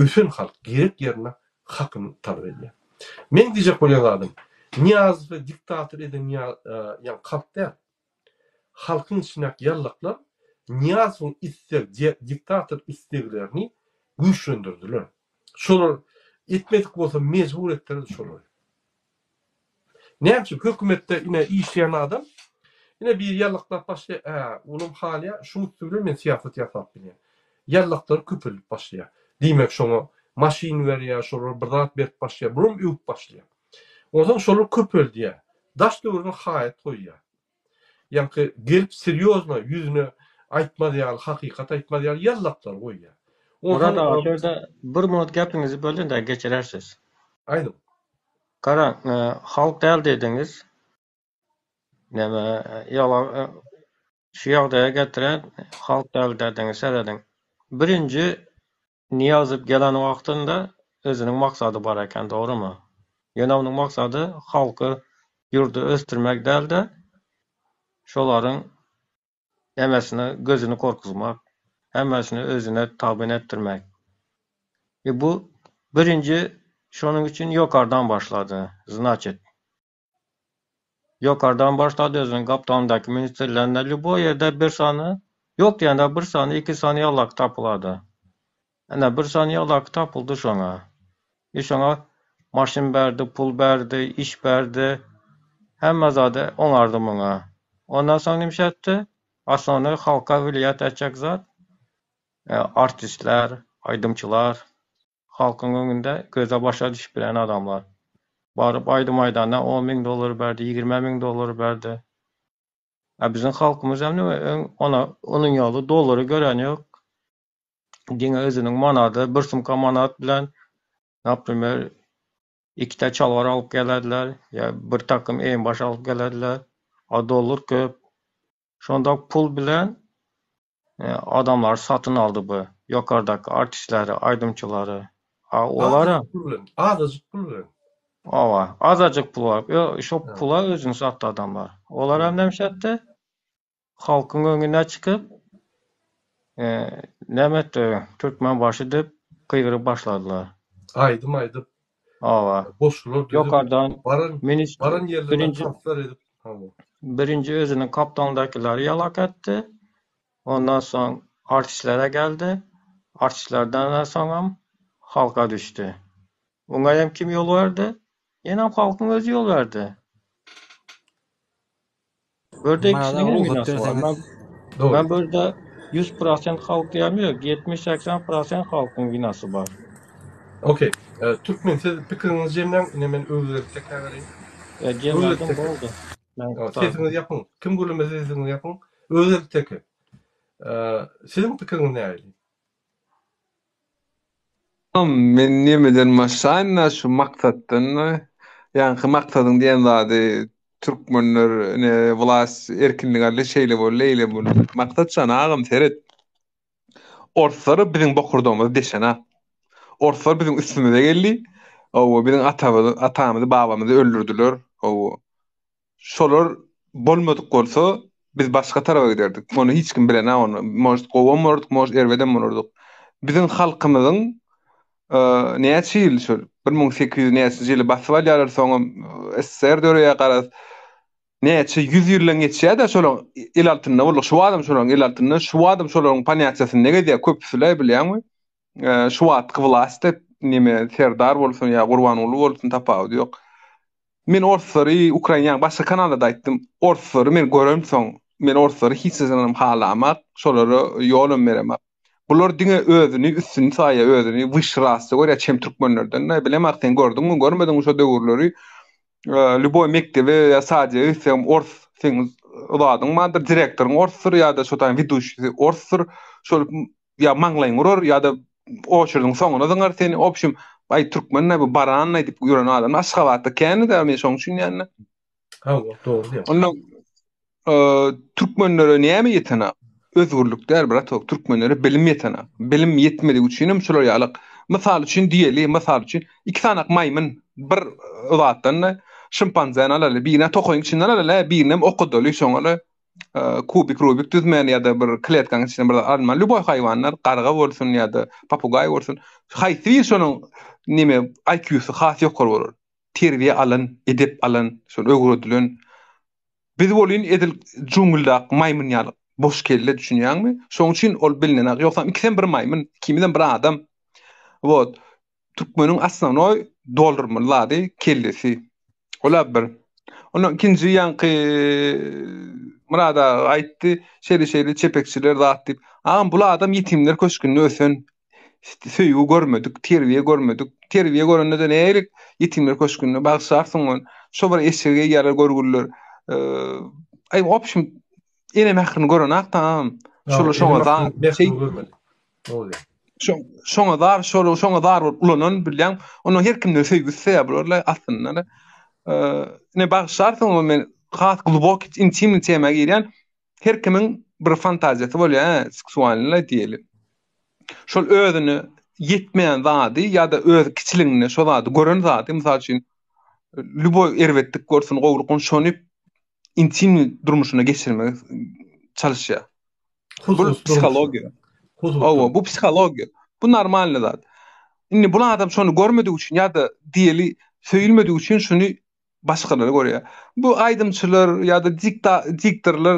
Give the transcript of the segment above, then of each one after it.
bütün halk gerek yerine hakkını talep ediyor. Men diyecek bolýan adam, Niyazowy diktator eden yani halk der. Halkın içine yallaklar Niyazowyň diktator isteklerini güýçlendirdiler. Şolar etmedik bolsa mecbur etdirdi şolar. Näçe hökümetde ine işleyen adam ine bir yallaklar başlaýar. Ulum halya şunu söýler men siýasat ýasap bilýän. Yallaklar köpülip başlaýar. Diýmek şoňa maşin berýär, şolar birzat berip başlaýar, burum üýüp başlaýar. Ondan şolar köpül diýär. Daş döwrüne haýat goýýar. Yani gelip seriozna yüzüne aýtmadýar, hakykat aýtmadýar yallaklar goýýar. Murad ağa şöyle bir minut gapinizi bölün de geçirersiz. Aýdym. Karan, halk däl dediňiz. Näme ýala şu ýagdaýa getiren halk däl dediňiz seredin. Birinji Niyazow gelen wagtynda özüniň maksady bar eken, dogrymy? Ýöne onuň maksady halky ýurdu östürmek däl de şolaryň hemmesini gözüni korkuzmak, hemmesini özüne tabin ettirmek. Bu birinci şonun için yokardan başladı. Значит, yokardan başladı özünün kaptanındaki ministerlerine bu yerde bir sanı yok diyende bir sanı, iki sanı yallak tapıladı. Yani bir sanı yallak tapıldı şona. Şona maşin berdi, pul berdi, iş berdi. Hemme zade onardı buna. Ondan sonra demiş etti. Aslında halka vilayet edecek zat. Artistler, aydımçılar, halkın önünde göze başa düşüp bilen adamlar. Barıp aydım aydana $10.000 berdi, $20.000 berdi. Bizim halkımız onun yolu doları gören yok. Dine özünün manadı, bir sumka manat bilen naprimер ikide çalvar alıp gelediler, ya bir takım eğin baş alıp gelediler. Dolar köp. Şonda pul bilen adamlar satın aldı bu. Yokardaki artistleri, aydımçıları. Olara azıcık pul verin. Ava, azacık pul var. Şu pula özünü sattı adamlar. Olar hem demişetti. Halkın önüne çıkıp Nemet Türkmen başı deyip kıygırıp başladılar. Aydım. Ava. Boşluğu Yokardan baran yerlerine transfer edip. Birinci özünün kaptandakileri yalak etti. Ondan sonra artistlere geldi. Artistlerden sonra halka düştü. Bunlar kim yol verdi? Yine halkın özü yol verdi. Burada ikisinin günahı var. Ben burada 100% halk diyemiyorum. 70-80% halkın günahı var. Okey. Türkmen siz fikriniz jemden hemen özürlük tekrar vereyim. Cemledim oldu. Sesinizi yapın. Kim gülmese sesinizi yapın. Özürlük tekrar. Sizin fikriniz ne? Men nemeden maşana şu maksatdan yani maksadyň diýen zady türkmenler ne vlas erkinliginde şeýle boleýle bu maksat şana agam seret orsary biziň bokurdygymyzy deşena orsary biziň üstümize geldi o biziň atamyzy babamyzy öldürdüler o şolar bolmadyk bolsa biz başga tarafa giderdik onu hiç kim bilen onu most gowamordyk most erweden monurdyk biziň halkymyzyň näçe ýyl şol 1800 näçe ýyly basýar ýalar soňa SSR döreýe garas näçe 100 ýyldan geçýär-de şol el altynda bolar şu adam şolaryň el altynda şu adam şolaryň paniýaçasyny näge diýär köpsüle bilýärmi şu wagtky wlast näme Serdar bolsun ýa Gurban ulu bolsun tapaw ýok men orsary Ukraina başga kanalda aýtdym orsary men görem soň men orsary hiç sezenem halamak şolary ýolum beremek. Bular dine özüni üstüni saýa özüni wyşrasy görýär çem türkmenlerden. Ne bilem akten gördüňmi, görmediňmi şo döwürleri. Luboy mektebe ýa sadece sen ors sen uladyň mandyr direktoryň orsur ýa-da şo taýan widuşy orsur şol ýa manglaýyn urur ýa-da oşurdyň soňuna diňer seni opşym ay türkmenler bu baran diýip ýören adam Aşgabatda kände men şoň üçin ýa-da. Ha, dogry diýär. Onda türkmenlere näme ýetene? Özgürlük der biratok türkmenlere bilim ýetene. Bilim ýetmediği üçin şolar ýalyk. Mysal üçin diýeli, mysal üçin iki sanak maýmyn bir zatdan şimpanzan alaly, birine tokoýun içinden alaly, birine okudaly şoňaly kubik rubik düzmeyen ya da bir kletkaň içinde bir alma lüboy hayvanlar qarga bolsun ya da papugay bolsun haýsy bir şonuň nime IQ-sy has ýokary bolar. Terbiýe alan, edep alan, şol öwredilen biz bolyn edil junguldak maýmyn ýalyk boş kelle düşünýärmi? Şoň üçin ol bilinen ýoksa ikiden bir maýmyn, kimiden bir adam. Wot türkmeniň asnonoy doldurmylady kellesi. Ola bir. Ondan ikinji ýanky Murada aýtdy, şeýle çepekçiler zat diýip. Agam bu adam ýetimler köşkünde ösen, söýgü görmedik, terbiýe görmedik. Terbiýe görende nälik ýetimler köşkünde bagşarsyň, şo bir eşege ýarar görgürler. Ay opşym ene mährini gören aktam. Şoňa da şoňa dar ulanan bilýän, onu her kimde söýgüsi ýabrlar aslında. Ne bagşarsyň men has glubok intim tema giren her kimin bir fantaziýasy bolýar, seksualny diýelim. Şol özüni yetmeýän zady ýa-da öz kiçiligini şo zady gören zady, mysal üçin lüboy erwetlik görsen gowrukun şonyp intim durmuşuna geçirmek çalışýar. Bu psikologiýa. Bu psikologiýa. Bu normal zat. Indi bu adam şonu görmediği üçin ýa-da diýeli söýülmediği üçin şunu başkaları görüyor. Bu aydımçılar ya da diktatörler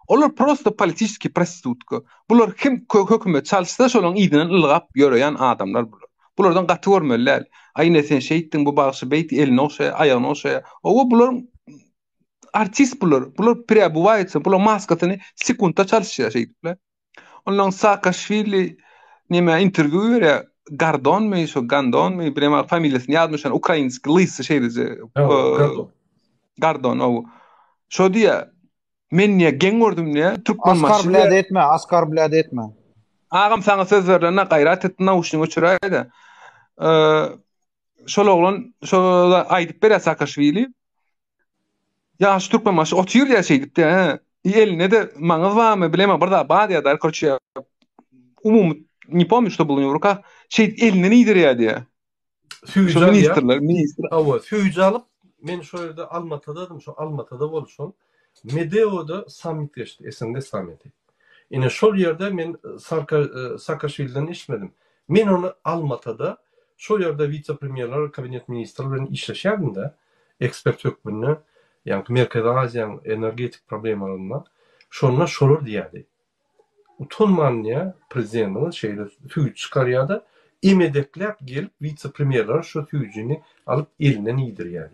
olur prosto politiski prostitutka. Bular kim hökümet çalışsa şolun iyiden ılgap yöreyen adamlar bular. Bulardan gatı görmeliler. Ayne sen şeyittin bu bağışı beyt elini oşaya, ayağını oşaya. Bular artist bular. Bular pire bu vayetse, bular maskatını sekunda çalışıyor şeyitler. Ondan Saakashvili nime interview veriyor. Gardon mi, şu Gandon mi, birema familyasını yazmışan Ukrayinski lys şeydi. Gardon o. Şo diýe men niýe geň gördüm niýe Türkmen maşyny. Askar bilad etme. Agam saňa söz berdiňe gaýrat etdiň uşuň uçuraýdy. Şol oglan şo aýdyp berýär Saakashvili. Ya şu Türkmen maşy 30 ýyl ýaşaýdyp de, eline de maňyz barmy bilema bir da badyada korçy. Не помню, что было у него в руках. Elinden iýdirýär diye. Füýüji alıp men şo ýerde Almatadadım, şo Almatada bolşum. Medeoda summit geçdi, SNG summiti. Ine şol ýerde men Saakashvili'den işmedim. Men onu Almatada şol ýerde vice-premierler, kabinet ministrleri bilen işleşýärdim de, ekspert hökmünde, ýani Merkezi Aziýanyň energetik problemlerinden şonuna şolur diýärdi. Utanmanýa prezidentiň şeýle füýüj çykarýardy. Emedeklep gelip vice-premierler şo füýüjini alıp elinden iýdirýär.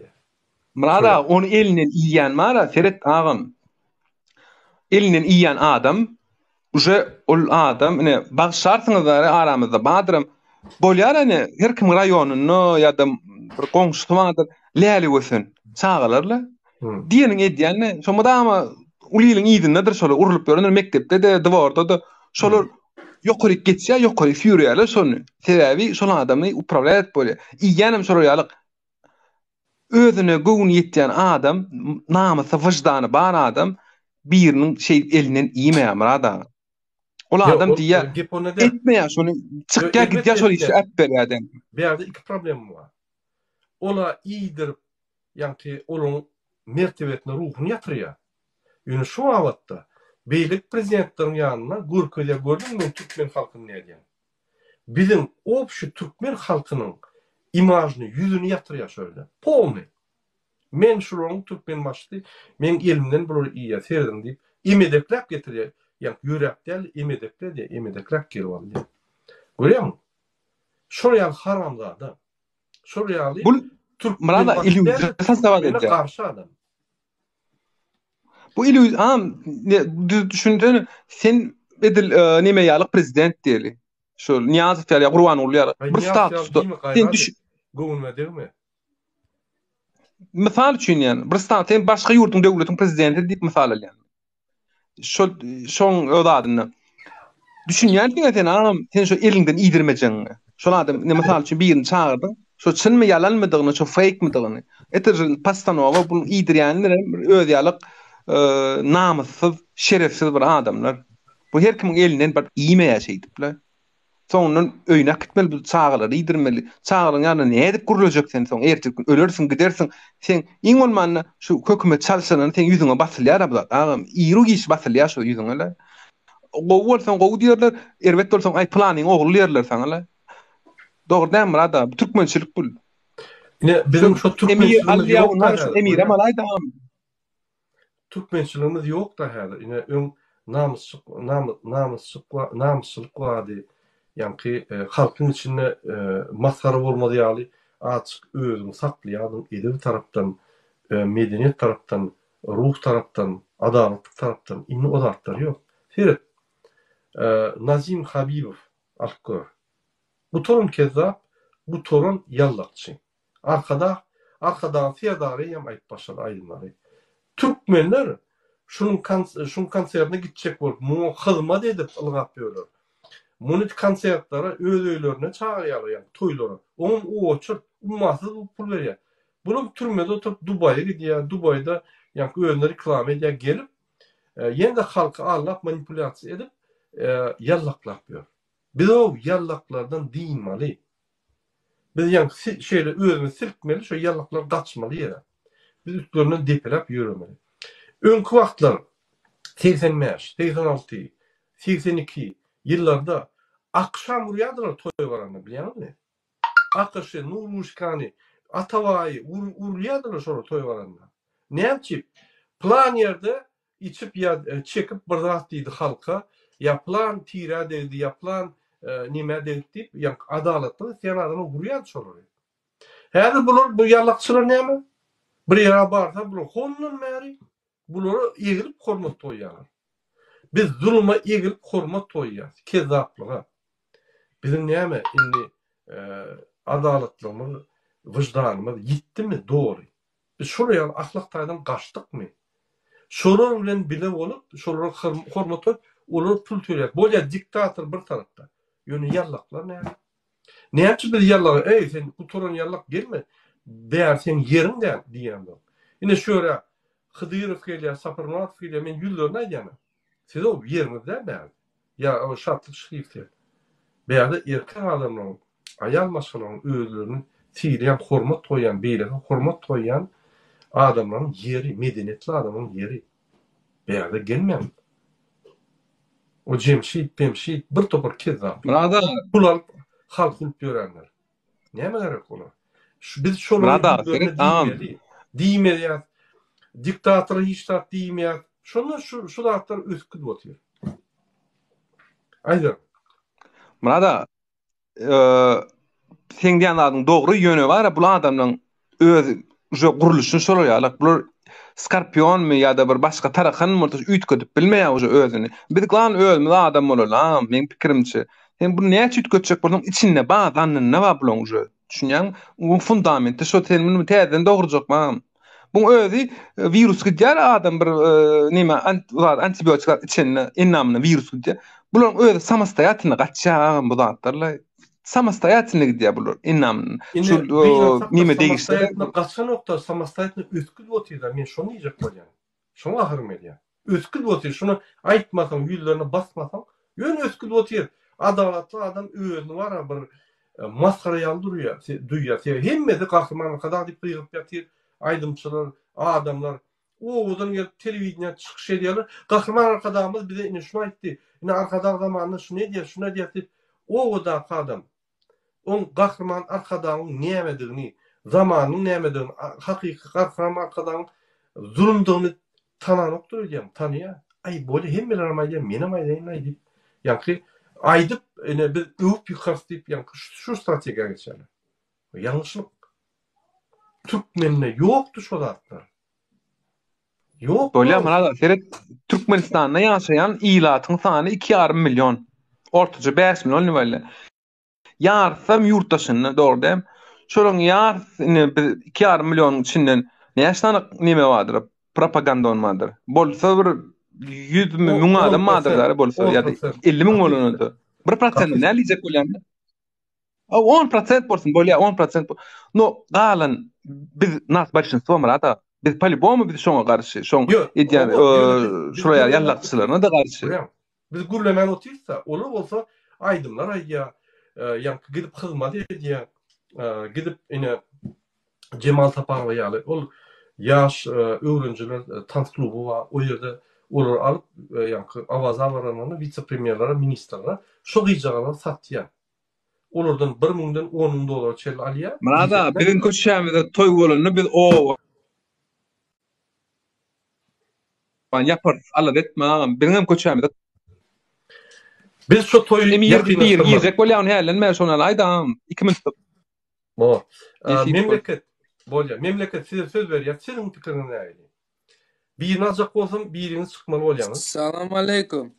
Murada onu elinden iýýän mara Ferit agam. Elinden iýýän adam, uje ol adam, ine bagşarsyňyzlar aramyzda badyrym bolýar ene her kim raýonuny ýa-da bir goňşumadyr läli wesen çağalarlar. Diýeniň edýänne şomada uliýiň iýdindedir şolar urulyp görünür mektepde de dworda da şolar ýokary geçýär, ýokary ýürýärler şonu. Sebebi şol adamy upravляет bolýar. Iýenim şol ýalyk özüne göwün ýetýän adam, namysy, wyjdany bar adam biriniň elinden iýmeýär Murada. Ol adam diýär, etmeýär şonu, çykýar gitýär şol işi äp berýärden. Bu ýerde iki problem bar. Ola iýdirip, ýani olaň mertebetine ruhuny ýatyrýar. Ýöne şu wagtda beýlik prezidentleriň ýanyna görkezýär gördüm men türkmen halkyny nädýän. Bizim opşy türkmen halkynyň imajyny, ýüzüni ýatyrýar şöyle. Polny. Men şuroň türkmen başly, men elimden bir iýe serdim diýip emedeklep getirýär. Ýani ýürekden emedeklep gelip alýar. Görýärmi? Şol ýaly haramzada. Şol ýaly türkmen başly garşy adam. Bu düşündün sen edil neme ýalyk prezident diýeli. Şol Niýazow ýaly Gurbanogly ýaly bir statusda sen göwnmedimi? Misal üçin ýani bir stat sen başga ýurduň döwletiň prezidenti diýip misal alýan. Şoň ödadyny düşünýärdiň sen şo elinden iýdirmejeňi. Şol adam misal üçin birini çağırdyň. Şo çynmy ýalanmadygyny, şo fake midygyny. Eter pastanowa bunu iýdirýänler öz ýalyk namysyz, şerefsiz bir adamlar. Bu her kimin elinden bir iýmeýär şeydipler. Soňundan öýnek gitmeli, bu çağalary ýdirmeli. Çağalyň ýanyna näme edip gurulajak sen soň ertek gün ölersiň, gidersiň. Sen iň bolmanda şu hökümet çalşanyny sen ýüzüňe basylýar bu. Agam ýyru giş basylýar şu ýüzüňe la. Gowy bolsaň gowy diýerler, erwet bolsaň ay planyň ogly diýerler saňa la. Dogry däm rada, türkmençilik bu. Yine bizim şu Türkmençiliğimiz yok da şu emir amalayda. Türkmençiliğimiz yok da hadi. Yine ön namusçılık vardı. Yani halkın içinde maskara olmadı yani açık özünü saklayan edeb taraftan, medeniyet taraftan, ruh taraftan, adalet taraftan inni odatlar yok. Seyret. Nazim Habibov alkor. Bu torun kezzap, bu torun yallakçı. Arkada fiyadarı yam ayıp başladı aydınları. Türkmenler şunun konserine gidecek bolup, mu hızmat edip ılgap ýörler. Munit konsertlere öz öýlerine çağırýarlar, yani toýlara. Onun oçur, ummasız pul berýär. Bunun türmede oturup Dubay'a gidýär, Dubay'da yani özüne reklam edýär, gelip ýene-de halky allap manipulasiýa edip yallaklap ýör. Biz o yallaklardan diýinmeli. Biz yani şeýle özüni silkmeli, şu yallaklar gaçmaly ýere. Biz üstlerinden depelap ýörmeli. Öňkü wagtlar 85, 86, 82 ýyllarda akşam urýardylar toý baranda, bilýärmi? Akaşy, Nurmuşkany, Atawaý urýardylar şol toý baranda. Näçip plan ýerde içip ýa çekip bir zat diýdi halka, ýa plan tira diýdi, ýa plan nime diýdi, ýa adalatly sen adamy urýar şol. Häzir bular bu ýalakçylar näme? Bir ýere barsa bular hondan märi bulary egilip hormat toýýarlar. Biz zulma egilip hormat toýýarys, kezzaplyga. Bizim näme indi adaletligimiz, wyjdanymyz ýitdimi? Dogry. Biz şuraya ahlaktaýdan gaçdykmy? Şolar bilen bile bolup, şolara hormat edip, olar pul töler. Bolýa diktator bir tarapda. Ýöne yallaklar näme? Näçe biz yallak, ey sen bu toran yallak gelme. Bär sen ýeriňde diýenler. Ine şöyle Hıdyrov gelýär, Saparmatov gelýär, men ýüllerini aýdýan. Siz o ýeriňizde bär. Ya o şartlyk şyfty. Bäde erkek adamlaryň, aýal maşgalaryň özlerini tiýýän, hormat toýýan, beýlege hormat toýýan adamlaryň ýeri, medeniyetli adamlaryň ýeri. Bäde gelmän. O Cemşit, Pemşit bir topar kezzap. Murada Pul alyp halk bulup ýörenler. Näme gerek olar? Biz şoları diýmeli. Diktator hiç tat diýmýär. Şonda şu zatlar ösküp otýar. Aýdar. Murada sen diýen adyň dogry ýöne bar, bu adamlaryň öz guruluşyny soraýarlar. Bular skorpionmy ýa-da bir başga tarakan murtaş üýtgedip bilmeýär özüni. Biz glan özümiz adam bolar, men pikirimçe. Sen bu näçe üýtgedjek bolan içinde bazanyň näme bolanyjy? Düşünýän, bu fundamenty şo termini täzeden dogrujak. Bu özü virus gidýär adam bir näme antibiotiklar içinde innamyny virus gidýär. Bular özü samastaýatyny gaçýar bu zatlarla. Samastaýatyny gidýär bular innamyny. Şu näme diýişler? Gaçan nokta samastaýatyny ösküp otýar. Men şonu diýjek bolýan. Şoňa ahyrym edýär. Ösküp otýar. Şunu aýtmasaň, ýüllerine basmasaň, ýöne ösküp otýar. Adalatly adam özüni var bir maskara ýaldyrýar, duýýar. Hemmede gahrman kadar diýip ýygyp ýatyr. Aydımçılar, adamlar, odan gelip televizyona çıkış ediyorlar. Kahraman arkadaşımız bize yine şunu aytti. Yine arkadaş zamanında şunu diyor, şuna diyor. O da adam. On kahraman arkadaşının neyemediğini, zamanının neyemediğini, hakiki kahraman arkadaşının zulümdüğünü tananıktır diyeyim, tanıyor. Ay böyle hem bir aramayla, benim aylayın aydıp. Yani aydıp, bir övüp yukarısı deyip, yani şu stratejiye geçerler. Yanlışlık. Türkmenine yoktu şu zatlar. Yok. Böyle ama seret Türkmenistan'da yaşayan ilatyň sany 2,5 milyon. Ortaça 5 milyon nivelle. Yarsam yurttaşyny dogry dem. Şolaryň ýarsyny 2,5 milyon içinden näçe näme bardyr? Propaganda olmadyr. Bolsa bir 100 miň adam bardyr bolsa ýa-da 50 miň bolanydy. 1% näme diýjek bolýar? 10% bolsun, bolýar 10%. No, galan biz nas başyn somrada biz palibomu biz şoňa garşy, şoň edýän şuraya ýallakçylaryna da garşy. Biz gurlemen otyrsa, olar bolsa aydımlar ayya, yankı gidip hizmet ediyor, gidip yine Cemal Tapar ýaly ol ýaş öwrenjiler tant klubu var. O ýerde olar alyp ýa-ni awaza baranany vice-premierlere, ministrlere şo gyjagalar satýar. Olardan 1000-den 10.000 dolar çel alýar. Mana da bizim köçämizde toy bolany biz o yapar Allah etme bizim köçämizde Biz şo toyu emi ýerde ýerek bolýan hälenme şonal aýdam 2000 Bo. Memleket bolýar. Memleket size söz berýär. Siziň pikiriňiz näme? Birini ajak bolsam, biriniz çykmaly bolýanys. Assalamu alaikum.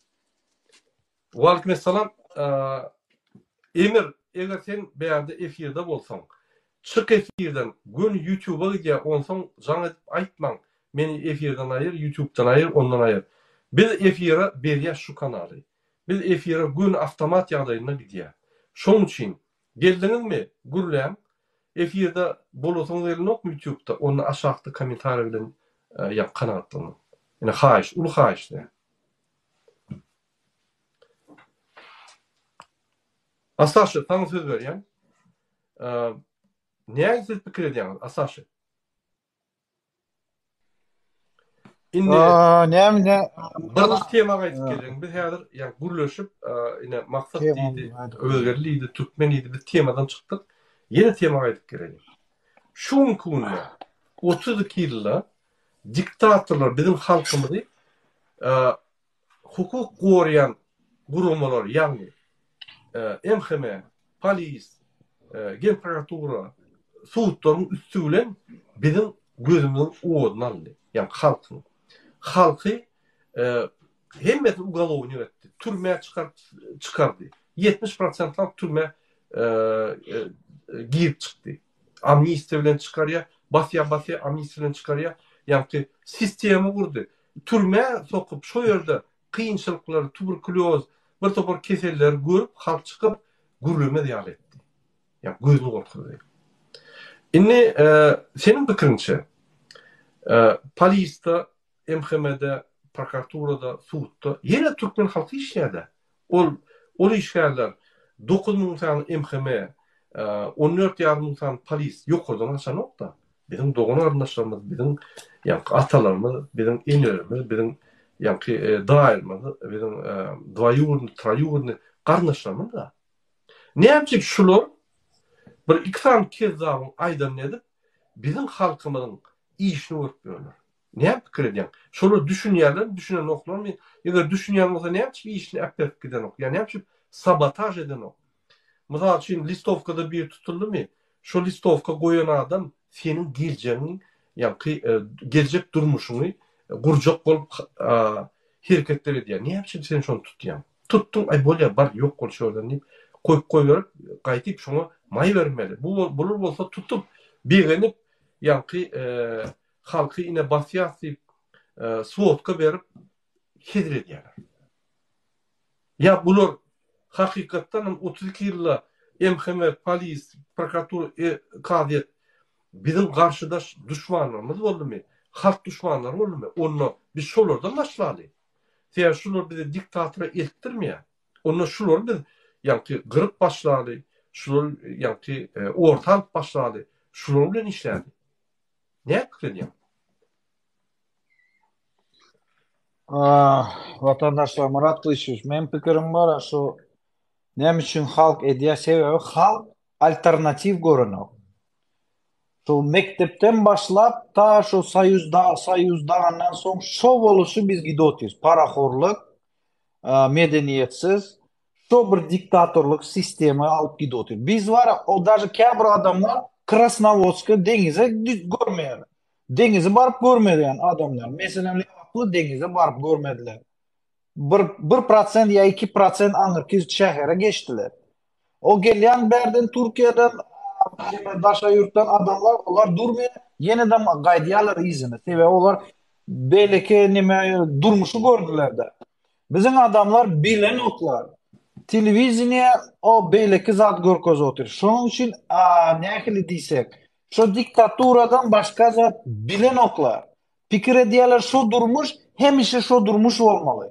Wa aleykum salam. Emir, eger sen beýerde efirde bolsaň, çık efirden gün YouTube'a gidýär, onsoň jaňa aýtmaň. Meni efirden aýyr, YouTube'dan aýyr, ondan aýyr. Biz efire berýär şu kanaly. Biz efire gün avtomat ýagdaýyna gidýär. Şoň üçin geldiňizmi? Gürlän. Efirde bolasyňyz elnok YouTube'da onu aşağıda komentar bilen kanatlaryň. Ýani haýyş, ulu haýyşdy. Asaşy, taň söz berýän. Näme siz pikir edýäňiz, Asaşy? Indi Ne? bir temaga aýdyp gelýän. Biz häzir ýa gürleşip ine maksat diýdi, özgerliydi, türkmeniydi, bir temadan çykdyk. Yeni temaga aýdyp gelýän. Şuň kunna 32 ýylda diktatorlar bizim halkymyzy hukuk goýan gurulmalar, ýagny MHM, polis, Gen prokuratura, suwtlaryň üstü bilen bizim gözümizden owadyny aldy. Ýani halkyň. Halky hemmeti ugalovny etdi. Türmäge çıkardy. 70% türme girip çykdy. Amnistiýa bilen çykarýar, basýa amnistiýa bilen çykarýar. Ýani sistemi gurdy. Türme sokup şo ýerde kynçylyklar, tuberkuloz, bir topar keseller görüp halk çykyp gürleme diýal etdi. Ýani gözüni gorkutdy. Indi senin pikirinçe polisde, MHM'de, prokuraturada, suwtda ýene türkmen halky işlärde. Ol işgärler 9.000 tane MHM, 14.000 tane polis ýokurdan aşan nokta. Bizim doğun arındaşlarımız, bizim atalarımız, bizim enlerimiz, bizim dairimiz, bizim dvayurni, trayurni qarnaşlarımız da. Ne yapacak şular? Bir iki kez daha aydan edip bizim halkımızın işini örtmüyorlar. Ne yapıp edýän? Şolar düşünýärler, oklar mı? Eger düşünýän bolsa ne yapıp işini aktif giden ok? Yani ne yapıp sabotaj eden ok? Mesela şimdi listovkada bir tutuldu şu listovka goýan adam senin geleceğini, gelecek durmuşunu gurjak bolup hareketler edýär. Ne yapıp sen şonu tutýan? Tuttun, ay bolýar, bar ýok bol şolardan diýip koýup gaýtyp şoňa may bermeli. Bulur bolsa tutup begenip halky ine basýasy suwotka berip hedir edýärler. Ya bular hakykatdan 32 ýylda MHM, polis, prokuratura, kadet bizim karşıda düşmanlarımız boldumy? Halk düşmanları boldumy? Onu biz şolardan başlady. Diýär şular bizi diktatora eltdirmeýär. Onu şular biz gyryp başlady. Şular ortalyk başlady. Şular bilen işlädi. Ne kılýan? Vatandaşlar Murat Kılıçdaroğlu, men pikirim var şu näme üçin halk edýär sebebi halk alternativ görünok. Şu mektepten başlap ta şu sayızdağından soň şo boluşy biz gidotýuz. Paraxorlyk, medeniýetsiz, şo bir diktatorluk sistemi alıp gidotýuz. Biz var o даже käbir adamlar Krasnovodska deňize görmeýär. Deňize barıp görmediň adamlar. Meselem Liwaply deňize barıp görmediler. 1% ya 2% aňyrky şähere geçdiler. O gelýän berden Türkiýeden, başga ýurtdan adamlar olar durmaýar, ýene-de gaýdýarlar izine. Sebäbi olar belki nime durmuşy gördüler-de. Bizim adamlar bilen oklar. Televizioniýa o belki zat görkezip otur. Şonuň üçin nähili diýsek, şo diktaturadan başga zat bilen oklar. Pikir edýärler şo durmuş, hemişe şo durmuş bolmaly.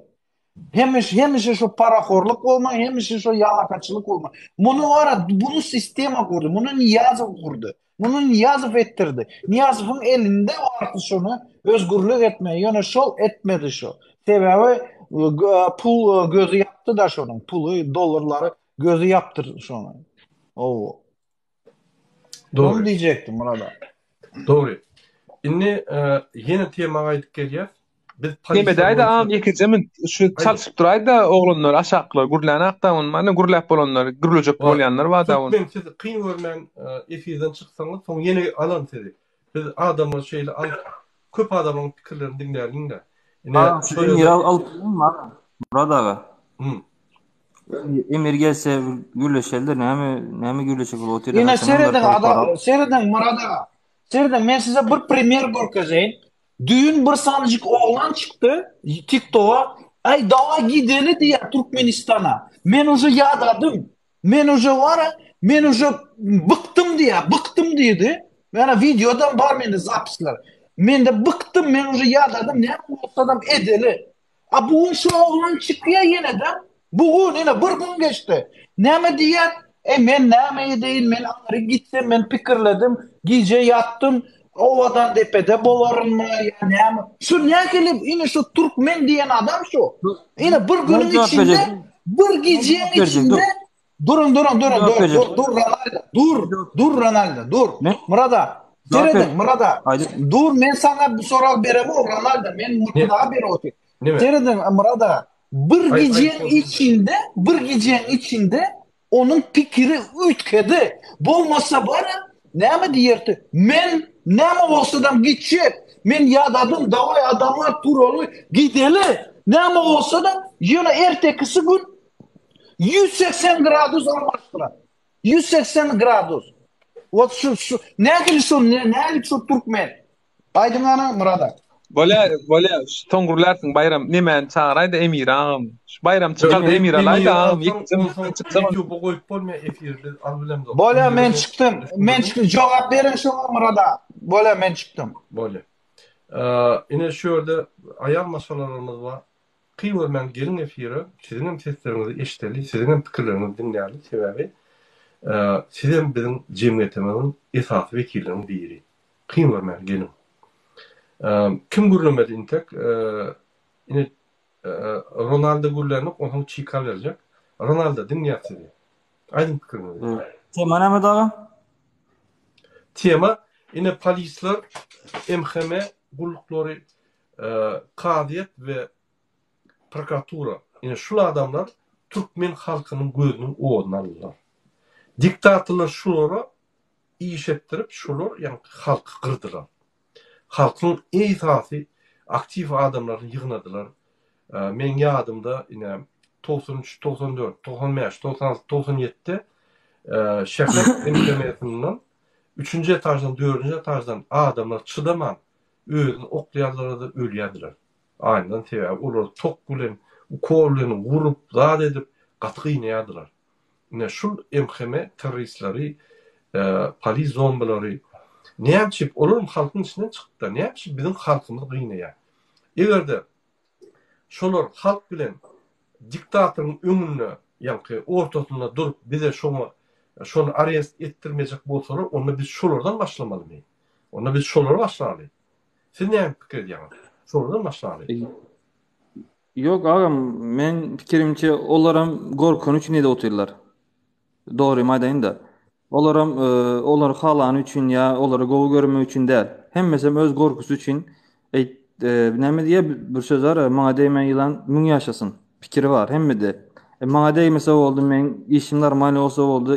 Hemişe şu paraxorluk olma, hemişe şu yalakaçılık olma. Bunu var, bunu sistema kurdu, bunu Niyazov kurdu. Bunu Niyazov ettirdi. Niyazov'un elinde vardı şunu özgürlük etmeye. Yani şol etmedi şu. Sebebi pul gözü yaptı da şunun. Pulu, dolarları gözü yaptır şunu. O. Onu Doğru. diyecektim burada. Doğru. Inni yine temaga aýdyp gelýär. Biz Neme polisiýa daýda am boýunça iki zemin şu çalyşyp duraýda oglanlar aşaklar gurlany aktawn mana gurlap bolanlar gürlejek bolýanlar wa da Türkmen siz kıyın görmen efirden çıksanız son yeni alan sizi. Biz adamı şeyle al köp adamın fikirlerini dinleyelim de. Yine Sizin yer alıp Murad ağa. Hı. Emir gelse gürleşeldir. Näme gürleşek bolup otyr. Yine seyreden Murat'a. Seyreden ben size bir premier görkezeyim. Düğün bir sanıcık oğlan çıktı TikTok'a. Ay dağa gideli diye Türkmenistan'a. Men уже yadadım. Men уже var ya, men уже bıktım dedi. Yani videodan var mende zapisler. Men de bıktım, men уже yadadım. Ne olsa adam edeli. A bugün şu oğlan çıkıyor yine de. Bugün yine bir gün geçti. Ne mi diye? Men näme değil, men ağrı gittim, men pikirledim, gece yattım, ovadan depede bolarım mı, ya näme? Şu ne gelip, yine şu Türkmen diyen adam şu. Yine bir günün içinde, bir gecenin içinde, durun, Ronaldo, Ne? Murada, seyredin, Murada, dur, men sana bir soru berem o, Ronaldo, men mutluğa beri otur. Seyredin, Murada, bir gecenin içinde, onun fikri ütkedi. Bolmasa bana näme diyerdi? Men näme bolsadan gitçep. Men yadadım davay adamlar turalı gideli. Näme bolsa da yine ertekisi gün 180 gradus almıştılar. 180 gradus. Ot şu nägili şu Türkmen. Aydın ana Murada. Bola tongurlarsın bayram nemen çağıraýda Emir ağam. Şu bayram çıkardı Emir alaýda ağam. YouTube'a koyup bolmaya efirde al bilem. Bola men çıktım. Jogap beren şoňa Murada. Bola men çıktım. Bola. Ine şöyle ayam masalarımız var. Kıyırmen gelin efiri, sizin seslerinizi eşiteli, sizin fikirlerinizi dinleyelim sebebi. Sizin bizim cemiyetimizin esas vekillerinin biri. Kıyırmen gelin. Kim gürlemedi intek? Yine Ronaldo gürlenip onu çiğka verecek. Ronaldo dinleyat sizi. Aydın fikirinizi. Tema näme daga? Tema yine polisler, MHM, gullukları, kadiyet ve prokuratura. Yine şu adamlar Türkmen halkının gözünün oğudunu alırlar. Diktatörler şulara iş ettirip şular yani halkı kırdılar. Halkın esası aktif adamların yığınadılar. Men yadımda yine 93, 94, 95, 96, 97'de şehir emniyetinden 3. etajdan 4. etajdan adamlar çıdaman özünü oklayanlara da ölüyediler. Aynen sebebi olur tok gülen kollarını vurup zat edip katı iğneyadılar. Yine şu MHM teröristleri polis zombileri ne yapıp olur mu halkın içinden çıktı. Ne yapıp bizim halkımız kıynaya. Eğer de şolar halk bilen diktatörün önüne yani ortasında durup bize şunu arrest ettirmeyecek bolsalar onu biz şolardan başlamalıyız. Onu biz şolara başlamalıyız. Siz ne fikir ediyorsunuz? Şolardan başlamalıyız. Yok ağam, men pikirimçe olaram gorkun üçin ede otyrlar. Doğru maýdaýyn da. Olaram olar halan üçin ya olary gowy görme üçin däl. Hemmesem öz gorkusy üçin näme diýe bir söz var, maňa deýmen ýylan müň ýaşasyn. Pikiri var hemmede. Maňa deýmese boldy, men işim normal bolsa boldy.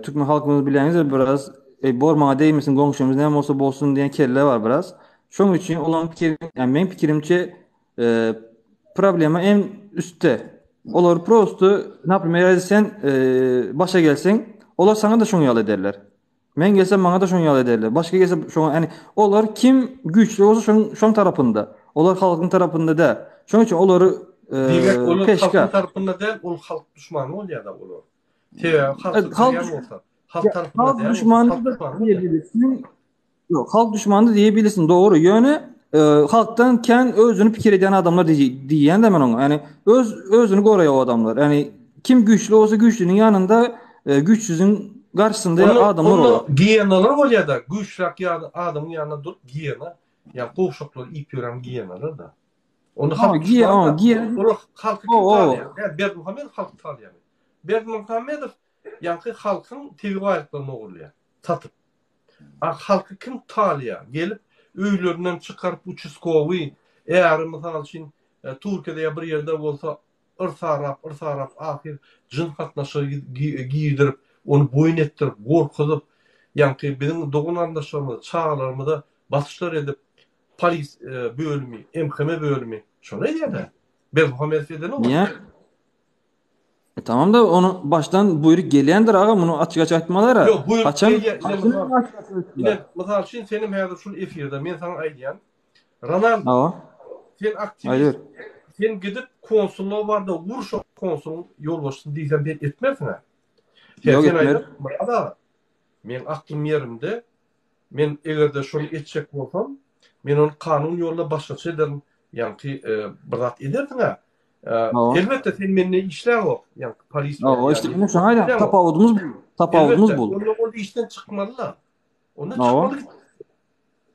Türkmen halkymyz bilýäňiz biraz bor maňa deýmesin goňşumyz näme bolsa bolsun diýen kelle var biraz. Şoň üçin olan pikir, yani men pikirimçe problema en üstte. Olar prosto, naprimер, sen başa gelsen, olar sana da şoň ýaly ederler. Men gelsem maňa da şoň ýaly ederler. Başga gelse şoň, yani olar kim güçlü bolsa şoň tarapynda. Olar halkyň tarapynda da. Şoň üçin olary peşka. Halkyň tarapynda däl, ol halk düşmany bolýar da olar. Halk düşmanı da diyebilirsin. Yok, halk düşmanı diyebilirsin. Doğru. Yönü halktan kän özünü pikir eden adamlar diýen de men oňa. Yani özünü goraýa o adamlar. Yani kim güçlü olsa güçlünün yanında, güçsüzün garşysynda adamlar Onu olar. giyenalar bolýar da, güçlük ýa-da adamyň ýanyna durup giyena, ýa gowşaklar ip ýören giyenalar da. Onu Ha, halk düşmanı da. giye. Onu halkı kim O. tanıyan? Yani Berdimuhammed halkı tanıyan. Berdimuhammed yankı halkın TV ayaklarını uğurlayan. Tatıp. Halkı kim tanıyan? Gelip öýlerinden çıkarıp uçuskowy, eğer misal için Türkiye'de bir yerde olsa ırsarap ahir jın katnaşy giydirip onu boyun ettirip gorkuzyp yankı bizim dogunandaşlarymyzy çağlarymyzy basışlar edip polis bölümü, MHM bölümü şonu edýär. Berdimuhammed eden o. Niye? Tamam da onu baştan buyruk gelýändir aga, bunu açyk aýtmalar. Yok, buyruk Açan yine misal için senin häzir şu efirde men sana aýdýan Ronaldo Awa. sen aktivist Aýdyr. sen gidip konsulluğa barda vuruş konsul yol başını diýsen ben etmezsin ha. Yok, Sen etmer. aýdyp, "Ada, men aklym yerimde. Men egerde şonu etjek bolsam, men onu kanun ýolunda başgaça ederim. Ýani bir zat edersin ha. Awa. Elbette sen menne işler o. Yani polis. Awa, işte bunu şoňa aýdam. Tapawudymyz bu. Tapawudymyz bu. Onu işten çıkmalılar. Ondan Awa. çıkmalı.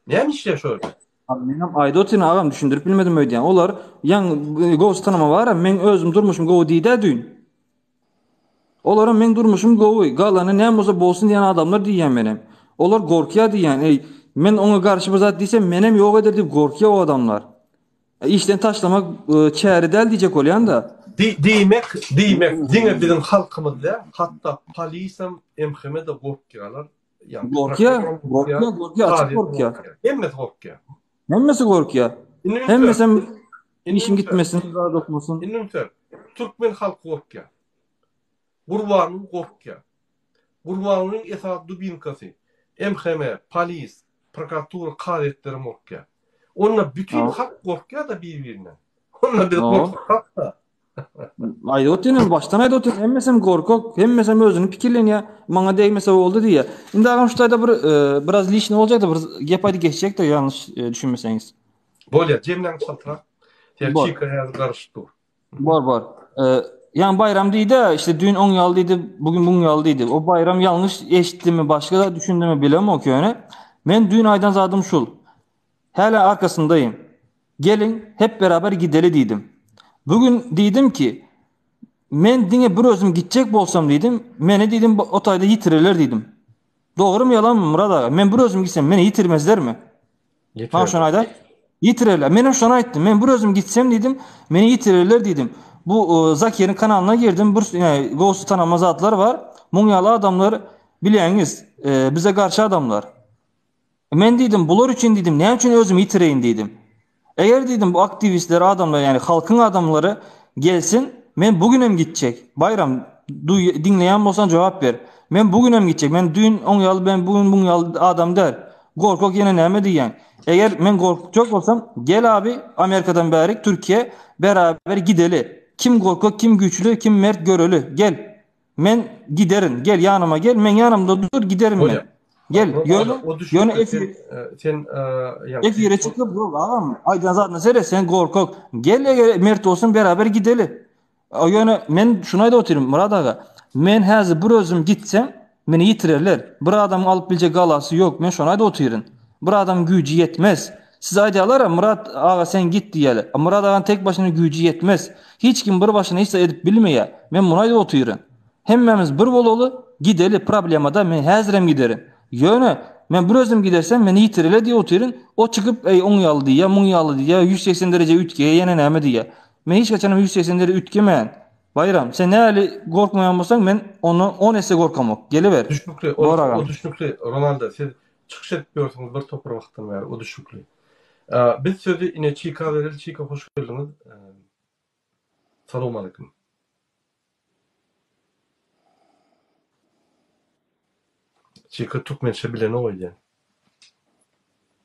Näme işler şöyle? Menem aýdotyn agam düşündirip bilmedim öýdýän. Olar ýan gowy tanama bar, men özüm durmuşum gowy diýdi dün. Olara men durmuşum gowy, galany näme bolsa bolsun diýen adamlar diýen menem. Olar gorkýa diýen, men oňa garşy bir zat diýsem menem ýok eder diýip gorkýa o adamlar. İşten taşlamak çäri del diýjek bolýan da. Diýmek, diňe bizim halkymyzda hatda polisam MHM-de gorkýalar. Yani Gorkýa, açyk gorkýa. Hemmet gorkýa. Hemmesi gorkýa. Hemmesem işim gitmesin, zat okmasun. Innumser. Türkmen halky gorkýa. Gurbanyň gorkýa. Gurbanyň esas dubinkasy. MHM, polis, prokuratura kadetleri gorkýa. Onda bütün halk gorkýa da bir-birinden. Onda bir gorkak da. Aýdotyn baştan aýdotyn, hemmesem gorkok, hemmesem özüni pikirlenýär. Maňa degmese boldy diýe. Indi agam şu taýda biraz liçne boljak da bir gep aýdy geçecek de ýalnys düşünmeseňiz. Bolýar, jemleň çaltyrak. Çika ýazy garşypdy. Bar. Yani bayram diýdi, işte dün 10 ýaly diýdi, bugün 10 ýaly diýdi. O bayram ýalňyş eşitdimi, başga da düşündimi bilem o köne. Men dün aýdan zadym şul. Hala arkasındayım. Gelin hep beraber gideli diýdim. Bugün diýdim ki, men diňe bir özüm gitjek bolsam diýdim, meni diýdim o taýda ýitireler diýdim. Dogrymy ýalanmy Murad aga? Men bir özüm gitsem meni ýitirmezlermi? Ha şonu aýda. Ýitireler. Men şonu aýtdym. Men bir özüm gitsem diýdim, meni ýitireler diýdim. Bu Zakir'in kanalyna girdim. Bir gowy tanama zatlar var. Muňyaly adamlar bilýäňiz, bize garşy adamlar. Men diýdim, bular üçin diýdim, näme üçin özüm ýitireýin diýdim. Eger diýdim bu aktivistler adamlar, yani halkın adamları gelsin, men bugünem gitjek. Bayram dinleýän bolsan jogap ber. Men bugünem gitjek. Men dün 10 ýaly, ben bugün 10 ýaly adam der. Gorkok ýene näme diýen? Eger men gorkjak bolsam, gel abi Amerikadan bäri Türkiye beraber gideli. Kim gorkok, kim güçlü, kim mert göreli. Gel. Men giderin. Gel yanıma gel. Men yanımda dur giderim men. Gel. Yöne efire çıkıp yok ağam. Aydan zaten sere sen gorkok. Gel eğer mert olsun beraber gideli. O yöne men şuna da otururum Murad aga. Men häzir bir özüm gitsem meni ýitirerler. Bir adam alıp bilecek galası yok. Men şuna da oturun. Bir adam gücü yetmez. Siz aýdýarlar, Murad aga sen git diýeli. Murad agaň tek başına gücü yetmez. Hiç kim bir başına hiç edip bilmeýär. Men munaýda oturun. Hemmemiz bir bolaly gideli problemada men häzirem giderim. Ýöne men bir özüm gidersem meni ýitireler diýe oturun. O çıkıp 10 ýaly diýe, 10 ýaly diýe, 180 derece ütgeýe ýene näme diýe. Men hiç geçen 180 derece ütgemen. Bayram, sen näli gorkmaýan bolsaň men onu 10 esse gorkamok. Geliber. Düşnükli, o düşnükli Ronaldo, siz çıkış edip görsünüz bir topar vaktin var, o düşnükli. Biz sözü yine Çika verelim. Çika hoş geldiniz. Selamun aleyküm. Çika Türkmençe bilen o idi.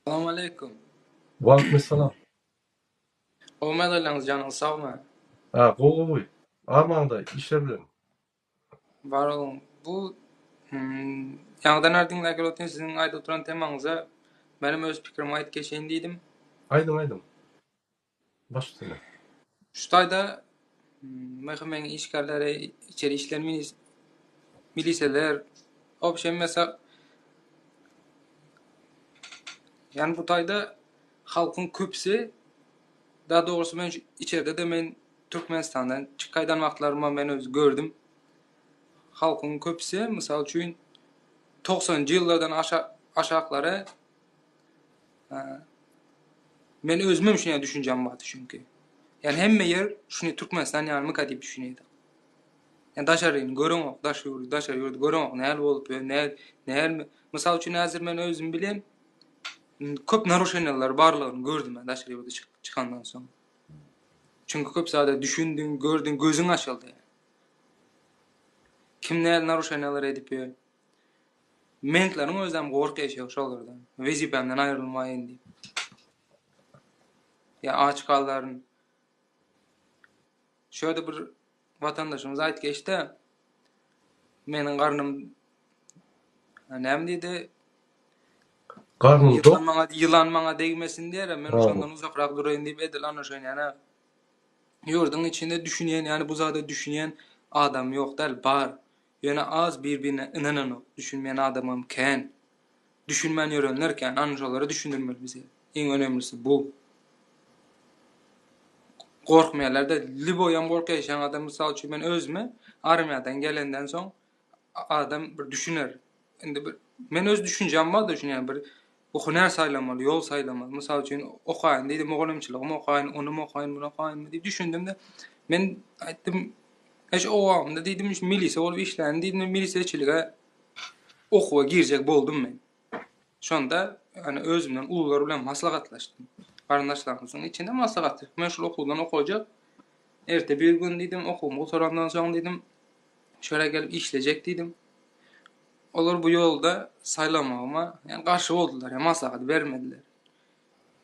Selamun aleyküm. Wa aleykümselam. O medalyanyz janyňyz sagmy? Gowy. Armanda işler bilen. Bar olun. Bu ýagdan ardynda gelýän siziň aýda oturan temaňyza benim öz pikirimi aýdyp geçeýin diýdim. Aydın. Başlasana. Şu taýda mähemeň işgallary, içeri işler miliseler, opşen mesela yani bu taýda halkyň köpsi, daha doğrusu men içeride de men Türkmenistandan çıkaydan wagtlaryma men öz gördüm. Halkyň köpsi mysal üçin 90-njy ýyllardan aşaklary men özümem şuňa düşünjem bardy çünki. Yani hemme yer şunu Türkmenistan ýanymy kadip düşünýärdi. Yani daşaryny göreňok, daşary ýurdu göreňok, näl bolup, näl mysal üçin häzir men özüm bilen köp naruşenler barlygyny gördüm ben daşary ýurdu çykandan soň. Çünki köp zada düşündün, gördün, gözüň açyldy. Kim näl naruşenler edip ýör. Mentlaryň özüm gorky ýaşaýar şolardan. Wezipemden aýrylmaýyn diýip. Ya aç kallaryn. Şöyle bir vatandaşımız ait geçti. Menin karnım näme diýdi? Garnyn tok. Yılan maňa değmesin diýer. Men ondan uzakrak duraýyn diýip edil ana şoň ýana. Ýurdun içinde düşünýän, yani bu zada düşünýän adam ýok däl, bar. Ýöne az bir-birine inanan düşünmeyen adamam kän. Düşünmän ýörenlerken ana şolary düşündirmeli bize. Eň önemlisi bu. Korkmaýarlar-da, liboýan gorky ýaşaýan adam mysal üçin men özüme armiýadan gelenden soň adam bir düşüner. Indi bir men öz düşünjem bar da düşünýän bir bu hunar saýlamaly, ýol saýlamaly. Mysal üçin okaýyn diýdim, mogalamçylygymy okaýyn, onu okaýyn, bunu okaýyn diýip düşündim de men aýtdym, eş o wagtda diýdim, milise bolup işlän diýdim, miliseçilige okuwa girjek boldum men. Şonda yani özümden ulular bilen maslahatlaşdym. Garyndaşlarymyzyň içinde maslahat. Men şol okuldan okajak. Erte bir gün diýdim, okumy otarandan soň diýdim, şöyle gelip işlejek diýdim. Olar bu ýolda saýlamagyma yani garşy boldular, maslahat bermediler.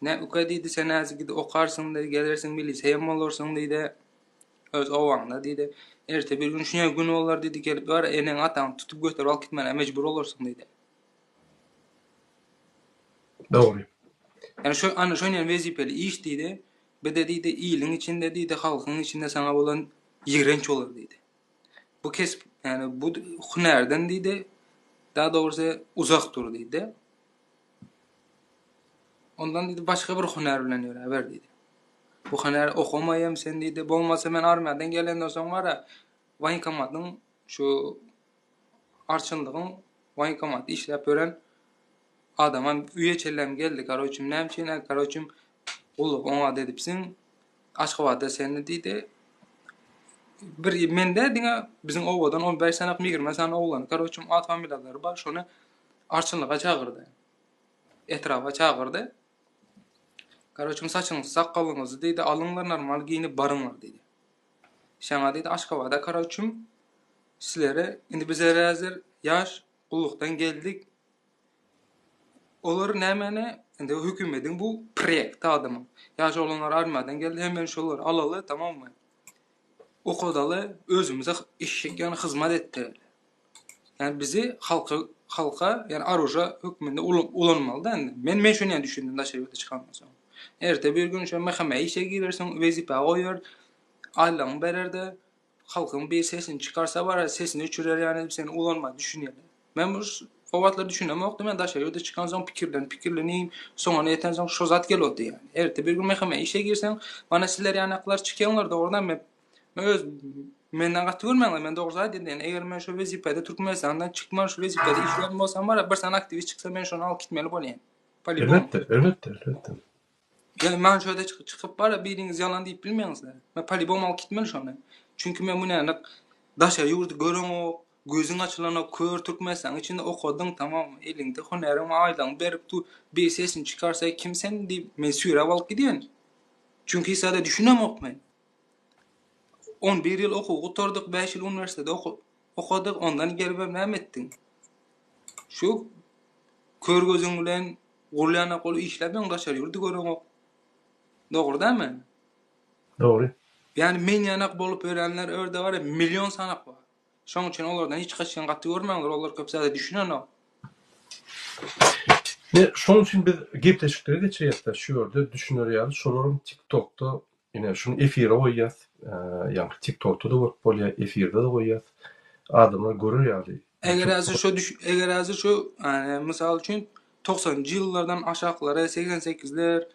Ne uka diýdi, sen häzir okarsın diýdi, gelersiň miliseye bolarsyň diýdi. Öz owanda diýdi. Erte bir gün şuňa gün bolar diýdi, gelip bar eneň ataň tutup götürip alyp gitmene mejbur bolarsyň diýdi. Doğru. Yani şu ana şoňa wezipeli iş diýdi. Bede diýdi, ýylyň içinde diýdi, halkyň içinde sana bolan ýigrenç bolar diýdi. Bu kesip yani bu hunardan diýdi, daha doğrusu uzak dur diýdi. Ondan diýdi başga bir hunar bilen ýörer diýdi. Bu hunar okumaýam sen diýdi, bolmasa men armiýadan gelenden soň bara waýnkamatyň şu arçynlygyň waýnkamaty işläp gören adama üýeçelem geldi, garoçum näme garoçum uluk oňa dedipsiň, Aşgabatda seni diýdi. Bir mende diňe biziň owadan 15 sanak 20 sanak oglan, garoçum at familiýalary bar, şonu arçynlyga çagyrdy. Etrafa çagyrdy. Garoçum saçyňyz, sakalyňyzy diýdi, alyňlar normal giyinip barýňlar diýdi. Şaňa diýdi, Aşgabatda garoçum sizlere indi bize häzir ýaş ulukdan geldik. Olar nämeni indi hökümetiň bu proýekt adamy. Ýaş olanlar armiýadan geldi, hemen şolar alaly, tamammy? Okudaly, özümize işik ýany hyzmat etdi. Yani bizi halka yani aruja hökmünde ulanmaly da endi. Men şonu düşündim daşary ýurda çykandan soň. Erte bir gün şu mäheme işe girersiň, wezipe goýar, aýlan bererde, halkyň bir sesini çykarsa bara sesini öçürer, yani seni ulanma düşünýärler. Men bu o wagtlar düşünemokdym, men daşary ýurda çykan soň pikirlenýim, soňra ýeten soň şo zat gelýärdi yani. Erte bir gün mäheme işe girseň, bana sizler ýanaklar çykýanlar da oradan men öz menden gaty görmeňler, men dogry aýdym, yani eger men şu wezipede Türkmenistandan çykman, şu wezipede işlem bolsam bara bir sana aktivist çyksa men şonu alyp gitmeli bolýan. Elbette. Yani men şöyle çykyp bara biriňiz ýalan diýip bilmeňizler. Men polibom alyp gitmeli şonu. Çünki men bu näme daşary ýurdy göreňok, gözüň açylanok, kör Türkmenistan içinde okadyň, tamam, elinde hunaryň aýlan berip tu bir sesini çykarsa kim sen diýip men süýrep alyp gidýän. Çünki sada düşünemok men. 11 ýyl okuw gutardyk, 5 ýyl uniwersitede okadyk, ondan gelip näme etdiň? Şu kör gözüň bilen gurlyana goly işläpň daşary ýurdy göreňok. Dogry dämi? Doğru. Yani men ýanak bolup örenler örde var, milyon sanak var. Şoň üçin olardan hiç kaçan gaty görmeňler, olar köp zada düşünýän. Ne şoň üçin biz gepleşikleri geçýärler. Şu ýerde düşünür ýaly. Şolaryň TikTok'da ine şunu efire goýýar. Yani TikTok'ta da bolýar, efirde de goýýar. Adamlar görür ýaly. Eger hazır şu misal üçin 90-njy ýyllardan aşaklara 88'ler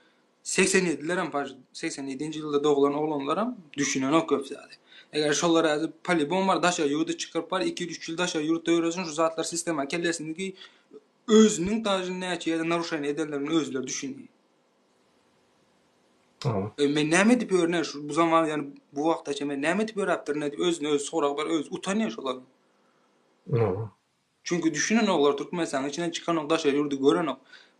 87'ler hem 87-nji ýylda doglan oglanlaram düşünen ok köp zady. Eger şolar hazır polibon bar daşa ýurda çykyp bar 2-3 ýyl daşa ýurda ýöresin şu zatlar sistema kellesindeki özünün taýyny näçe ýerde naruşan edenlerini özleri düşünýär. Men näme diýip öýränär şu bu zaman yani bu wagtda men näme diýip öýräpdir ne diýip özüne öz sorak bar öz utanýar şolar. Çünkü düşünen oğlar Türkmenistan içinden çıkan o daşa yurdu gören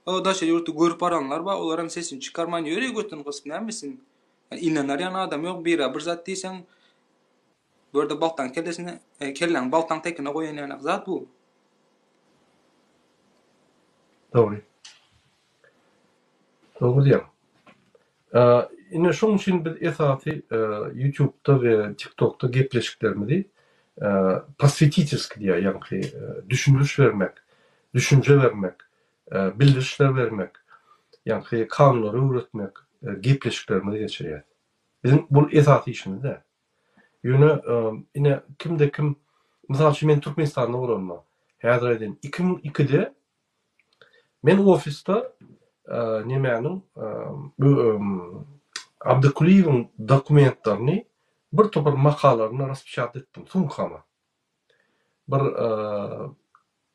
o daşa yurdu görüp baranlar var, onların sesini çıkarman yöre götün kısmı ne misin? Yani inanar yan adam yok bir zat değilsen böyle baltan kellesine kellen baltan tekine koyan yani zat bu. Doğru. Doğru diýär. Ine şoň üçin biz esasy YouTube'da ve TikTok'ta gepleşiklerimizi посвятительски diýär, ýani düşündürüş vermek, düşünce vermek, bildirişler vermek, ýani kanunlary öwretmek, gepleşiklerimizi geçirýär. Bizim bu esasy işimiz de. Ýöne ine kimde kim misal üçin men Türkmenistanda bolanma. Häzir aýdym 2002'de men ofiste nemäniň bu Abdukuliýewiň dokumentlaryny bir topar makalaryny raspечатать etdim sumkama. Bir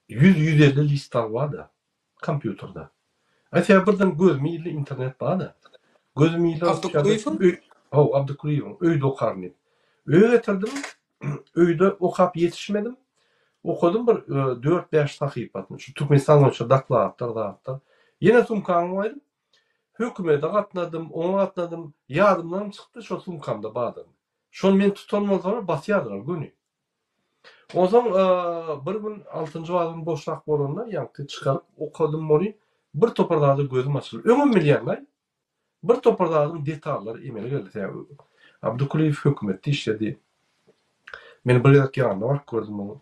100-150 listar vardı kompýuterda. Aýtýar birden gözüme ýyly internet bardy. Gözüme ýyly Abdukuliýewiň öýde okarny. Öýe getirdim. Öýde okap ýetişmedim. Okudum bir 4-5 sahypatny. Şu Türkmenistandan şu daklatlar. Ýene sumkama goýdum. Hökümete gatnadım, oňa gatnadım. Ýadymdan çykdy şu sumkamda bardy. Şol men tutanmalar basýardylar göni. Ozan bir gün 6-njy wagtym boşlak bolanda ýakty çykaryp okudum boly. Bir toparlarda gözüm açylyp. Öňüm bilýärler. Bir toparlarda detallary emele geldi. Abdukuliýew hökümetde işledi. Men bir ýerde var gördüm onu.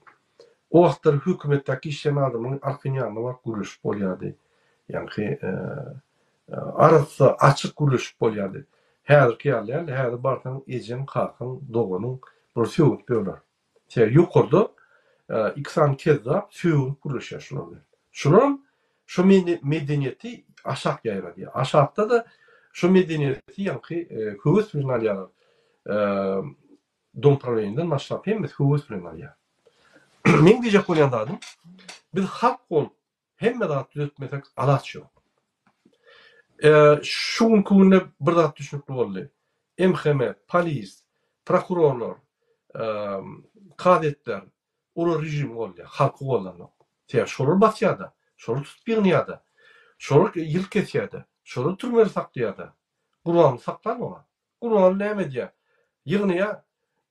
O wagtlar hökümetdäki işleýän adamyň arkaňyna var gürüş bolýardy. Ýani arasy açyk gürüş bolýardy. Häzirki ýerler, häzir barkan ejem, kakyn, doganyň bir söwüt böler. Ýokurda 2 kezda söwüt gürüş ýaşaýar. Şular şu medeniýeti aşak ýaýrady. Aşakda da şu medeniýeti ýani höwes bilen alýar. Dom probleminden başlap hem höwes bilen alýar. Men diýjek bolýandadım. Biz hak ol hemme zat düzeltmesek alaç ýok. Şuň kunde bir zat düşünip boldy. MHM, polis, prokurorlar, kadetler, olar rejim boldy, halky bolýar. Şolar basýarda, şolar tutup ýygnaýarda, şolar ýyl kesýärdi, şolar türmede saklaýardy. Gurbany saklanmaga. Gurbany näme diýär? Ýygnaýar,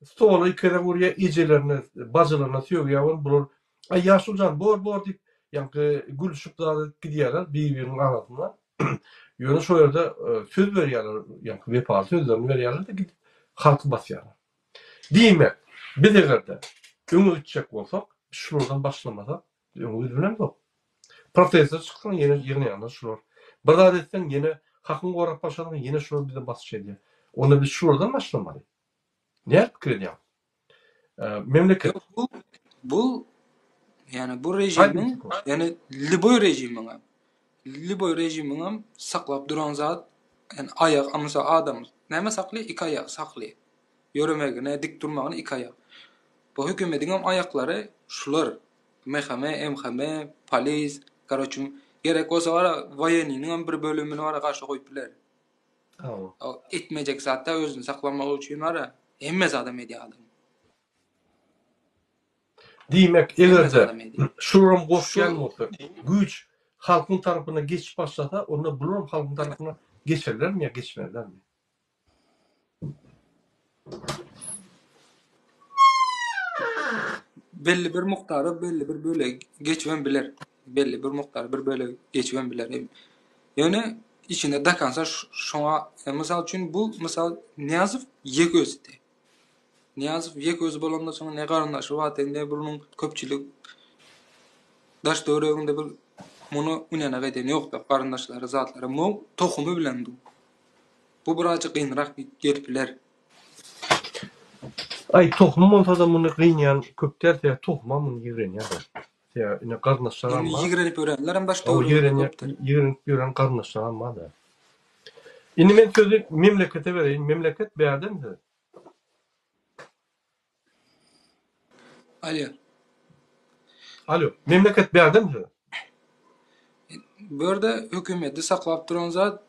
stoly ikide burya ejelerini, bajylaryna söýýär, bular ay ýaşuljan bor diýip ýani gülüşip gidýärler bir-biriniň arasynda. Ýöne şo ýerde söz berýärler, ýani wepal sözlerini berýärler de gidip halky basýarlar. Diýmek, biz egerde öňe gitjek bolsak, şuradan başlamasak, öňe bilen yok. Protestor çyksan ýene ýygnaýarlar şular. Bir zat etsen ýene hakyny gorap başladyň, ýene şular bize basy edýär. Onu biz şuradan başlamaly. Ne fikirdiň? Memleket Bu yani bu rejimin yani Liboy rejiminin saklap duran zat yani ayak amsa adam näme sakly? 2 ayak sakly. Yöremegine dik durmagyny 2 ayak. Bu hökümetiň ayaklary şular MHM, polis, karaçum gerek olsa var vayeniniň bir bölümini var gaşy goýup biler. O etmejek zatda özüni saklamak üçin var emme adam edýär. Diýmek egerde şuram goş gelmokda güç halkyň tarapyna geçip başlasa, onda bular halkyň tarapyna geçerlermi ya geçmezlermi? Belli bir muktary belli bir böyle geçiven biler. Belli bir muktary bir böyle geçiven biler. Yani içinde dakansa şoňa misal üçin bu misal Niyazow ýeközdi. Niyazow ýeközü bolanda soň ne garandaşy wat ende bunyň köpçilik daş döwreginde bir Muny ünene geden ýokda garyndaşlary, zatlary, mu tohumy bilen du. Bu birazcık gynrak gelipler. Ay tohum bolsa da muny gynýan köpler de tohuma muny ýigrenýär da. Ya ine garnaşlar Ýani amma. ýigrenip örenler hem başda O ýigrenip ýören garnaşlar amma da. Indi men sözü memlekete bereyim. Memleket berdimdi. Alo, memleket berdimdi. Börde hökümeti saklap duran zat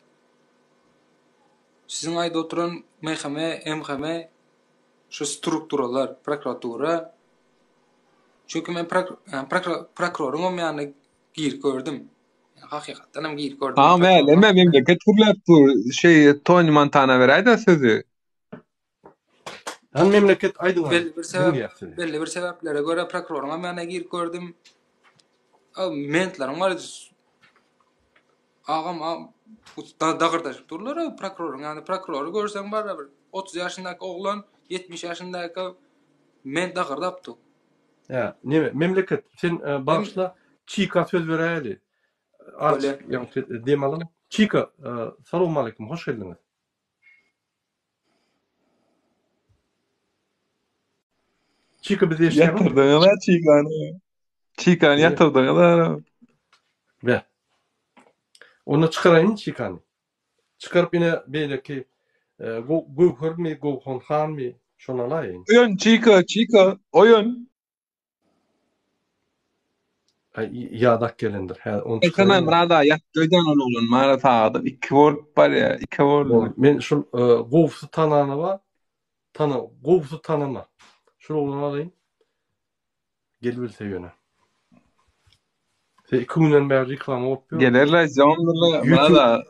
sizin ayda oturan mehkeme, emheme, şu strukturalar, prokuratura. Çünkü men prokurorun o yani gir gördüm. Hakikaten hem gir gördüm. Ha memleket kurlap bu şey Tony Montana berayda sözü. Han memleket aydın. Belli bir sebeplere göre prokurorun yani gir gördüm. Mentlerim var. Ağam dağırdaşıp dururlar prokurorun. Yani prokuroru görsen var 30 yaşındaki oğlan 70 yaşındaki ment dağırdaptı. Ya, neme memleket sen başla Çika söz bereli. Öyle yani demalım. Çika, selamun aleyküm, hoş geldiniz. Çika bize yatırdığına Çika'nı. Çika'nı yatırdığına. Ve onu çıkarayın Çika'nı. Çıkarıp yine böyle ki Gövhör mi, Gövhön Han mi şonalayın. Oyun Çika, oyun. Yadak gelindir. Ekana mrada yatdöyden olun. Mara tağdım. 2 word var ya. 2 word. Men şu Gövsü tanana var. Gövsü tanama. Şunu oğlan alayım. Gelbilse yöne. 2 günden beri reklama olup. Gelirler, zonlarla. Mrada.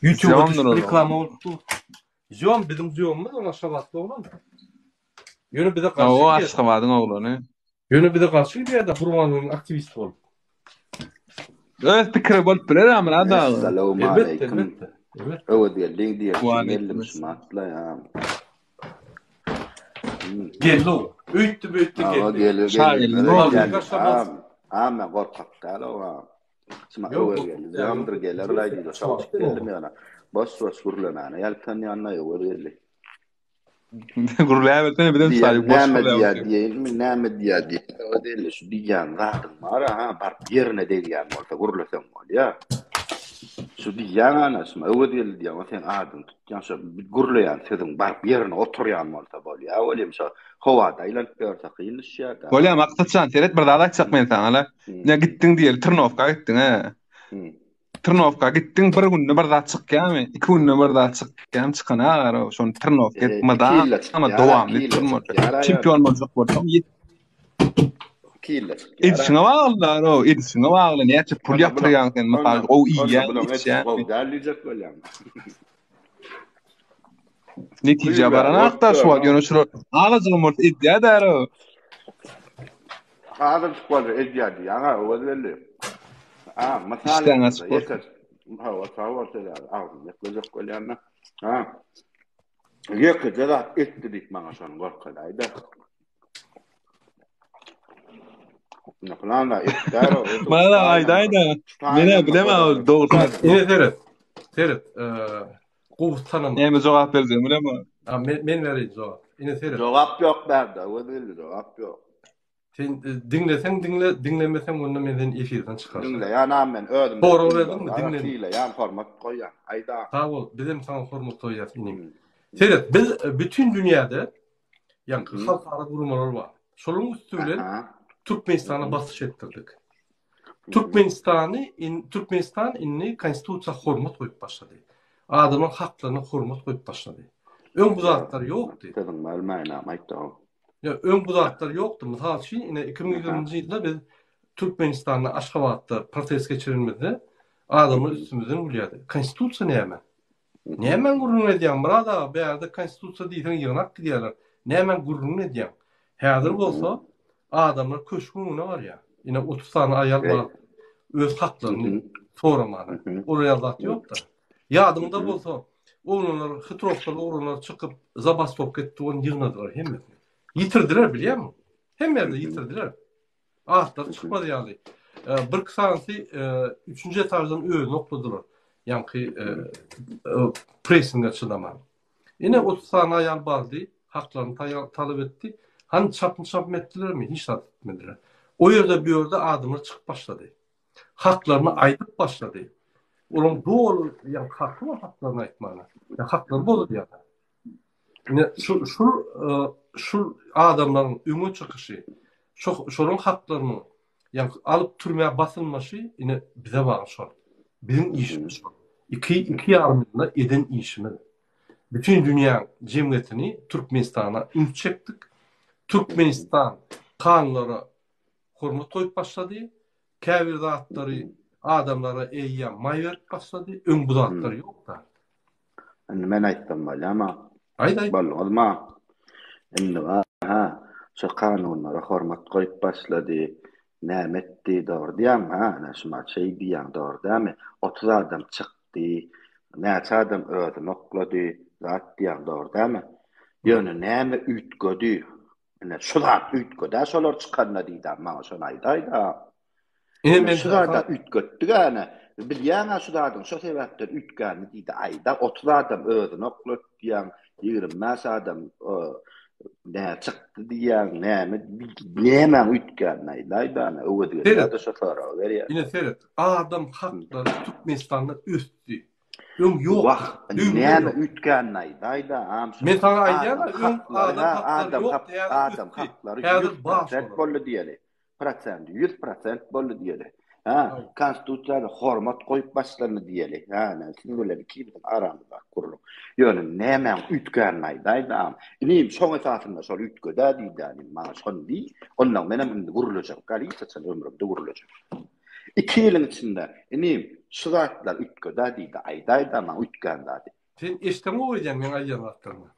YouTube'da reklama olup. Zon bizim zonumuz ama şabatlı olan. Yönü bir de karşı. O Aşgabat'ın oğlanı. Yönü bir de karşı bir yerde Kurbanlı'nın aktivisti olup. Evet fikri bolup biler ama Mrada. Selamun aleyküm. Evet geldiğin diye sinirlim smatla ya. Geldi o. Öğüttü geldi. Geliyor. Ama korkak gel o. Sma öyle geldi. Zamdır gelir raydı. Savaş geldim yana. Bas kurulana. Yaltan yanına yok öyle. Gurulaya belten bir de sadece boş kurulaya. Neme diye. O değil şu diyan rahatım var ha. Bar yerine değil yani. Orta gurulasam var ya. Şu diyan anasım. O değil diye. Sen adın. Yansa gurulayan sedin bar yerine oturuyan malta bol ya. Öyle mesela havada ilan görsak yılış ya. Böyle maksatsan seret bir daha çıkmayın sana. Ya gittin diye Tırnovka gittin ha. Tırnovka gittin bir gün bir daha çıkyan mı? 2 gün bir daha çıkyan çıkana agar şon Tırnovka gitmeden ama devamlı Tırnovka. Çempion olacak bolsam İdişine bağlılar o. İdişine bağlı. Neyse pul yaptıran sen mesela o iyi ya. Netice barana aktar şu an yönüşür. Ağzım orta iddia eder o. Ağzım çıkmadı iddia diye. O belli. İşte nasıl? Ha var ağzım yaklaşık kolyana. Yakıcı da ettik bana şu an korkadaydı. Ne falan da ister o. Bana aydaydı. Mene bileme doğru. Yine seret. Gövs tanama. Neyme cevap vereceğim bileme. Men vereyim cevap. Yine seret. Cevap yok bende. O değil cevap yok. Sen dinlesen dinlemesen onu menden efirden çıkarsın. Dinle ya men ödüm. Doğru verdin mi? Dinle. Dinle ya format koyan. Ayda. Sağ ol. Bizim sana format koyacağız inim. Seret biz bütün dünyada yani halkara kurumlar var. Şolun üstüyle Türkmenistan'a basış ettirdik. Türkmenistan inni konstitusiya hormat koyup başladı. Adamın haklarına hormat koyup başladı. Ön buzatlar yoktu. Dedim Almanya ayda. Ya ön buzatlar yoktu. Misal için yine 2020 yılda biz Türkmenistan'da Aşgabat'ta protest geçirilmedi. Adamın üstümüzden gülüyordu. Konstitusiya ne hemen? Ne hemen gururun ediyen? Burada bir yerde konstitusiya değilsen yığınak gidiyorlar. Ne hemen gururun ediyen? Hazır olsa adamlar köşkününe var ya. Yine 30 tane ayal var. Öz haklarını soramalı. Oraya zat yok da. Yadımda bolsa onlar Hıtrof'ta onlar çıkıp Zabastov etti onu yığınadılar hem de. Yitirdiler biliyor musun? Hem de yitirdiler. Ahtar çıkmadı yani. bir kısansı 3. etajdan özüni okladılar. Yani presinde çınaman. Yine 30 tane ayal baldı. Haklarını talep etti. Hani çapın ettiler mi? Hiç etmediler. O yerde bir yerde adımlar çıkıp başladı. Haklarını aydıp başladı. Onun doğru yani haklı mı haklarını aytmana? Ya hakları bozuldu yani. Yine şu adamların ümü çıkışı, şunun haklarını yani alıp türmeye basılması yine bize bağlı şu. Bizim işimiz şu. İki yarımında eden işimiz. Bütün dünya cemiyetini Türkmenistan'a ünçektik. Türkmenistan kanunlara hürmet koyup başladı. Kavir zatları adamlara eyyam may verip başladı. Ön bu zatları yok da. Men aytdım bali ama Ayday. bolma. Indi şu kanunlara hürmet koyup başladı. Nämetdi doğru diýem näşma şey diýen doğru dämi? 30 adam çykdy. Näçe adam öýdü oklady. Zat diýen doğru dämi? Ýöne näme ütgödi? Ene şular ütgödä şolar çykanda diýdim maňa şonu aýdaýda. Yine ben Şular da ütgötdi gäne. Bilýän şulardan şo sebäpden ütgäni diýdi aýda 30 adam öýdü oklady diýen 20 adam näme çykdy diýen näme ütgäni aýdaýda öwedi da şolara berýär. yine seyret. Adam hakları Türkmenistan'da üstü. Ön yok. Näme ütgäni aýdaýda. Men sana aýdýarlar, adam hakları 100% boldy diýeli. 100% boldy diýeli. Konstitusiýada hormat goýup başlany diýeli. Näme böyle kimin aramda kurulup. Ýöne näme ütgäni aýdaýda. Inem şoň esasynda şol ütgödä diýdi. Maňa şonu diýdi. Ondan menem gurulajak. Galysa ömrümde gurulajak. 2 ýylyň içinde inem şuratlar ütgödä diýdi. Aýdaýda maňa ütgäni diýdi. Sen eşdeme oýdan men aýdýarlarmy?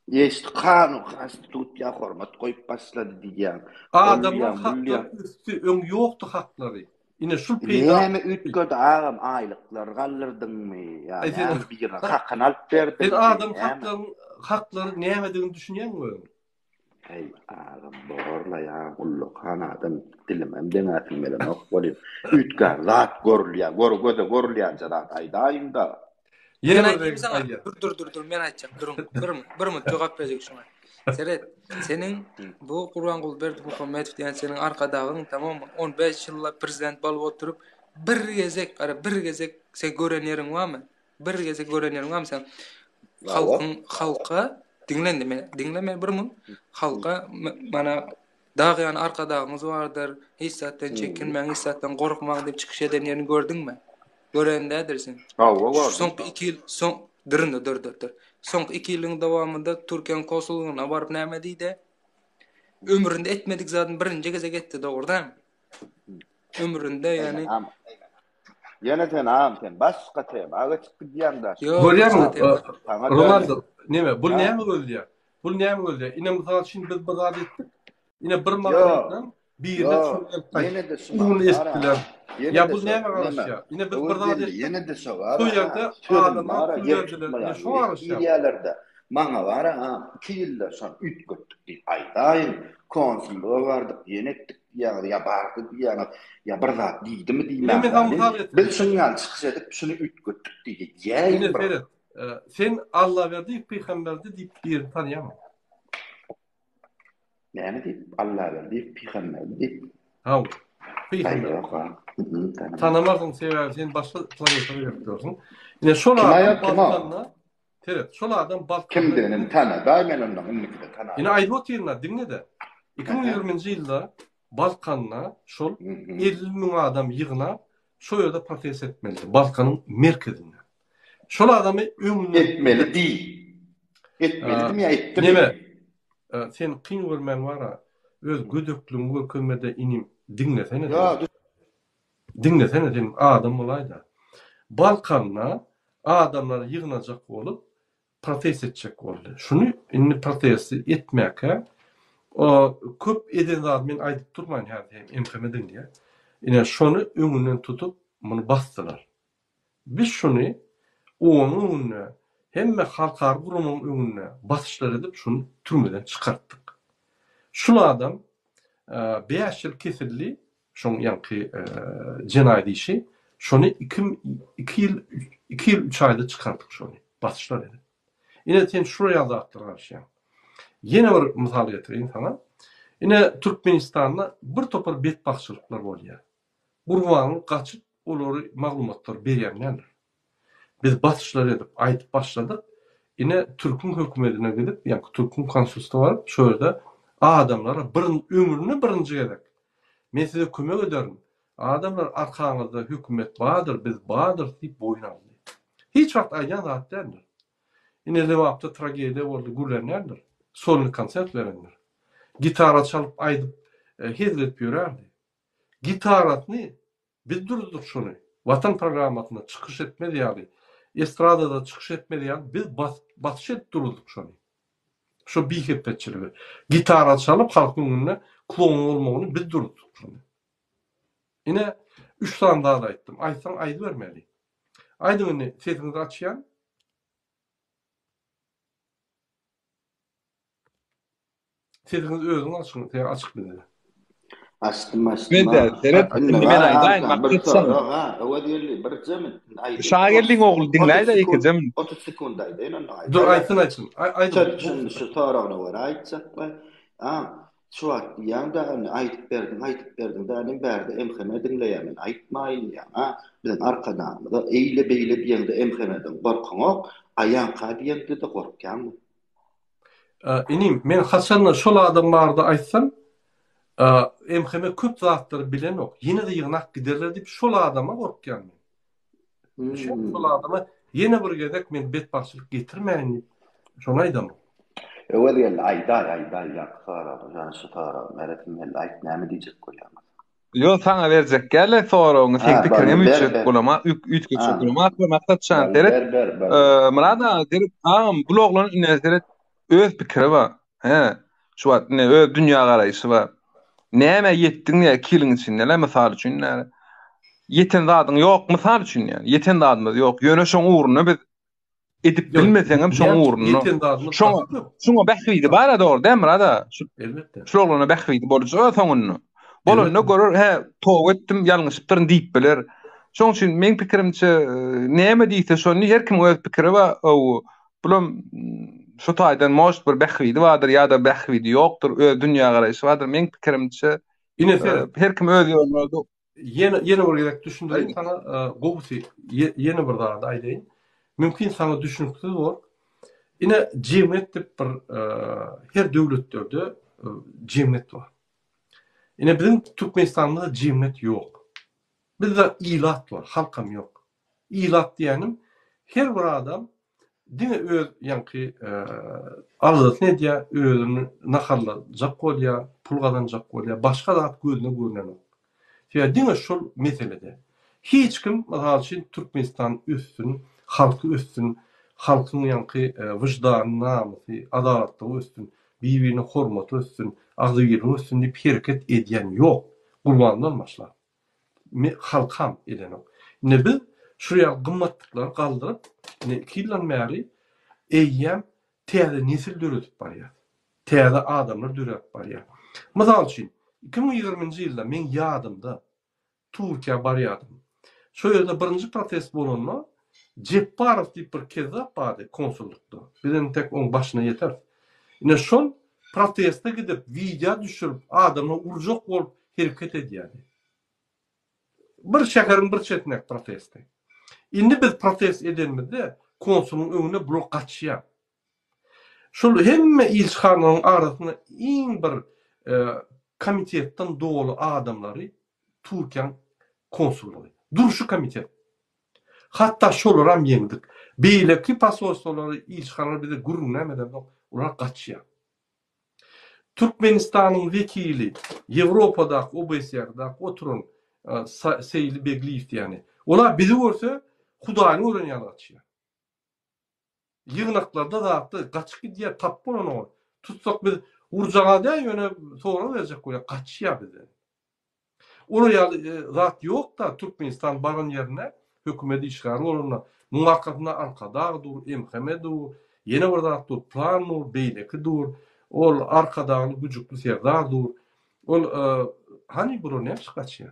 Yeşil kanun, konstitusiya hormat koyup başladı diýen. Adamın hakları üstü, ön yoktu hakları. Yine şu peyda. Näme ütgödä ağam aýlyklar gallyrdyňmy? Ýa-ni bir hakkını alıp berdi. Sen adam hakları näme diýdiňi düşünýänmi? Hey ağam borla ýa ulluk adam dilimem deňätim bilen ok bolyp ütgän zat görülýär, görülýär zat aýdaýynda. Dur men aýtjak. Bir minut jogap berjek şuna. Seret, senin bu Gurbanguly Berdimuhammedow diýen senin arkadagyň tamamy 15 ýylla prezident bolup oturup bir gezek sen görenýäriň barmy? Bir gezek görenýäriň barmy sen? Halka dinle bir minut. Halka mana dağyan arkadagyňyz bardyr. Hissatdan çekinmeň, hissatdan gorkmaň diýip çykyş edenlerini gördüňmi? Görendedirsin. Soňky 2 ýyl dur. Soňky 2 ýylyň dowamında Türkiýe konsullugyna baryp näme diýdi? Ömründe etmedik zaten birinji gezek etdi dogrudan. Ömründe yani. Ýene sen başga tema aga çykdy diýende. Görýärmi? Ronaldo näme? Bu näme bolýar? Bu näme bolýar? Ine mysal üçin biz bazat etdik. Ine bir magazyndan birde şunu estiler. Ya bu näme garaşýar? Ine biz bazat etdik. Ýene de şo var. Bu ýerde adamlar ýerdiler. Şo garaşýar. Ýerlerde maňa var 2 ýylda şon ütgötdik diýip aýdaýyn. Konsulluğa bardyk, ýenetdik diýär, ýa bardyk diýär, ýa bir zat diýdimi diýmän. Biz şuňa çykyş edip şunu ütgötdik diýdi. Sen Allah berdi, peýgamberdi diýip bir tanýama. Näme diýip Allah berdi, peýgamberdi diýip. Peýgamber. Tanamagyň sebäbi sen başga planetlara ýetdiňiz. Ine şol adam şol adam kim denim tanaday men ondan ünlükde tanaday. Ine aýdýarlar diňede. 2020-nji ýylda Balkanna şol 50.000 adam ýygnap şo ýerde protest etmeli. Balkanyň merkezinde. Şol adamy öňüne etmeli diýil. Etmeli mi etmeli? Näme? Sen kyn görmän bara öz gödöklüň görkemede inim diňlesene. Diňlesene sen adam bolaýda. Balkanna adamlar ýygnajak bolup protest etjek boldy. Şunu inni protest etmäke o köp eden zat men aýdyp durmaýyn her hem emkemedin diýe. Ine şonu öňünden tutup muny basdylar. Biz şunu onun önüne hemme halkar gurumun önüne basışlar edip şunu türmeden çıkarttık. Şunu adam 5 ýyl kesildi şoň ýanky jenaýat işi. Şonu 2 ýyl 3 aýda çykardyk şonu. Batışlar edip. Ine sen şuraya da atdyrarşy. Ýene bir mysal getireyim sana. Ine Türkmenistanda bir topar betbaxçylyklar bolýar. Gurban gaçyp olary maglumatlar berýärler. Biz batışlar edip aýdyp başladyk. Ine Türkmen hökümetine gidip, ýa-ni Türkmen konsulstwa baryp, şöyle adamlara ömrüne birinji gerek. Men size kömek ederim. Adamlar arkaňyzda hökümet badyr, biz badyr diýip boyun aldy. Hiç wagt aýan zat däldir. Ine lewapda tragediýa boldy, gürlenýärdir. Solny konsert verenler. Gitara çalıp aýdyp hezlet ýörärdi. Gitaratny biz durduk şonu. Vatan programmasyna çykyş etmedi ýaly. Estradada çykyş etmedi ýaly. Biz batış edip durduk şonu. Şu bihepetçiligi. Gitara çalıp halkyň önüne klon bolmagyny biz durduk şonu. Ine 3 sany daha da aýtdym. Aýtsaň aýdy bermeli. Aýdyňy sesiňizi açýan. Sesiňizi özüň açyň, açyk bilen. Açtım. Ben de seret men aýdaýyn maksatsam. O diýerli bir zemin. Şagerliň ogly dinläýdi 2 zemin. 30 sekund aýdy. Dur aýtyn. Aýdy. Şu taragna var aýtsak. Şu wagt ýa-da aýdyp berdiň da berdi emheme dinleýärmen aýtmaýyn ýa. Bilen arkadan da eýle beýle diýende emhemeden gorkaňok aýan kabiýetde de gorkýan. Inim men haçan şol adamlarda aýtsam, emheme köp zatlary bilen ok. Ýene de ýygnak giderler diýip şol adama gorkýan. Şol adama ýene bir gedek men betbaxçylyk getirmäýin diýip şoňa aýdam. Öwel ýa aýda ýa-da ýa şu tara meretim hel aýt näme diýjek bolýar. Yo sana verecek gelle soruň sen pikirine üçet bolama üçet bolama maksatçan deret. Murada derip bloglanyň ine deret öz pikiri bar. Şu wagt ne öz dünýä garaýşy bar. Näme ýetdiň ýa kiliň içinde näme mysal üçin näme? Ýeten zadyň ýok mysal üçin ýani. Ýeten zadymyz ýok. Ýöne şoň uğruny biz edip bilmeseňem şoň uğruny. Şoňa bähwidi bar dogry däl murada? Elbetde. Şoňa bähwidi bolsa soňuny. Bolany görür, tow etdim, ýalňyşypdyr diýip biler. Şoň üçin men pikirimçe näme diýse şonu her kim öz pikiri bar. Bulam şu taýdan most bir bähwidi bardyr ýa-da bähwidi ýokdur, öz dünýä garaýşy bardyr. Men pikirimçe her kim öz ýolunda Yeni bir gerek düşündireyim sana gowsy yeni bir daha da aýdaýyn. Mümkin sana düşünükli bol. Ine jemgyýet diýip bir her döwletlerde jemgyýet bar. Ine bizim Türkmenistanda jemgyýet ýok. Bizde ilat bar, halkam ýok. Ilat diýenim her bir adam dine öz ýanky aldat ne diýär, özüni naharlajak bolýar, pul gazanjak bolýar, başga zat gözüne görnän. Ya dine şol meselede. Hiç kim mesela için Türkmenistan üstün, halkı üstün, halkın yankı vicdan, namusu, adaletli üstün, birbirine hormatı üstün, agzygirli üstün diýip hereket edýän ýok. Gurbandan olmaşlar. Halkam eden ok. Ne biz şuraya gymmatlıklar galdyryp, ne 2 ýyldan bäri eýýem täze nesil döretip barýar. Täze adamlar döretip barýar. Mesela için 2020-nji ýylda men ýadymda Türkiýe barýardym. Şo ýerde birinji protest bolanma Jepparow diýip bir kezap bardy konsullukda. Bilen tek oň başyna ýeter. Ine şol protestde gidip video düşürüp adamla urjak bolup hereket edýärdi. Bir şäheriň bir çetine protestde. Indi biz protest edenmizde konsulun öňüne blok gaçýar. Şol hemme ilçhanyň arasyna iň bir komitetden dolu adamları Türkiýe konsulluğu. Duruşu komitet. Hatta şolaram ýeňdik. Beýleki pasolstolary ilçhanalar bize gurrun nämeden ular gaçýar. Türkmenistanyň wekili Ýewropada, OBSE-de oturun Seyli Begliýew diýeni. Olar bizi görse Hudaýyny öwrenýär gaçýar. Ýygnaklarda da gaçyk diýär tap bolan tutsak biz urjaga da ýöne sonra berjek goýa gaçýar bize. Ola zat ýok da Türkmenistan baran ýerine hökümeti işgary bolanda muň arkasyna arkadagydyr, emhemedir, ýene bir zatdyr, plandyr, beýleki dur, ol arkadagy güjükli serdardyr. Ol hani bro ne kaçıyor?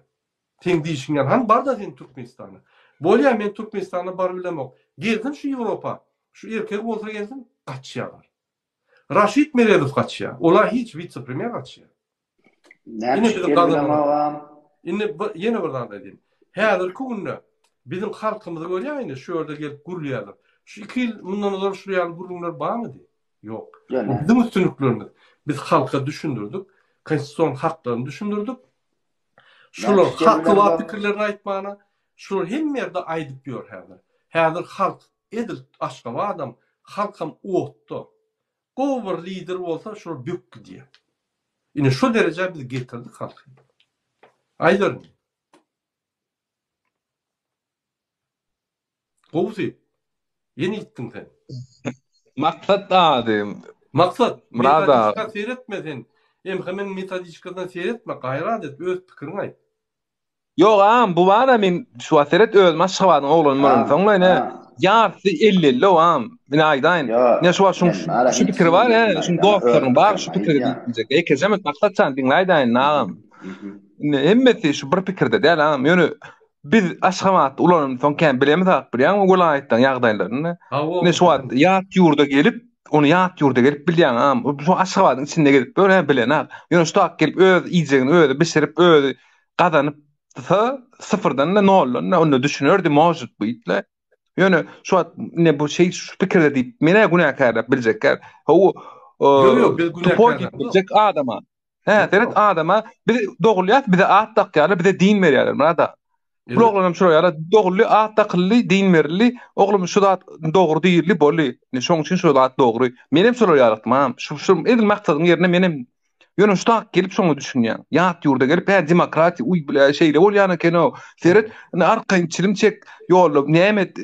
Sen dişingen han bar da sen Türkmenistan'a. Bolya men Türkmenistan'a bar bilemok. Geldim şu Avrupa. Şu erkek olsa geldim kaçıyorlar. Raşit Meredov kaçıyor. Ola hiç vice premier kaçıyor. Yine bizim kadınlar. Yine buradan dedim. Häzir kunna bizim halkymyzy görýäňiz, şu ýerde gelip gurulýarlar. Şu 2 ýyl mundan uzak şuraya gurulýar barmydy? Ýok. Bu bizim üstünlüklerimiz. Biz halka düşündürdük. Konstitusiyon haklarını düşündürdük. Şular haklı wa pikirlerini aýtmana, şular hem ýerde aýdyp ýör häzir. Häzir halk edil aşga we adam halkam otdy. Gowy bir lider bolsa şular bök diýär. Ine şu derece biz getirdik halky. Aýdar. Gowsy. Yeni gittin sen. Maksat adım. Maksat Murada. metodika seyretmedin. Hemen metodikadan seyretme, gayret et, öz pikirini aýt. Yok am bu bana men şu aseret öz maşgabadyň oglanmaryň soňra ne ýarty 50 am men aýdaýyn. Ne şu pikir bar he, şu dostlaryň bar şu pikir diýjek. Ekejem maksat çan diňläýdaýyn nagam. Hemmeti şu bir pikirde däl am. Ýöne biz aşgabat ulanyň soňken bilemiz hak bilýän o golaýtdan ýagdaýlaryny. Ne şu ýat ýurda gelip onu ýat ýurda gelip bilýän am. Şu aşgabadyň içinde gelip böyle bilen ha. Ýöne şu tak gelip öz iýjegini öz bişirip öz gazanyp sıfırdan da nol onu düşünürdü mevcut bu itle. Yani şu an ne bu şey şu fikirde deyip mene günahkar bilecekler. O bilecek adama. He, evet adama bir de doğruluyat bir de at takyarlar bir de din veriyorlar bana da. Bu oğlum şuraya doğrulu at takıllı din verili oğlum şu da doğru değilli bolli. Ne şoň için şu da doğru. Menem soruyor yaratmam. Şu edil maksadın yerine menem Ýöne şutak gelip şoňa düşünýän. Ýat ýurda gelip demokratiýa uý bilen şeýle bolýany keno. Seret arkaň çilimçek ýolup nämet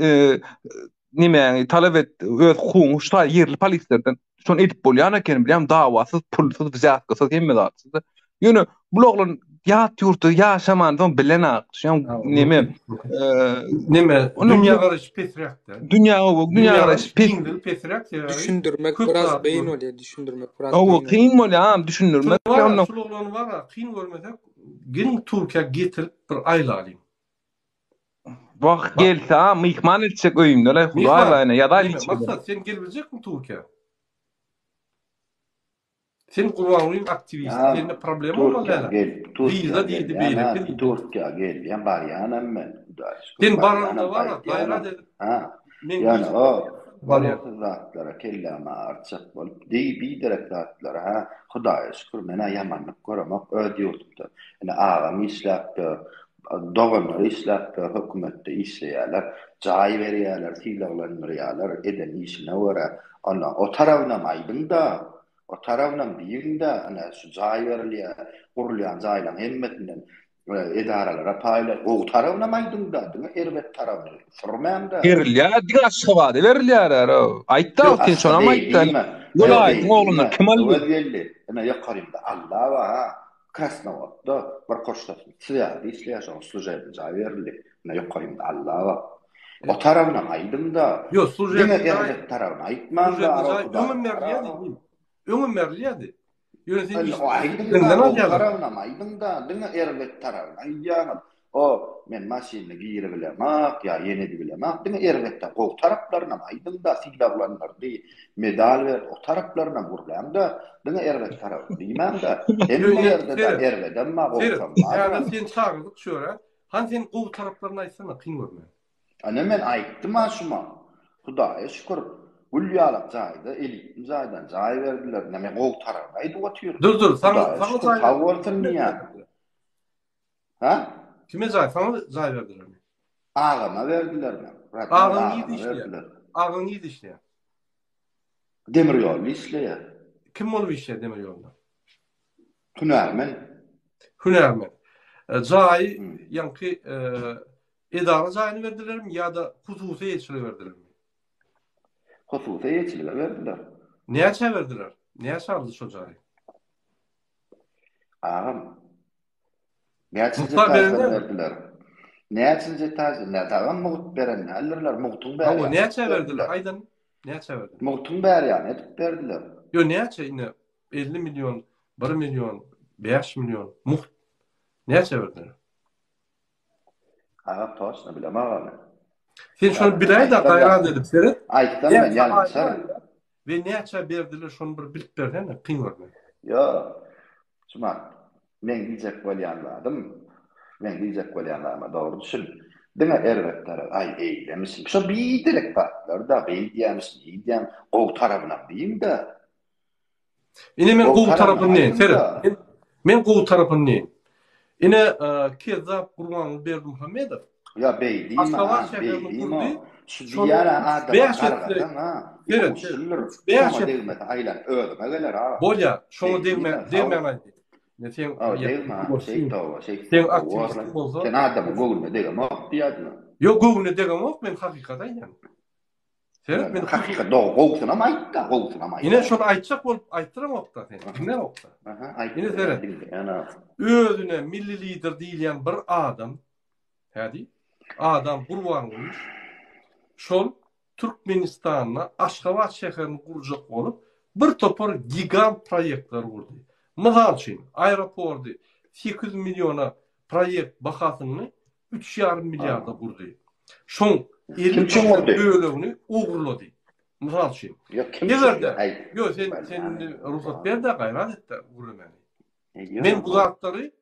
nime talep et öz hukugyny şuta ýerli polislerden şonu edip bolýany keno bilýän dawasyz pulsuz bizatysyz hemmedatsız. Ýöne bu oglan ýat ýurda ýaşaman soň bilen ak. Nime dünýä garaşy pesräkde. Dünýä garaşy pesräkde. Düşündürmek biraz beyin oluyor. Düşündürmek biraz beyin. O kıyın mı ya? Düşündürmek. Şuloğlanı var ya, kıyın görmesek, gelin Türkiye getirip bir ayla alayım. Bak gelse ha, mihman edecek öyümde. Ya da maksat sen gelebilecek mi Türkiye? Sen kurbanlıyım aktivist. Senin problem olmalı. Viza değildi beylekte. Türkiye gel. Yani bari yanım ben. Sen baranda var ya. Gayret edin. Yani o zatlara kellama artsak bolup bir direkt zatlara ha Hudaýa şükür mena yamanlyk göremek ödýürdü. Yani ağam işläpdi, doganlar işläpdi, hökümetde işleýärler, jaý berýärler, silahlandyrýarlar, eden işine göre ana o tarabına maýdyň da, o tarabyndan birinde ana şu jaý berilýär, gurulýan jaýlaryň hemmetinden edaralara paýlar, o tarabına maýdyň da, erbet tarabı sormaýanda. Berilýär, diňe aşgabady berilýär. Aýtda sen şona maýtdan. Golaýdyň ogluna kim aldy? Ana ýakarimda Allah wa Krasnovodda bir koştasyn siýady işleýär, slujebny jaý berildi. Ana ýakarimda Allah wa o tarabına maýdyň da. Yo, slujebny tarabına aýtman da. Öňüm merliýärdi. Ýönetim tarabına maýdyň da, diňe erbet tarabına aýýan. O men maşyny giyiri bilemek ya ýene bilemek diňe erbetde gow taraplarına maýdyň da silahlanyrdy, medal ber o taraplarına gurlan da diňe erbet tarapy diýmän da hemme ýerde de erbeden ma bolsam. Ýa-da sen çağırdyk şöre. Han sen gow taraplarına aýtsana kyn görme. Ana men aýtdym aşuma. Hudaýa şükür. Gulýalyk jaýda elit jaýdan jaý berdiler. Näme gow tarapy aýdyp otýur. Dur, sana jaý. Ha? Kime jaý? Sana jaý berdiler mi? Ağama verdiler mi? Ağam ýydy işleýär. Ağam ýydy işleýär. Demir ýol işleýär. Kim bolup işleýär demir ýolda? Hünärmen. Jaý ýanky edara jaýyny berdilermi ýa-da hususy ýetişle berdilermi? Hususy ýetişle berdiler. Näçe berdiler? Näçe aldy şu jaý? Ağam verdiler. Näçe taýsy, nädagam mugt beren, alırlar mugtun ber. Hawa näçe berdiler? Aýdan näçe berdiler? Mugtun ber ýa-ni edip berdiler. Yo näçe ine 50 milyon, 1 milyon, 5 milyon mugt Näçe berdiler? Ha, toşna bilemem. Sen şonu biläýdi gaýran edip seret. Aytdan men ýalňyşar. Ve näçe berdiler şonu bir bilip berden, kyn berden. Yo. Şuma men diýjek bolýanlarym. Men diýjek bolýanlarym dogry düşün. Diňe erwetler ay eýlemişsin. Şo biýdirek batlar da beýdiýämişsin. Diýýän gowy tarabyna diýim-de. Ine men Gowy gowy tarabyny ne? tarabyna Seret. Men gowy tarabyny ne? Ine Kezzap Gurban Berdimuhammedow. Ya beýdiýim. Aşgabat şäheriniň Beýdiýim. Şu Şonu diýýär adam beýaş gargadan ha. Evet. Beýaş edilmedi aýlan öldüme geler ha. Bolya, şonu Beýdiýim, degmen aýdy. Ne sen sen aktivist bolsa. Sen adam gowy degem diýýärmi? Yo gowyny degem ok, men hakykata aýdym. Seret men Hakikat doğru goğusuna mı aytta? Goğusuna mı aytta? Ine şonu aýtjak bolup aýtdyram okda sen. Kimler okda? Ine seret. Özüne milli lider diýilýän bir adam, hädi? Adam Gurban bolmuş. Şol Türkmenistanyna Aşgabat şäherini gurjak bolup bir topar gigant proýektler gurdy. Mysal üçin aeroporty 800 milyona proýekt bahasyny 3,5 milliarda gurdy. Şoň 50 bölegini ugurlady. Mysal üçin. Yo sen ruhsat ber de gaýrat etdi gurmany. Men bu zatlary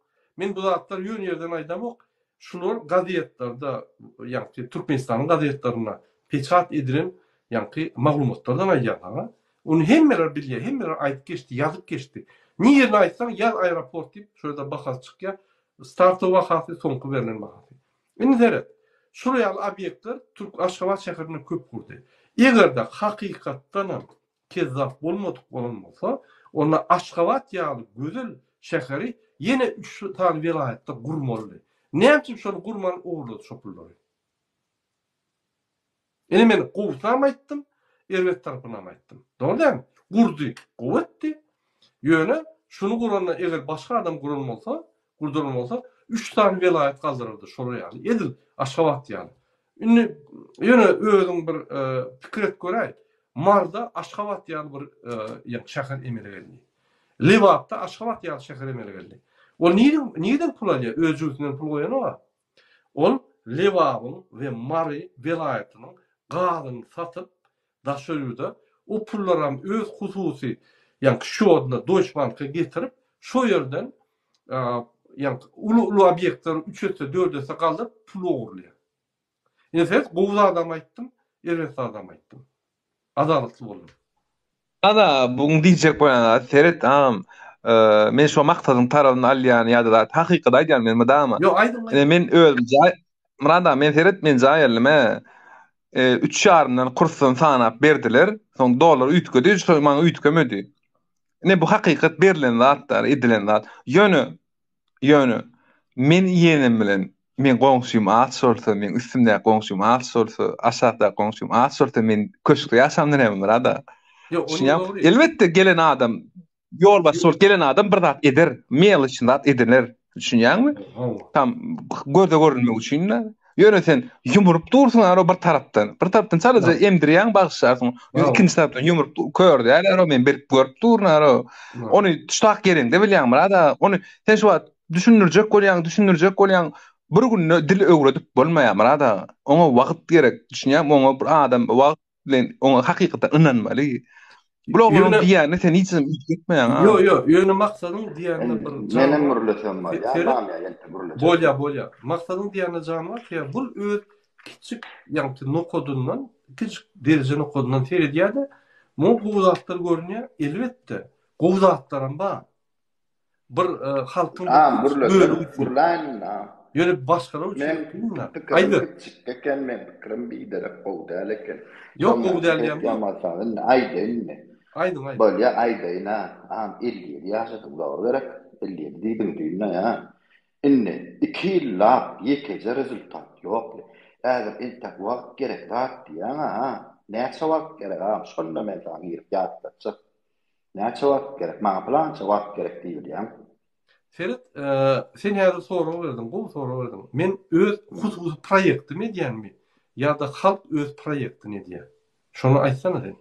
ýön ýerden aýdamok. Şular gazetlerde, ýa-ni Türkmenistanyň gazetlerine peçat edilen ýa-ni maglumatlardan aýdýarlar. Onu hemmeler bilýär, hemmeler aýdyp geçdi, ýazyp geçdi. Niýerine aýtsaň, ýaz aeroport diýip şöyle bahas çykýar. Starty wagty soňky berilen wagty. Indi seret. Şuraya obyektler Türk Aşgabat şäherine köp gurdy. Egerde hakykatdan Kezzap bolmasa, onda Aşgabat ýaly gözel şäheri ýene 3 tane vilayetde gurmaly. Näçe şonu gurman ugurlady şopulary. Ene men gowsam aýtdym, erwet tarapyna aýtdym. Doğrudan gurdy, gowatdy. Ýöne şunu guranna eger başga adam gurdurulmasa 3 tane vilayet galdyryldy şolara ýaly. Edil Aşgabat ýaly. Ýöne özüň bir pikir et göräýin. Marda Aşgabat ýaly bir şäher emele geldi. Lewapda Aşgabat ýaly şäher emele geldi. Ol niýeden pul alýar? Özüňden pul goýan o. Ol Lewabyň we Mary vilayatynyň gazyny satyp daşöýüde o pullaram öz hususy ýa-ni şodna Deutsche Bank'a getirip şo ýerden ýa-ni ulu obyektler 3-ese 4-ese galdyp pul ogurlýar. Ene gowy adam aýtdym, erwet adam aýtdym. Adalatly bolun. Ada buň diýjek bolýan seret men şu maksadyň tarabyny alýan ýa-da hakykat aýdýan men madama. Yo aýdym. Men özüm murada men seret men jaýylmy 3 ýaryndan kursdan sanap berdiler. Soň dolar üýtgedi, şoň maňa üýtgemedi. Ne bu hakykat berilen zatlar, edilen zat. Ýöne men ýenim bilen men goňşym at sorsa, men üstümde goňşym at sorsa, aşagda goňşym at sorsa men köşkde ýaşamdyrym murada. Elbetde gelen adam yol basor gelen adam bir zat eder, mel üçin zat ediler. Düşünýärmi? Tam gözde görünmek üçin. Ýöne sen ýumrup dursun aro bir tarapdan sadece emdirýän bagşarsyň. Ikinji tarapdan ýumrup kördi. Aro men berip görüp durun aro. Onu tutaq gerinde bilýän murada. Onu sen şu düşünürjek bolýan, bir gün dil öwredip bolmaýar murada. Oňa wagt gerek. Düşünýärmi? Oňa bir adam wagt bilen oňa hakykatan ynanmaly. Bulardan diýäni sen hiç gitmeýän ha. Yo, ýöne maksadyň diýäni bir Menem mürlesem var. Bolya. Maksadyň diýäni jany var ki, bu öz kiçik ýa-ni nokodundan, kiçik derejeli nokodundan teredýärde, bu gowzatlar görünýär, elbetde. Gowzatlaram bar. Bir halkyň burlan. Ýöne başgalar üçin. Aýdy. Eken men pikirim biýderek gowda leken. Ýok gowda diýýär. Aýdy. Bolýa aýdyna am 50 ýaşady ular gerek. 50 diýdim diýne ýa. Inne 2 ýyllap ýekeje rezultat ýok. Äger entek wagt gerek zat diýär ha. Näçe wagt gerek ha? Şonda men sana girip ýatdyk. Näçe wagt gerek? Maňa plança wagt gerek diýýär. Ferit, sen häzir soraw berdin, bu soraw berdin. Men öz hususy proýektimi diýänmi? Ýa-da halk öz proýektini diýär. Şonu aýtsana sen.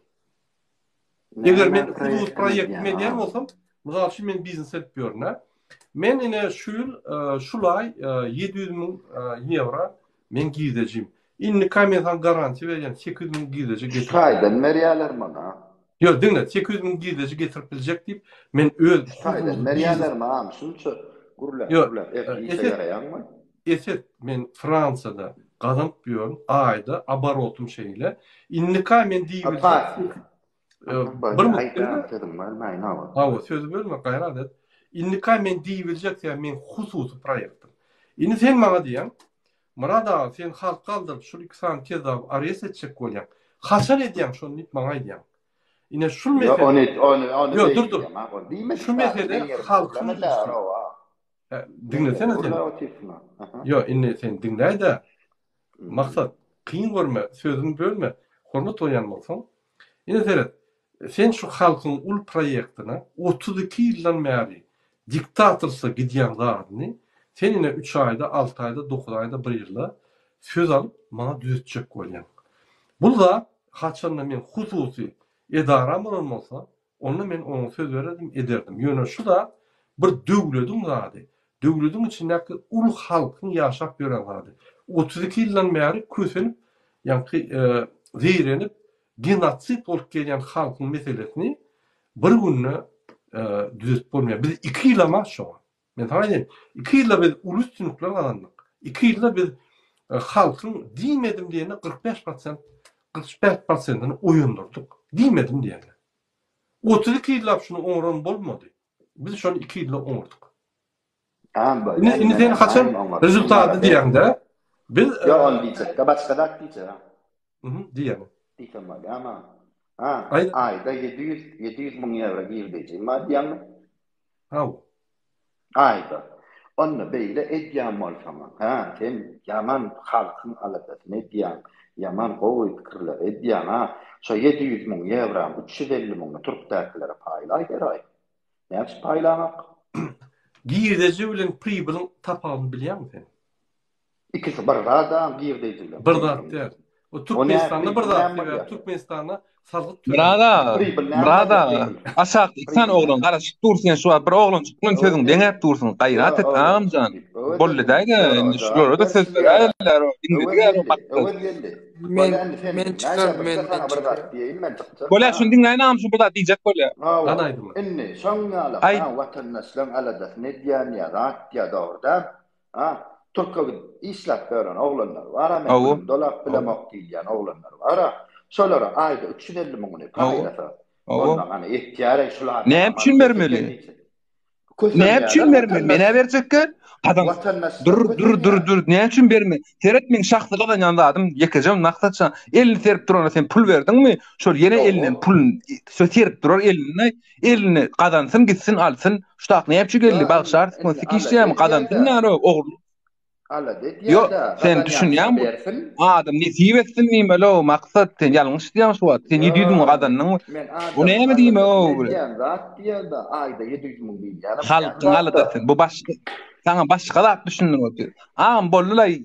Eger men hususy proýektimi diýär bolsam, mysal üçin men biznes edip ýörnä. Men ine şu yıl şulay 700.000 euro men gideceğim. İnni kametan garanti veren 800.000 gidecek getirip. Şaydan meriyalar bana. Yok dinle 800.000 gidecek getirip bilecek deyip men öz Şaydan meriyalar mı? Şunça gurlar Yok, gurlar. eset- İşe yarayan mı? eset men Fransa'da gadamp biyorum ayda abarotum şeyle. İnni kamen diyebilecek. Apa? Bir mutlu. Aydan dedim ben ne var? Hava sözü bölme gayret et. İnni kamen diyebilecek ya men hususu proyektim. İni sen bana diyen Murad ağa sen halk kaldırıp şu 2 saat kez abi araya seçecek bolyan. Haçan ediyen şunu nit bana ediyen. Yine şu Yo, mesele. onu Yo, değil dur, dur. ama o değil mi? Şu mesele halkın dinlesene sen. Yo inni sen dinlay da maksat kıyın görme, sözünü bölme, hormat oyanmalsın. Yine seyret. Sen şu halkın ul proyektine 32 yıldan beri diktatörse gidiyen zadını sen yine 3 ayda, 6 ayda, 9 ayda, 1 yılda söz alıp bana düzeltecek koyan. Burada haçanla men hususi edaram olmasa onunla men onun söz veredim ederdim. Yöne şu da bir dövledim zadi. Dövledim içindeki ul halkın yaşap gören zadi. 32 yıldan beri kösenip yani zeyrenip genotsit olup gelen halkın meselesini bir günne düzelt bolmaya. Biz 2 yıl ama şu an. Men sana diyeyim, 2 yılda biz ulus tünükler kazandık. 2 yılda biz halkın diyemedim diyene 45%'ını oyundurduk. Diyemedim diyene. 32 yılda şunu onuran bolmadı. Biz şu an 2 yılda onurduk. Yine senin kaçan rezultatı diyen de biz... Ya on diyecek. Kabaç kadar diyecek. Diyene. Diyeceğim ama. Ayda 700 mun euro girdiğim diyen mi? Ha. Ayda. Onu böyle ediyem olsam. Sen yaman halkın aladasını diyen, yaman kovu fikirler ediyen so 700 mun euro, 350 mun Türk'takilere paylay geray. Ne yapış paylamak? Girdeci bilen pribilin tapalını biliyor musun? İkisi bir da girdeci bilen. Bir da der. O Türkmenistan'da bir da Türkmenistan'da sarılıp Brada, aşağı sen oğlun karışık dursun şu bir oğlun çıkın sözün denep dursun gayret et amcan. Bolle dayda şuları da söz vererler o dindiler o baktı. Men çıkar Bolle şunu dinleyin amcan burada diyecek bolle. Anaydım. İnni şongalı vatandaşların aladas ne diyen ya rahat ya da orada Türkiye islat veren oğlanlar var ama dolar bile moktiyen oğlanlar var. Şolara ayda 350 mungunu paylasa. Ondan hani ihtiyare şular. Ne için vermeli? Ne için vermeli? Mene verecekler? Adam dur ne için vermeli? Seret men şahsı kadan yanında adam yekeceğim naktatsa elini serip durana sen pul verdin mi? Şol yine elinden pul serip durar elini kadansın gitsin alsın. Şutak ne yapçı geldi bak şart 18 mi kadansın ne oğul. Yo sen düşün ya adam ne sivetsin mi böyle maksat sen yanlış diyorsun şu an sen 700 mun kadanın o ne mi diyeyim o ayda 700 mun değil yani halkın aladasın bu başka sana başka da düşündün o diyor bollulay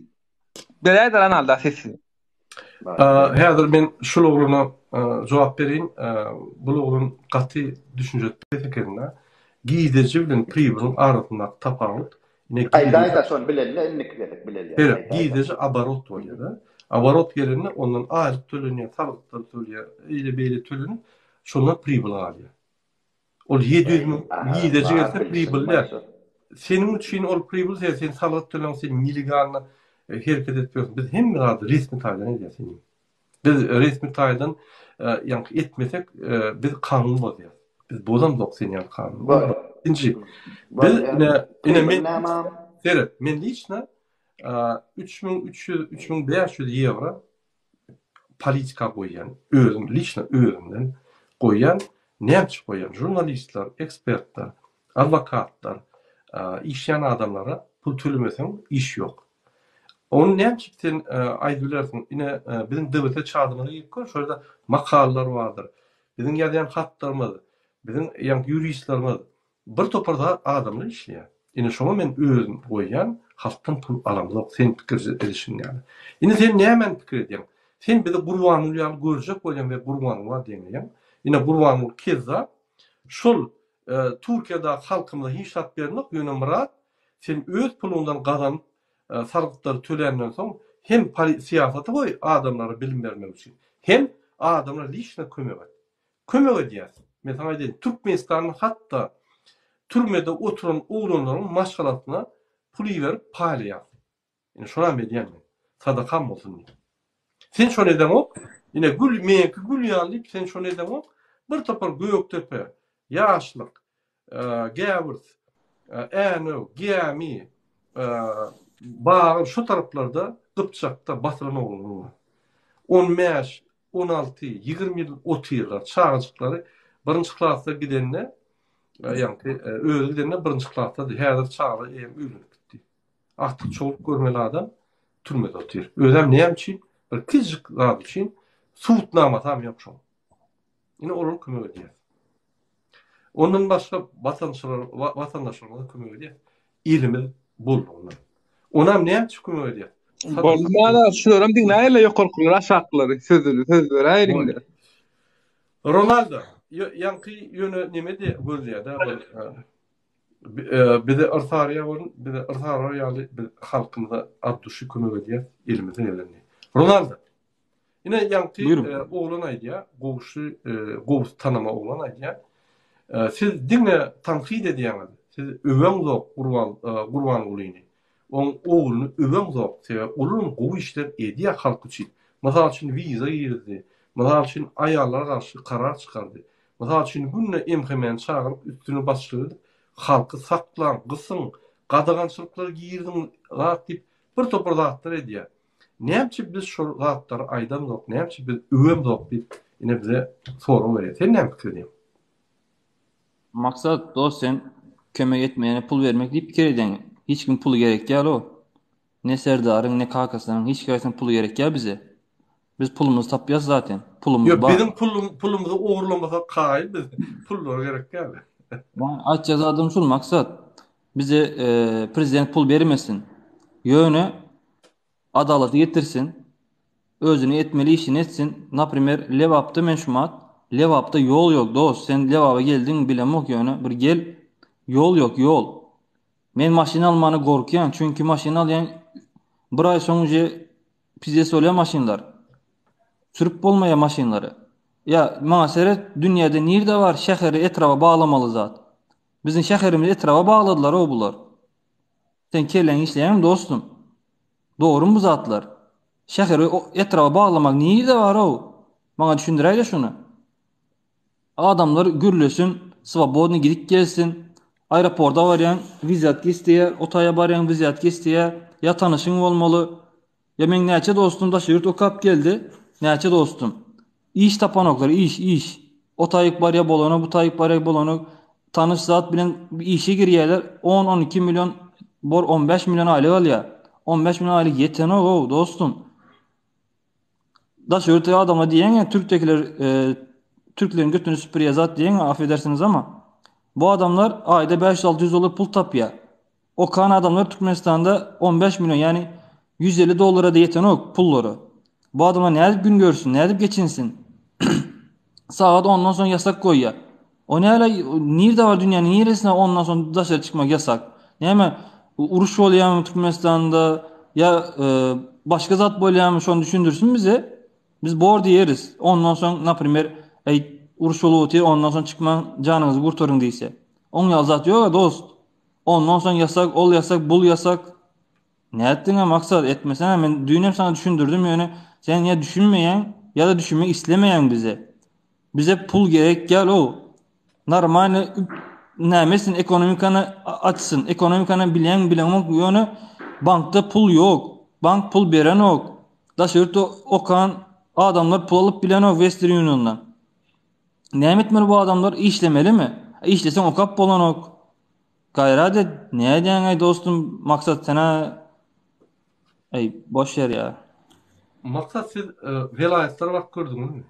beraber alda sesi Hazır ben şu oğluna cevap vereyim. Bu oğlun katı düşünce fikirine giydeci bilen pribilin arasında taparlık ayda son bilen giydeci abarot var ya da abarot yerine ondan aylık tölünüyor, sağlıklı tölüyor, öyle böyle tölünüyor, şunlar pribil alıyor. O 700 mun giydeci gelse pribiller. Senin için o pribil sen sağlıklı tölüyorsun, sen illegalına hareket etmiyorsun. Biz hem razı resmi taydan ediyor senin. Biz resmi taydan yani etmesek biz kanun var ya. Biz bozam yok senin yani kanun. İkinci. Biz men lično 3300-3500 euro politika koyan, lično özümden koyan, nemç koyan jurnalistler, ekspertler, advokatlar, işleyen adamlara pul tölemesen iş yok. Onun nemçikten aydılarsın, yine bizim devlete çağdığımızda yıkkın, şurada makalalar vardır. Bizim yazıyan hatlarımız, bizim yuristlerimiz, bir toparda adamlar işleyen. Yine şoma men özüm koyan, halktan pul alamaz. Sen fikir edişin yani. Yine sen ne hemen fikir ediyorsun? Sen bir de Gurvanul görecek koyan ve Gurvanul var diyen. Yine Gurvanul keza şol Türkiye'de halkımıza hiç şart bermek ýöne murat sen öz pulundan gazan sargıtları tölenden soň hem siýasaty boy adamlara bilim bermek üçin hem adamlara liçne kömek et. Kömek edýär. Men sana aýdym, Türkmenistanyň hatda türmede oturan oğlanlaryň maşgalatyna pul berip paýlaýar. Ýani şoňa medýän. Sadakam bolsun diýip. Sen şonu edemok, yine menki gül ýalyp sen şonu edemok, bir topar Göýektepe, Ýaşlyk, Gäwürs, Äne, Gämi, Bagy şu taraplarda Gypçakda batyran oğlanlar var. 15, 16, 20 ýyl otyýarlar, çağıjyklary birinji klasda gidenne, ýani öýle gidenne birinji klasda, häzir çağı öýlenip gitdi. Artık çok görmeli adam türmede otyýar. Özem näme üçin? Bir kızcık zat üçin suwutnama tam ýokşo. Ine olur kömek edýär. Ondan başga vatandaşlara kömek edýär. Ilimi bol onlar. Onam näme üçin kömek edýär? Bolmana şuram diňläýärler ýokarkylar aşaklary sözleri aýryňlar. Ronaldo ýanky ýöne neme de gözleýär da bir de Artariya bolun, bir de Artariya ýaly bir halkymyza addyşy kömek edýär, elimizden geleni. Ronaldo. Ine ýanky oğlan aýdýar, gowşy tanama oğlan aýdýar. Siz diňe tanqid edýäňiz. Siz öwüň zok Gurban Gulyny. On oğluny öwüň zok, sebäp olum gowy işler edýär halk üçin. Mysal üçin wiza ýerdi. Mysal üçin aýallara garşy karar çykardy. Mysal üçin günne emhemen çağıryp üstüne başlady. Halky saklan, gysyn, gadagançylyklar giýirdiň zat diýip bir topar zatlar edýär. Näme biz şu zatlary aýdam zok, näme biz öwüm zok diýip ine bize sorum berýär. Sen näme pikir? Maksat dost sen kömek etmeyene pul vermek diýip pikir edýän. Hiç kim pulu gerek ýa o. Ne serdaryň, ne kakasyň, hiç kimseň pulu gerek ýa bize. Biz pulumuzy tapýas zaten. Pulumuz bar. Yok bizim pulumuzy oğurlamasak kaýy biz. Pullar gerek ýa. Açacağız adım şul maksat. Bize prezident pul vermesin. Yöne adalatı getirsin. Özünü etmeli işini etsin. Naprimer Levap'ta menşumat. Levap'ta yol yok dost. Sen Levap'a geldin bilemok yöne. Bir gel. Yol yok yol. Men maşini almanı gorkyan. Çünkü maşini alayan bir ay sonucu pizesi oluyor maşinlar. Sürüp bolmaya maşinları. Ya maaseret dünyada nerede var şehri etrafa bağlamalı zat. Bizim şehrimizi etrafa bağladılar o bular. Sen kellen işleyen dostum. Doğru mu zatlar? Şehri etrafa bağlamak nerede var o? Bana düşündüreyle şunu. Adamlar gürlüsün, svobodny gidip gelsin. Aeroporda varyan vizat isteýär, otaya baryan vizat isteýär. Ya tanışyň bolmaly. Ya men näçe dostum da şeýurt okap geldi. Näçe dostum. İş tapanoklar, iş. O taýyk barya bolana, bu taýyk barya bolana tanış zat bilen işe girýärler. 10-12 milyon, 15 milyon aýlyk alýar. 15 milyon aýlyk ýeten o dostum. Da şöyle adama diýen Türkdekiler Türklerin götünü süpürýär zat diýen affedersiniz ama bu adamlar aýda 500-600 dolar pul tapýar. O kan adamlar Türkmenistan'da 15 milyon yani 150 dolara da ýeten o pullary. Bu adamlar nädip gün görsün, nädip geçinsin? Saat 10'dan sonra yasak koyya. O nerede var dünyanın neresine 10'dan sonra dışarı çıkmak yasak? Näme uruş bolýarmy Türkmenistan'da ya başka zat bolýarmy şonu düşündürsün bize. Biz bor diýeriz. Ondan sonra naprimer uruş bolup otyr, ondan sonra çıkman janyňyzy gurtaryň diýse. On ýal zat ýok dost. Ondan sonra yasak, ol yasak, bul yasak. Näetdiňe maksat etmesen men düýnem sana düşündürdüm ýöne. Sen ya düşünmeýän ya da düşünmek islemeýän bize. Bize pul gerek gel o. Normal nämesin ekonomikany açsın. Ekonomikany bilen ýöne bankda pul yok. Bank pul beren ok. Da şurda okan adamlar pul alıp bilen ok Western Union'dan. Näme etmeli bu adamlar? İşlemeli mi? İşlesen okap bolan ok. Gaýra de näe diýen dostum maksat sana boş yer ya. Maksat siz velayetler bak gördünüz mü?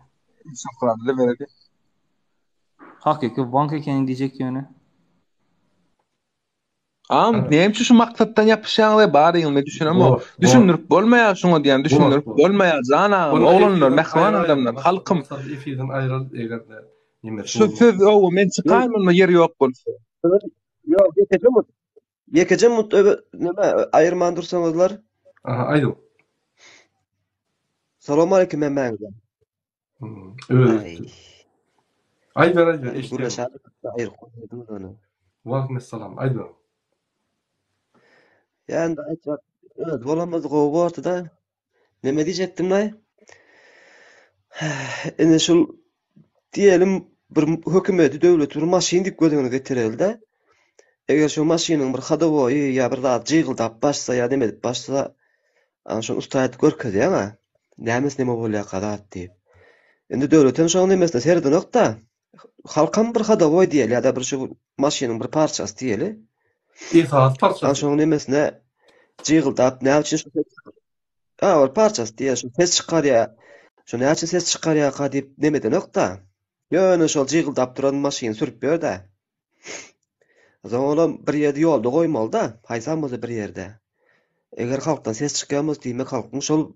Şoförler de beredi. Hakiki bank ekeni diyecek ýöne. Näme şu maksatdan ýapyşaňy bar ýyly düşünemem. Düşündürip bolmaýar şoňa diýen düşündürip bolmaýar zana oglanlar, mehman adamlar, halkym ifiden aýryl egerde Nimesi olmaz. Söz o men çıkaymynma yer ýok bolsa. Yok, yekece mut nime ayırman dursaňyzlar. Aha, aýdym. Salam aleyküm memmeňize. Evet. Aýdar, Gurla eşitdim. şahat ayır koydunuz onu. Waleykümselam, aýdar. Yani aytmak, evet, bolamaz gowy ortada. Nime diýjekdim da? Ene şol diyelim bir hökümeti, döwleti bir maşin dip gözüňe getirildi. Eger şu maşynyň bir hadawy ýa bir zat jygyldap başsa ýa demedip başsa, ana şonu ustaýat görkezýär-ä. Nämes nime bolýar gadat diýip. Endi döwletem şoň nemesine serden okda. Halkam bir hadawy diýeli ýa-da bir şu maşynyň bir parçasy diýeli. Esaat Ana parçasy. şoň nemesine jygyldap näme üçin şu bir parçasy diýer, şu ses çykarýar. Şu näme üçin ses çykarýar diýip nemeden okda. Ýöne şol jygyldap duran maşyny sürüp ber-de. Zamanam bir ýerde ýolda goýmaly da, haýsamyzy bir ýerde. Eger halkdan ses çykýarmys diýmek halkyň şol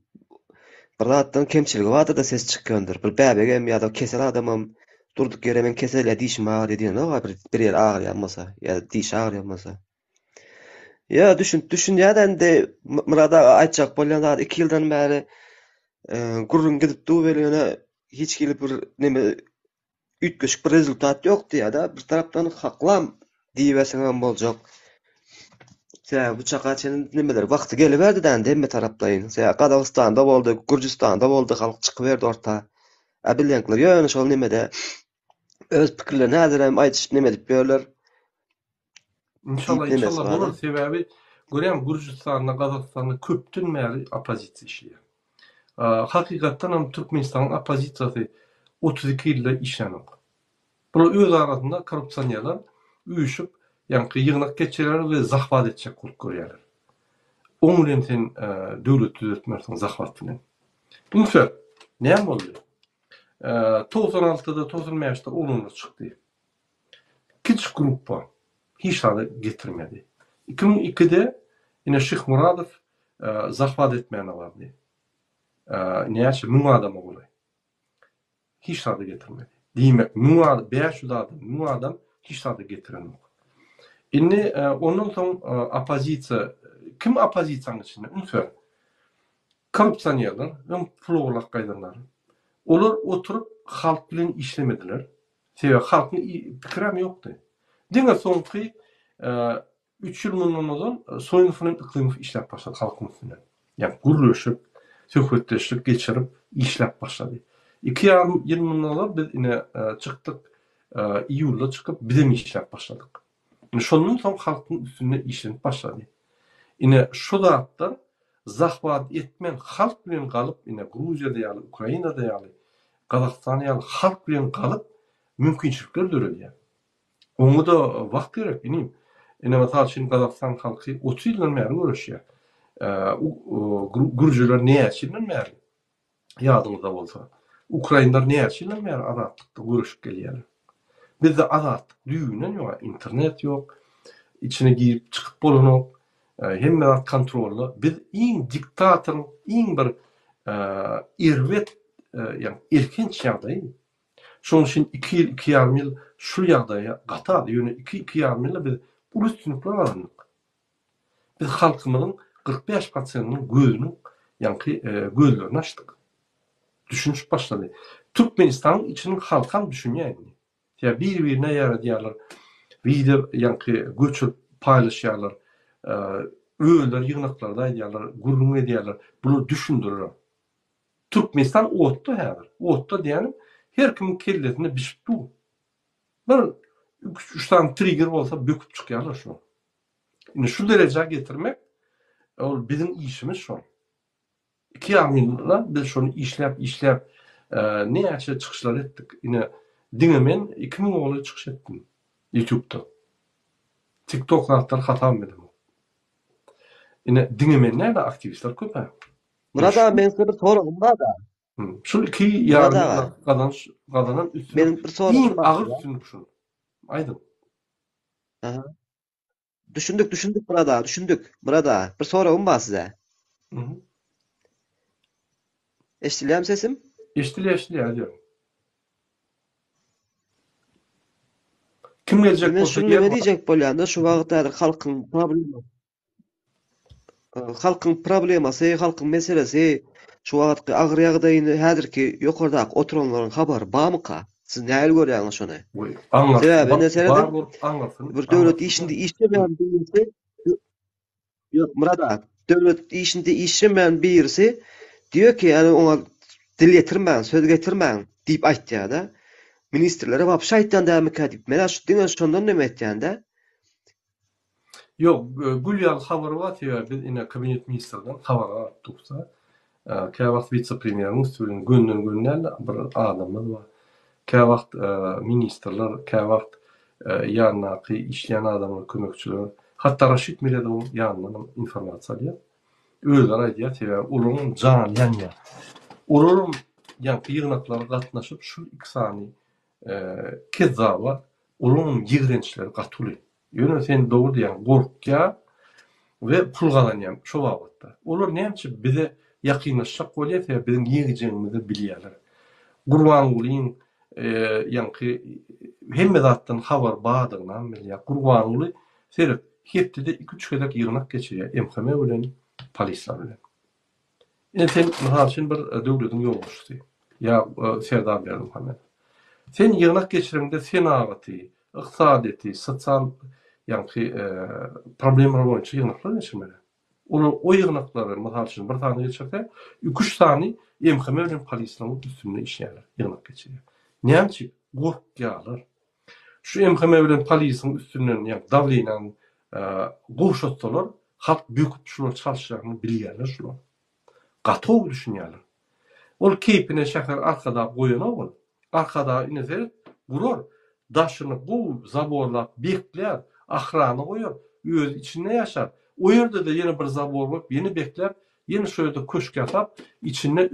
bir zatdan kemçiligi barda da ses çykýandyr. Bir bäbegem ýa-da kesel adamam durduk ýere men kesel diýişim bar diýen bir ýer agyrýanmasa ýa diýiş agyrýanmasa. Ya düşün ýa-da murada aýtjak bolýan zat 2 ýyldan bäri gurrun gidip duw berýäne hiç gelip bir neme ütgeşik bir rezultat ýokdy ýa-da bir tarapdan haklam diýeseňem boljak. Sen bu çakaçynyň nimeler wagty geliberdi-de emme tarapdaýyn. Sen Gazagystanda boldy, Gürjistanda boldy, halk çykyberdi orta. Abilenkler ýöne şol nimede öz pikirlerini häzirem aýdyşyp nime dip berler. İnşallah Demesi inşallah var, bolur ha? sebebi görýän Gürjistanda, Gazagystanda köpden bäri opozisiýa işleýär. Hakykatdan hem Türkmenistanyň opozisiýasy 32 ýylda işlenip. Bular öz arasynda korrupsiýonlar üýüşüp, ýani ýygnak geçirler we zahvat etjek bolup görýärler. Oň bilen sen döwlet düzeltmersiň zahvat bilen. Bunça näme boldy? 96-da 95-de olumlu çykdy. Kiçik gruppa hiç hale getirmedi. 2002'de yine Şeyh Muradov zahvat etmeyene vardı. Neyse mün adamı olay. Hiç hale getirmedi. Demek mün adam, 500 adam hiç hale getiren yok. Şimdi onun son opozisiya, kim opozisiyanın içinde? Unfer. Korrupsiyonerler, pul olarak kaydanlar. Onlar oturup halk bilen işlemediler. Sebebi halkın pikirem yoktu. Dine soňky 3 ýyl mundan soýunufynyň iklimi işläp başlady halkyň üstüne. Ýani gurulşyp, söhbetleşip geçirip işläp başlady. 2 ýyl mundan biz ine çykdyk, iýulda çykyp bizim işläp başladyk. Şondan soň halkyň üstüne işlenip başlady. Ine şu zatlar zahvat etmen halk bilen galyp ine Gruziýada ýaly, Ukrainada ýaly, Gazagystanda ýaly halk bilen galyp mümkinçilikler döredýär. Onu da wagt gerek, inim. Ine mesal üçin Gazagstan halky 30 ýyldan bäri görüşýär. Gürjüler näçinden bäri? Ýadyňyzda bolsa. Ukrainlar näçinden bäri azatlykda görüşüp gelýärler. Bizde azatlyk düýünen ýok, internet ýok, içine girip çykyp bolanok, hemme zat kontrolly. Biz iň diktator, iň bir irwet, ýani erkinç ýagdaý. Şoň üçin 2 ýyl, 2,5 ýyl şu ýagdaýa gatady. Ýöne 2,5 ýyl biz ulus üstünlikle arandyk. Biz halkymyzyň 45%-nyň gözüni, ýani gözlerini açdyk. Düşünüş başlady. Türkmenistanyň içiniň halkam düşünýärdi. Ya bir-birine ýaradýarlar. Video ýani göçüp paýlaşýarlar. Öýler ýygnaklarda aýdýarlar, gurrun edýärler. Bunu düşündirer. Türkmenistan otda häzir. Otda diýenim her kimin kellesinde bişip dur. Bir 3 tane trigger bolsa böküp çykýarlar şunu. Ine şu derejeye getirmek ol bizim işimiz şu. 2 ýylda biz şunu işläp näçe çykyşlar etdik. Ine diňemen 2000 oly çykyş etdim YouTube'da. TikTok'da hatam edim. Ine diňemen näde aktivistler köp ha. Murat abi men size bir soragym bar da. Şu 2 ýyl gadanan üstüne. Benim bir soragym bar. Agyr üstünlük şu. Aydın. Aha. Düşündük burada, düşündük. Burada bir soragym bar size. Eşdilýärmi sesim? Eşdilýär diýerim. Kim gelecek Men bolsa şunu yer nime var. diýjek bolýanda şu wagtda halkyň problemi. Halkyň problemasy, halkyň meselesi şu wagtky agryagdaýyny häzirki ýokardak oturanlaryň habary barmyka? Siz näle görýäňiz şonu? Oy, anlarsın. Sebäbi näseredir? Bar bolup anlarsın. Bir döwlet işinde işlemeýän birisi ýok Murat aga, döwlet işinde işlemeýän birisi diýör ki ýani oňa dil getirmäň, söz getirmäň diýip aýtdy-da. Ministrlere bap şaýtdan dämika diýip. Mena şu diňe şondan näme etýän-de? Yok, Gülýal habary var ya, biz ine kabinet ministrden habara tutsa. Käwagt vice-premierimiz söýlen günden bir adamymız var. Käwagt ministrler, käwagt ýanyňky işleýän adamlar, kömekçiler, hatda Raşit Miledow ýanyndan informasiýa alýar. Özler aýdýar, ulanyň jany ýanýar. Olaryň ýa-da ýygnaklara gatnaşyp şu iki sany kezzaba ulanyň ýigrençleri gatyly. Ýöne sen dogry diýen gorkya we pul galanýan şu wagtda. Olar näçe bize ýakynlaşyp bolýar, bizim ýigijimizi bilýärler. Gurban ulyň ýa-da hemme zatdan habar badygyndan bilýär. Gurban uly serip hepde 2-3 gedek ýygnak geçirýär. MHM bilen, polisler bilen. Sen mesela için bir döwletiň ýolguçysy. Ya Serdar Berdimuhammedov. Sen ýygnak geçirende sen agaty, ykdysady, sosial problemler boýunça ýygnaklar geçirmeli. Onu o ýygnaklary mesela için bir tane geçirse, 2-3 tane MHM bilen polislaryň üstünde işleýär, ýygnak geçirýär. Näçe gorkýarlar. Şu MHM bilen polislaryň üstünden ýa dawleýän goşatsalar, halk büyük şular çalşýaryny bilýärler şular. Gato düşünýärler. Ol keypine şäher arkada goýan ol. Arkada ine gurur. Daşyny bu zaborlap bekler, ahrany goýar, öz içinde ýaşar. O ýerde de ýene bir zabor bolup, ýene bekler, ýene şöýde köşk ýatyp, içinde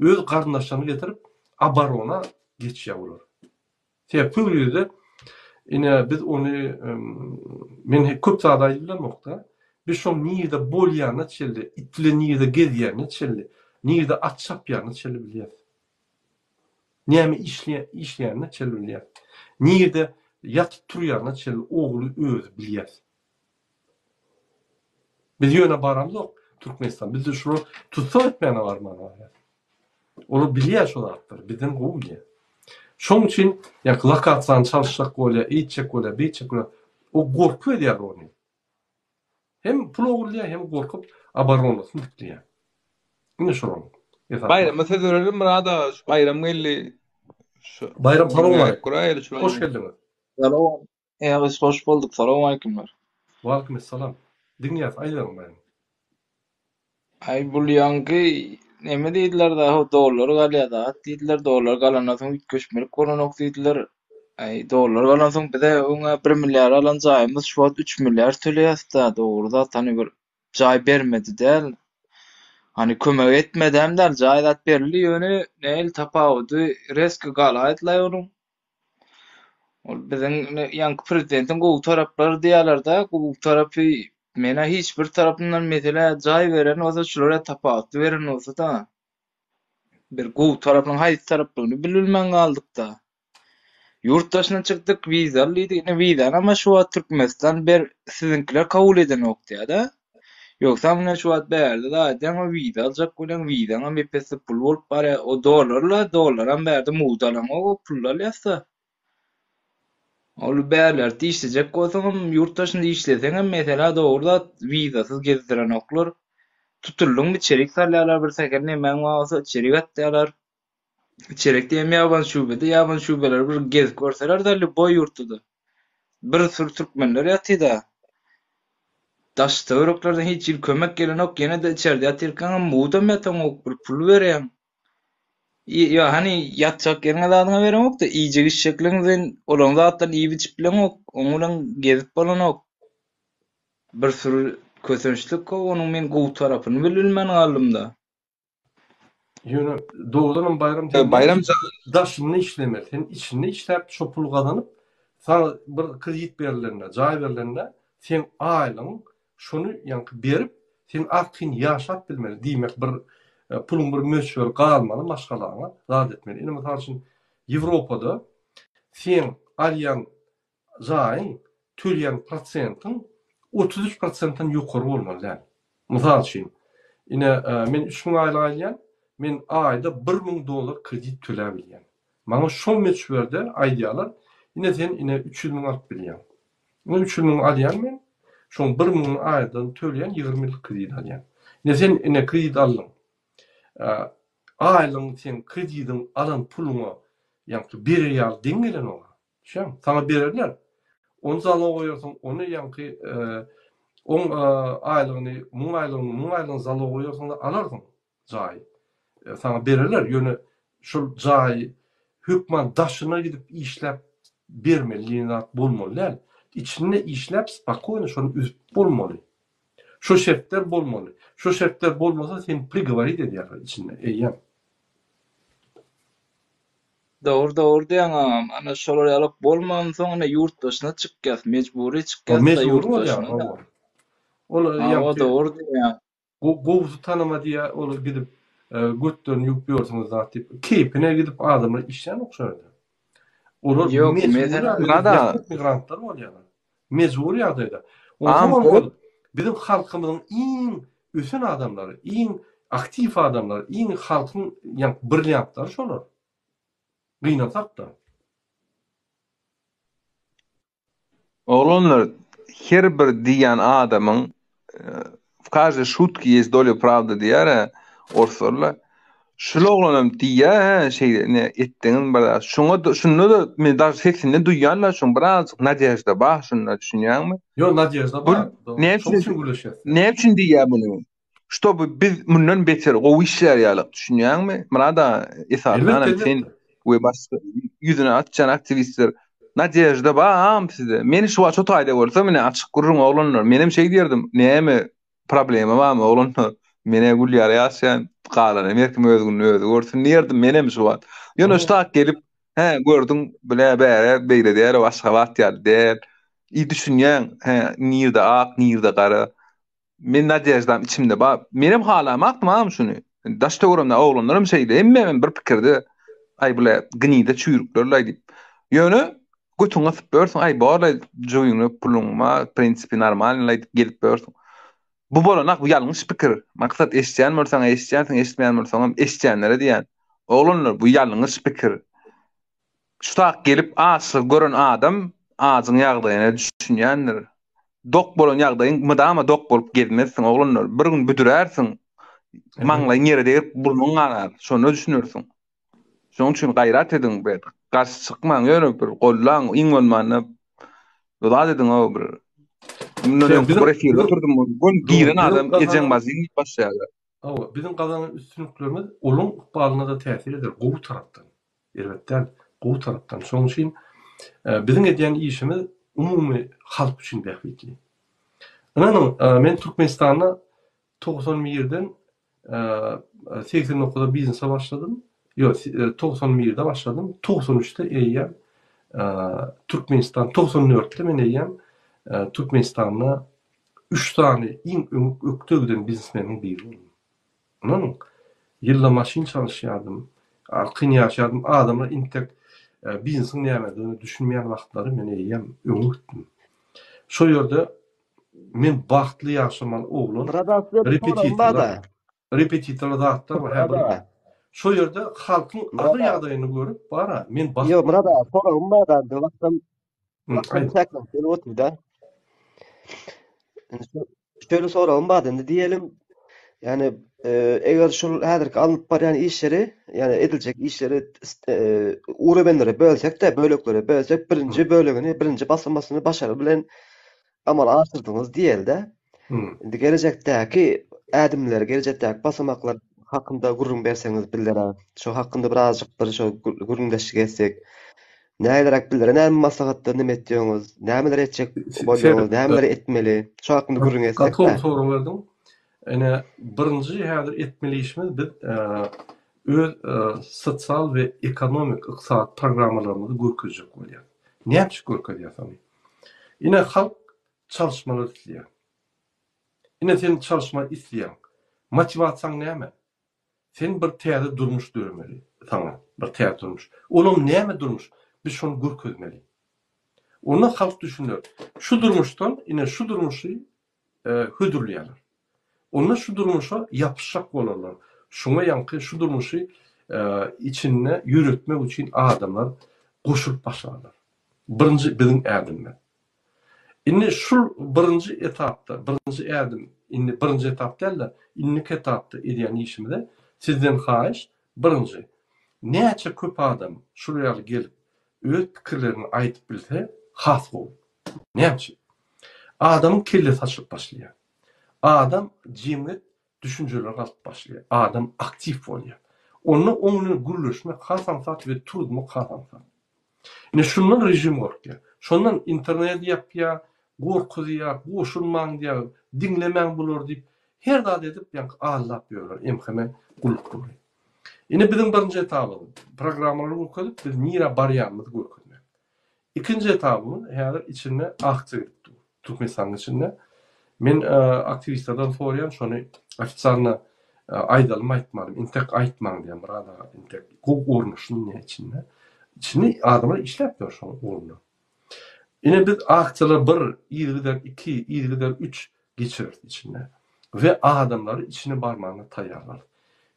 öz garnaşyny getirip abarona geçýär bolar. Sebäbi ine biz onu men köp zada bilmekde. Biz şo niýede bolýany çeldi, itle niýede gezýäni çeldi, niýede atçap ýany çeldi bilýär. Näme işleýäni çeldi bilýär. Niýede ýatyp turýany çeldi ogly öz bilýär. Biz ýöne baramyz Türkmenistan. Biz şunu tutsa etmeyene varman var. Onu bilýär şol atlar. Bizden gowy bilýär. Şoň üçin ýa lokatsiýany çalyşak bolýar, eýtjek bolýar, beýtjek bolýar. O gorku edýär onu. Hem pul ogurlaýar, hem gorkup abaronasyny dikleýär. Ine şoň. Bayram meseleleri Murada şu bayram geldi. Bayram salam aleykum. Hoş geldiniz. Salam. Biz hoş bulduk. Salam aleykumlar. Wa aleykum salam. Dinýär, aýdym ben. Ay bulýanky neme diýdiler da dolar galýar da diýdiler dolar galandan soň köçmelik bolanok diýdiler. Ay dolar galandan soň bize oňa 1 milliard alan jaýymyz şu 3 milliard töleýär da dogruda tany bir jaý bermedi däl. Hani kömek etmedem der jaýdat berildi ýöne näil tapawdy risk galaýtlar onuň. Ol biziň ýanky prezidentiň gowy taraplary diýerler da gowy tarapy mena hiç bir tarafından mesela jaý beren olsa şulara tapawut beren olsa da bir gowy tarapynyň haýsy tarapyny bilmän galdyk da. Yurtdaşyna çykdyk, viza alydyk, viza ama şu wagt Türkmenistan ber sizinkiler kabul eden okdy da. Yoksa mene şu wagt berdi da adama viza aljak bolan vizaňa mepesi pul bolup bar o dollaram berdi muğdalan o pullar ýasa. Ol berler diýişjek bolsaň yurtdaşynda işleseň mesela dogruda vizasyz gezdiren oklar tutuldyň içerik salýarlar bir seker näme bolsa içerik atýarlar. İçerikde ýaban şubede ýaban şubeler bir gezip görseler da boy yurtuda. Bir sürü Türkmenler ýaty da. Daşta örüklerden hiç il kömek gelen ok ýene de içeride ýatyrkan muğdam ýatan ok bir pul berýän. Ya hani yatacak yerine dağına veren ok da iyice iş şeklinden olan zaten iyi biçip bilen ok. Onunla gezip bolan ok. Bir sürü kösünçlük o. Onun men gowy tarapyny bilmän galymda. Ýöne dogrudan bayram daşyny işlemer. Sen içinde işläp şo pul gazanyp sana bir kredit berilende, jaý berilende sen aýlyň şonu ýanky berip sen arkyny ýaşap bilmeli. Diýmek bir pulun bir möçber galmaly başgalaryna zat etmeli. Ine mesela Ýewropada sen alýan zaýyn tölýän prosentin 33%-dan ýokary bolmaly. Mysal üçin, ine men 3000 aýlyk alýan, men aýda $1000 kredit töläp bilýän. Maňa şol meçberde aýdýarlar, ine sen ine 300.000 alyp bilýän. 300.000 alýan men, şoň 1.000 aýdan töleýän 20 ýyl kredit alýan. Ine sen ine kredit aldың. Aýlyň sen kreditin alan puluňa ýa-da berýär deňelen olar. Şam, sana bererler. Onu zala goýarsyň, onu ýa-da on aýlygyny, 1000 aýlygyny zala goýarsyň da alarsyň. Jaý. Sana bererler. Ýöne şol jaý hökman daşyna gidip işläp bermeli bolmaly. İçinde işläp spakoyna şonu üzüp bolmaly. Şu şertler bolmaly. Şu şertler bolmasa sen prigorit edýärler içinde. Eýem. Doğru diýäňam. Ana şolar ýalyp bolmadan soň ana ýurt dışına çykýas, mejburi çykýas da ýurt dışına. Ola ýa doğru diýär. Gowuzu tanama diýä, ola gidip götlerini ýup ýörsiňiz zat diýip, keypine gidip adamlar işlän okşardy. Olar migrantlar bolýarlar. Mejburi ýagdaýda. Bizim halkımızın en ösen adamları, en aktif adamları, en halkın brilliantları şolar. Gıynasak da. Oğlanlar her bir diýen adamın каждый шутки есть доля правды diýär. Orsorlar şol oglanam diýär ne etdiňiz bir şunu da men daha seksinde duýýarlar şoň biraz nadejda bar şunu düşünýärmi? Yo nadejda bar. Ne üçin diýär bunu? Ştoby biz mundan beter o işler ýalyk düşünýärmi? Murada esaslan sen we başga ýüzüne atjan aktivistler nadejda bar sizde. Meni şu wagt aýda bolsa meni açyk gurrun oglanlar. Menem şey diýerdim, näme problemi barmy oglanlar? Mene gülýär ýaşaýan galan Amerika özüni özü görsün nerdim menem şu wagt. Ýöne ştak gelip gördüm bile beýle diýär başga wagt ýaly der. İyi düşünýän nirde ak nirde gara. Men nadejdam içimde bar. Menem halam akmam şunu. Daşta görümde oglanlarym şeýle emme bir pikirde ay bile gnide çüýrüklerle diýip. Ýöne götüňe asyp bersin ay barla joýuny pulunma prinsipi normally gelip bersin. Bu bolanak bu ýalňyş pikir. Maksat eşitýän bolsaň eşitýänsiň, eşitmeýän bolsaň eşitýänlere diýen. Oglanlar bu ýalňyş pikir. Şutak gelip asy gören adam azyň ýagdaýyna düşünýändir. Dok bolan ýagdaýyň mydama dok bolup gelmezsiň oglanlar. Bir gün büdürärsiň. Maňlaýyň ýere degip burnuň ganar. Şonu düşünürsiň. Şoň üçin gaýrat ediň bir. Garşy çykmaň ýöne bir gollaň iň bolmany. Doda ediň o bir. Bizim giren adam ejen bazyn başlaýar. Bizim galanın üstünlüklerimiz olum ykbalyna da täsir eder. Gowy tarapdan. Elbetde gowy tarapdan. Şoň üçin bizim edýän işimiz umumy halk üçin bähbetli. Ananyň men Türkmenistanda 91-den 89-da biznesa başladym. Ýok, 91-de başladym. 93-de eýýär Türkmenistan 94-de men eýýär Türkmenistan'da 3 tane in öktөгden biznesmenin biri oldum. Anladın? Yılla maşin çalışıyordum. Alkın yaşadım. Adamlar intek biznesin näme düşünmeyen vaxtları men eýem öňütdim. Şo ýerde men baxtly yaşaman oglan repetitor zatlar var. Şo ýerde halkyň agy ýagdaýyny görüp bara men baxtly. Yo, burada sorum bada wagtym şöyle soralım badende diyelim yani eğer şu häzirki alınıp barýan işleri yani edilecek işleri urebenlere bölsek de böleklere bölsek birinci bölegini birinci basamasyny başary bilen amal aşyrdyňyz diýelde. Indi gelecekteki ädimler gelecekteki basamaklar hakynda gurrun berseňiz bilýär. Şu hakynda birazjyk bir şu gurrundaşyk etsek nälerak bilýär, näme maslahatlar näme etdiňiz, nämeler etjek bolýar, nämeler etmeli. Şu hakynda gurrun etsek. Katol sorum berdim. Ene birinji häzir etmeli işimiz biz öz sosial we ekonomik ykysat programmalarymyzy görkezjek bolýar. Näçe görkezýär? Ine halk çalışmalar isleýär. Ine sen çalışma isleýär. Motivasiýaň näme? Sen bir täze durmuş dörmeli. Sana bir täze durmuş. Olam näme durmuş? Biz şonu görkezmeli. Onu halk düşünür. Şu durmuştan yine şu durmuşu hüdürleyeler. Onu şu durmuşa yapışak olurlar. Şuna yankı şu durmuşu içine yürütmek için adamlar koşup başlarlar. Birinci bizim erdimler. Inni şu birinci etapta, birinci erdim, inni birinci etap derler, inni etapta ediyen işimde sizden hayiş birinci. Neçe köp adam şuraya gelip öz fikirlerini aytıp bilse has ol. Neçe? Adamın kelle taşıp başlıyor. Adam cimret düşünceler alıp başlıyor. Adam aktif oluyor. Onun gürleşme kasansat ve turudmu kasansat. Yine şundan rejim korkuyor. Şundan internet yapıyor, korkuyor, koşulman diye, dinlemen bulur deyip, her da edip yani Allah diyorlar, emkeme kulluk kuruyor. Yine bizim birinci etabımız, programları okuduk, biz nira bariyanımızı korkuyor. İkinci etabımız, her içinde aktivite, Türkmenistan'ın içinde. Men aktivistlerden soruyan, şunu ofisyalına aydalım aytmadım, intek aytmadım diyen, burada intek, o ormuşun ne içinde. İçinde adamlar işlep şu uğruna. Yine biz akçalar 1, iyiliğiler 2, iyiliğiler 3 geçirir içinde. Ve adamları içine barmağına tayarlar.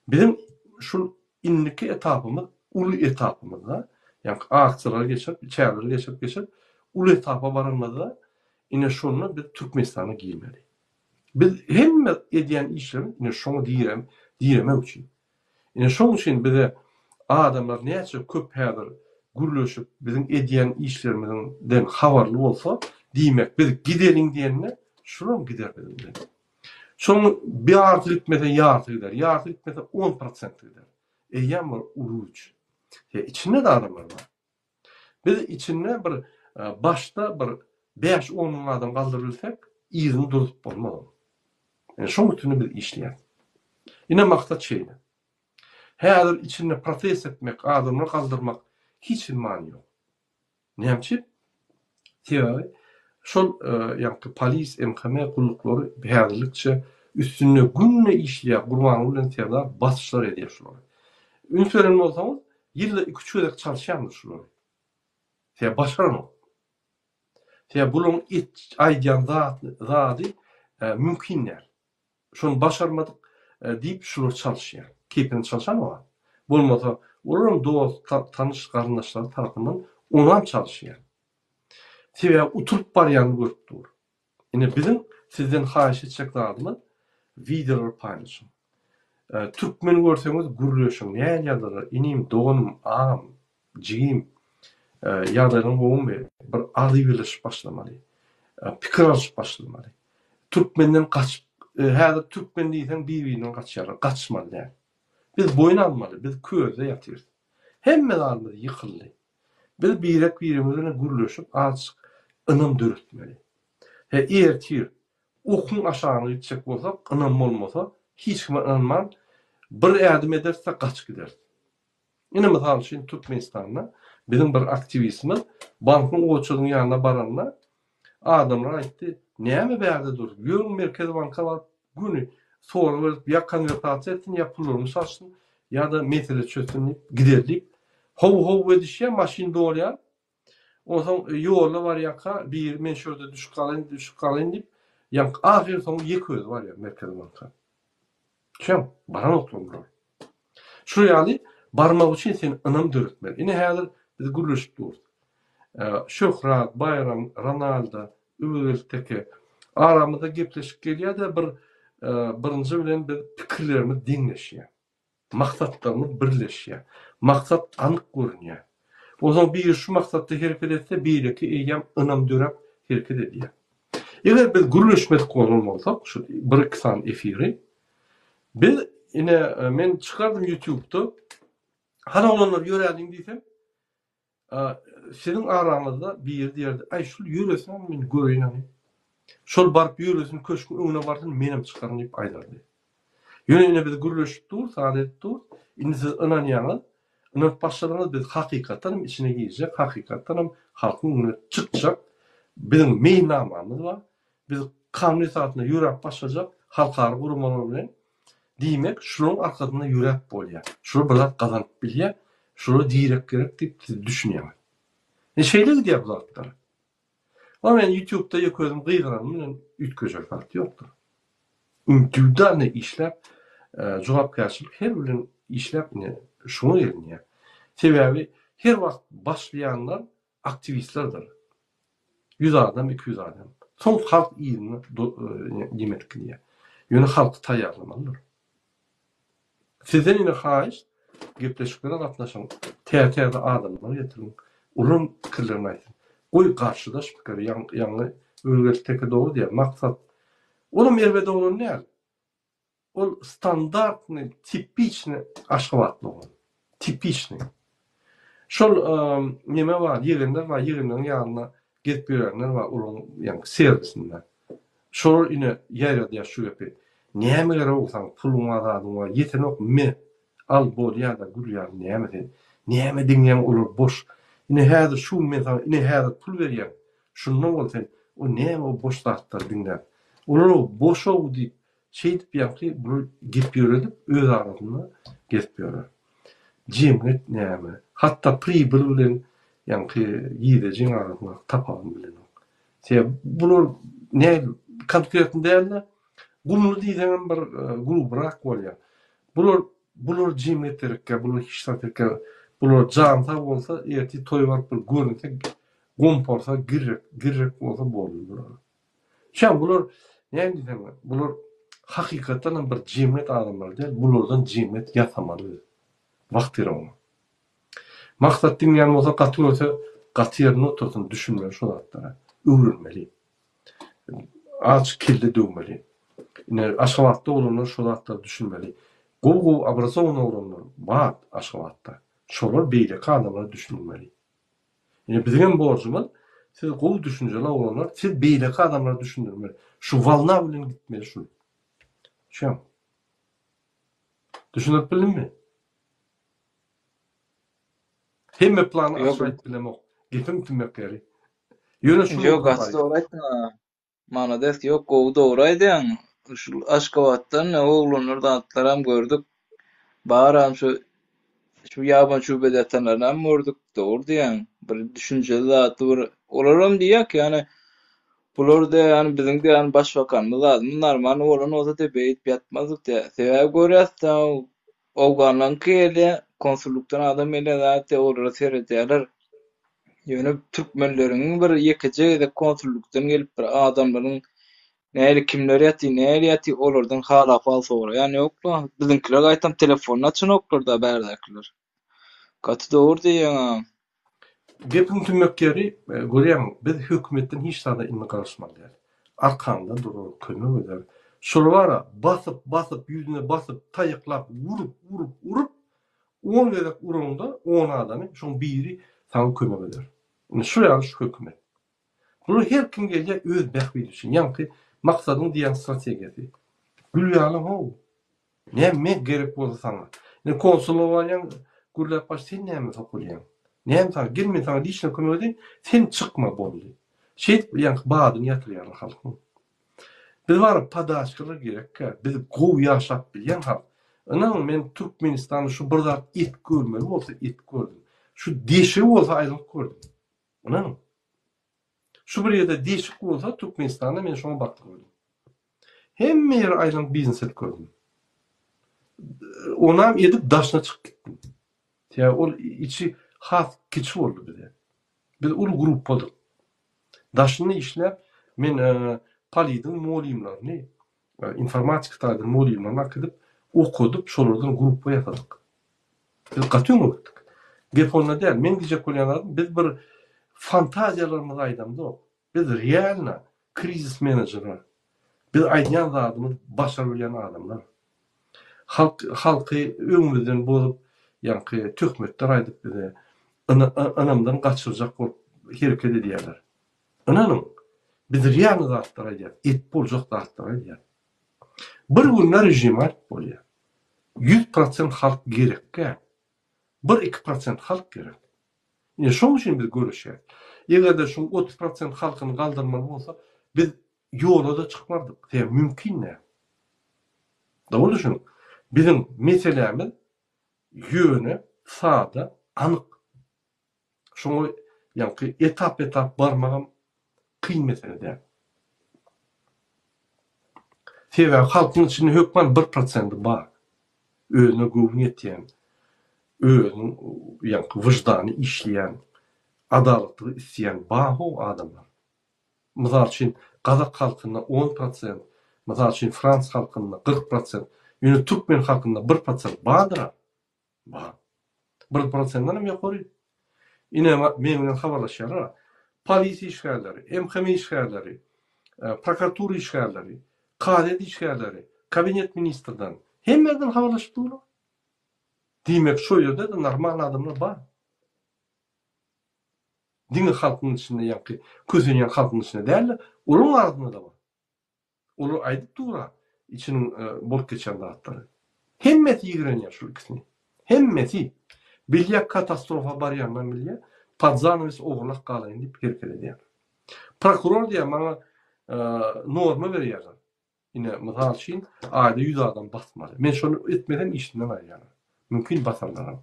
Bizim şu indiki etapımız, ulu etapımızda, yani akçaları geçip, çayarları geçip, ulu etapa varılmada yine şunu biz Türkmenistan'a giymeli. Biz hem ediyen işlerin yine şunu diyemek için. Yine şunun için bize adamlar neyse köp herdir, gürleşip bizim ediyen işlerimizden havarlı olsa demek biz gidelim diyenine şuna mı gider bizim. Sonra bir artı gitmese yartı gider. Yartı gitmese 10% gider. Eyyem var uruç. İçinde de adamlar var. Biz içinde bir başta bir 5-10 adam kaldırırsak izini durup olmalı. Yani şu bütünü bir işleyen. Yine maksat şeydi. Her içinde protest etmek, adamları kaldırmak hiç mani yok. Neyemçi? Teori, şol yani polis, MKM kullukları herlikçe üstünde günle işleyen kurban olan teoriler basışlar ediyor şunları. Ünsörenme olsanız, yılda 2-3 yıllık çalışandır şunları. Teori başaran o. Teori bunun aydiyan zadı mümkünler. Şunu başarmadık deyip şunları çalışıyor. Keyfini çalışan o. Bulmada olurum dost, tanış kardeşler tarafından ondan çalışıyor. Teori oturup barayanı görüp dur. Yine bizim sizden hayiş edecek adımı videoları paylaşın. Türkmen görseniz gürleşin. Yani yadırlar, inim, doğunum, ağam, cigim, yadırın oğum bir adı birleşip başlamalı. Fikir alışıp başlamalı. Türkmenden kaç, her Türkmen değilsen birbirinden kaçarlar, kaçmalı yani. Biz boyun almalı, biz köyde yatıyoruz. Hemen almalı, yıkıllı. Biz birimizden gürleşip azıcık ınım dürütmeli. Eğer ki okun aşağına gidecek olsa, ınım olmasa, hiç kime ınman, bir yardım ederse kaç gider. Yine mesela şimdi Türkmenistan'da bizim bir aktivistimiz bankın oçunun yanına baranlar adamlar aytti. Neye mi berde dur? Yön Merkez Banka var günü sonra verip ya kandidatı ettin ya pullarını saçtın ya da metale çötünü giderdik. Hov edişe maşin doğruya. O zaman yoğurla var yaka bir men şurada düşük kalayın deyip yani ahir sonra yıkıyordu var ya Merkez Banka. Şöyle baran oturumlar. Şuraya barmak için senin anam dörtmeli. Yine herhalde biz gürleşip durdu. Şöhrat, Bayram, Ronaldo, Üvölteki aramızda gepleşip geliyor da birinci bilen bir fikirlerimiz dinleşiyor. Maksatlarımız birleşiyor. Maksat anık görünüyor. O zaman bir şu maksatta hareket etse bir eyyam anam dörep hareket ediyor. Eğer biz gürleşmek konulmazsak şu bir kısan efiri biz yine ben çıkardım YouTube'da hani olanlar yöreldin diysem senin aranızda bir yerde ay şu yöresin men göreyim hani. Şol barıp yöresin köşkün önüne bardın menim çıkarın deyip aydardı. Yöne biz gürleşip dur, saadet dur. Indi siz ınan yana, ınan başladığınız biz hakikattan içine girecek, hakikattan halkın önüne çıkacak. Bizim meynamamız var. Biz kanuni saatinde yürek başlayacak, halkarı kurmalarıyla demek şunun arkasında yürek bolya. Şunu biraz kazanıp bilye, şunu direk gerek deyip düşünüyor. Şeyle gidiyor bu zatlar. Ama ben YouTube'da yakıyordum gıyğıranımın ütköjek vakti yoktur. Individualne işlep, jogapkärçilik her bilen işlep şunu gelin. Sebebi her vakt başlayanlar aktivistlerdir. 100 adam, 200 adam. Son halk iyiliğini yemetkiliye. Yönü halkı tayarlamalıdır. Sizden yine hayiş, gepleşiklere katlaşan, teatrda adamları getirin. Ulun fikirlerini aytın. Oy karşıdaş fikir, yanı ölgeçteki doğru diye maksat. Onun mervede olan ne? O standart, tipiçni aşkavatlı olan. Tipiçni. Şol neme var, yerinler var, yerinlerin yanına git bilenler var, onun yani servisinde. Şol yine yerde şu yapı. Neme göre olsan pulun adamın var, yetenek mi? Al bol ya da gül ya neme. Neme dinleyen olur boş. Yine her şu mesela yine her pul veriyor. Şundan olsun o neme o boş tartlar dinler. Onu boş oldu deyip şey deyip yaptı, bunu git yöredip öz arasında git yörer. Cimret neme. Hatta pri bilen yani yiyeceğin arasında tapalım bilen. Bunlar ne konkret değerler? Bunu diyeceğim bir grup bırak var ya. Bunlar cimretlerke, bunlar işletlerke, bunlar canta olsa erti toy var bir görünse gomporsa girrek olsa bolur. Şan bunlar ne diyeceğim? Bunlar hakikaten bir cimret adamlar değil. Bunlardan cimret yapamalı. Vakti onu. Maksat dinleyen olsa katıyerine otursun düşünmeli şu hatta. Öğrenmeli. Aç kilde dövmeli. Yine aşkavatta olanlar şu hatta düşünmeli. Gogo abrazovna olanlar var aşkavatta. Şolar beylek adamları düşünmeli. Yine bizim borcumuz siz gogo düşünceler olanlar siz beylek adamları düşünmeli. Şu valna bilen gitmeli şu. Şu. Düşünüp bilin mi? Hemme planı aşağıt bilemok. Gepim tümmek geri. Yöne şunu Yok aslında oraytna. Mana des yok o doğraydı yani. Şu Aşkavat'tan ne oğlunlar da atlaram gördük. Bağıram şu yaban şubedetenlerden gördük. Doğru yani. Bir düşünceli atı bir olaram diye ki yani bular da yani bizim de yani başbakanımız lazım. Normal olan olsa da beyit yatmazdık diye. Sebep görüyorsa Oğlanın kıyla konsulluktan adam ile zaten orada seyrederler. Yani Türkmenlerin bir yekece de konsulluktan gelip bir adamların neyle kimler yatı olurdan hala fal sonra. Yani yokla bizimkiler aytan telefon açın oklarda berdakiler. Katı doğru diye. Gepim tümmek geri görüyorum. Biz hükümetten hiç sada inme karışmadılar. Arkanda durur, kömür eder. Şurvara basıp yüzüne basıp tayıklap vurup 10 verip urunda 10 adamı şun biri sana kömür eder. Şuraya şu hükümet. Bunu her kim gelecek öz bekvi düşün. Yani maksadın diyen stratejisi. Gül yağlam o. Ne gerek olsa sana. Ne konsolosluğun gürlep baş sen ne mi sokuyorsun? Ne sana girme sana dişine kömür sen çıkma boldu. Şey yani bağdın yatırıyor halkın. Biz var padaşkılar gerek ki biz gov yaşap bilen halk. Anam men Türkmenistan'ı şu burada it görmeli olsa it gördüm. Şu deşi olsa ayrılık gördüm. Anam. Şu bir yerde değişik olsa Türkmenistan'da men şuna baktım gördüm. Hem yer ayrılık bizneset gördüm. Onam edip daşına çıkıp gittim. Ya o içi has kiçi oldu bize. Biz ulu grup olduk. Daşını işlep men palidin molimler ne? İnformatikadın molimlerine akıdıp okudup şolardan grup yatadık. Biz katıyor mu gittik? Gep onunla değil. Men diyecek olanlardan biz bir fantaziyalarımız aydamda o. Biz realna krizis menajerler. Biz aydan adamız başarılayan adamlar. Halkı öňümizden bolup ýa-ni töhmetler aýdyp bize anamdan gaçyrjak bolup hereket edýärler. Ananyň biz real zatlar aýdýar, et boljak zatlar aýdýar. Bir günler rejim bolýar. 100% halk gerekkä. 1-2% halk gerek. Ýa şoň üçin biz görüşýär. Egerde şu 30% halkyny galdyrmaly bolsa, biz ýola da çykmardyk. Ýa mümkin ne? Doğru düşün. Bizim meselemiz yönü sağda anık. Şunu yani etap barmağım kıyın mesele değil. Sebäbi halkyň içinde hökman 1% bar. Özüne güwün etýän, özüniň ýa-ni wyjdany işleýän, adalatly isleýän baho adamlar. Mysal üçin Gazak halkyna 10%, mysal üçin Frans halkyna 40%, ýöne türkmen halkyna 1% bardyr. Ba. 1%-dan hem ýokary. Ine men bilen habarlaşýar. Polisiýa işgärleri, MHM işgärleri, prokuratura işgärleri, kadet işgärleri, kabinet ministrden hemmeden habarlaşyp durlar. Diýmek şo ýerde de normal adamlar bar. Diňe halkyň içinde ýa-ni közenýän halkyň içinde däl, olaryň arasynda da bar. Olar aýdyp durar, içiniň bolup geçen zatlary. Hemmeti ýigrenýär şu ikisini. Hemmeti bilýär katastrofa barýandan bilýär, padzanowys oglak galaýyn diýip herkel edýär. Prokuror diýär maňa norma berýär. Ine mysal üçin aýda 100 adam basmaly. Men şonu etmeden işinden aýýar. Mümkin basarlar.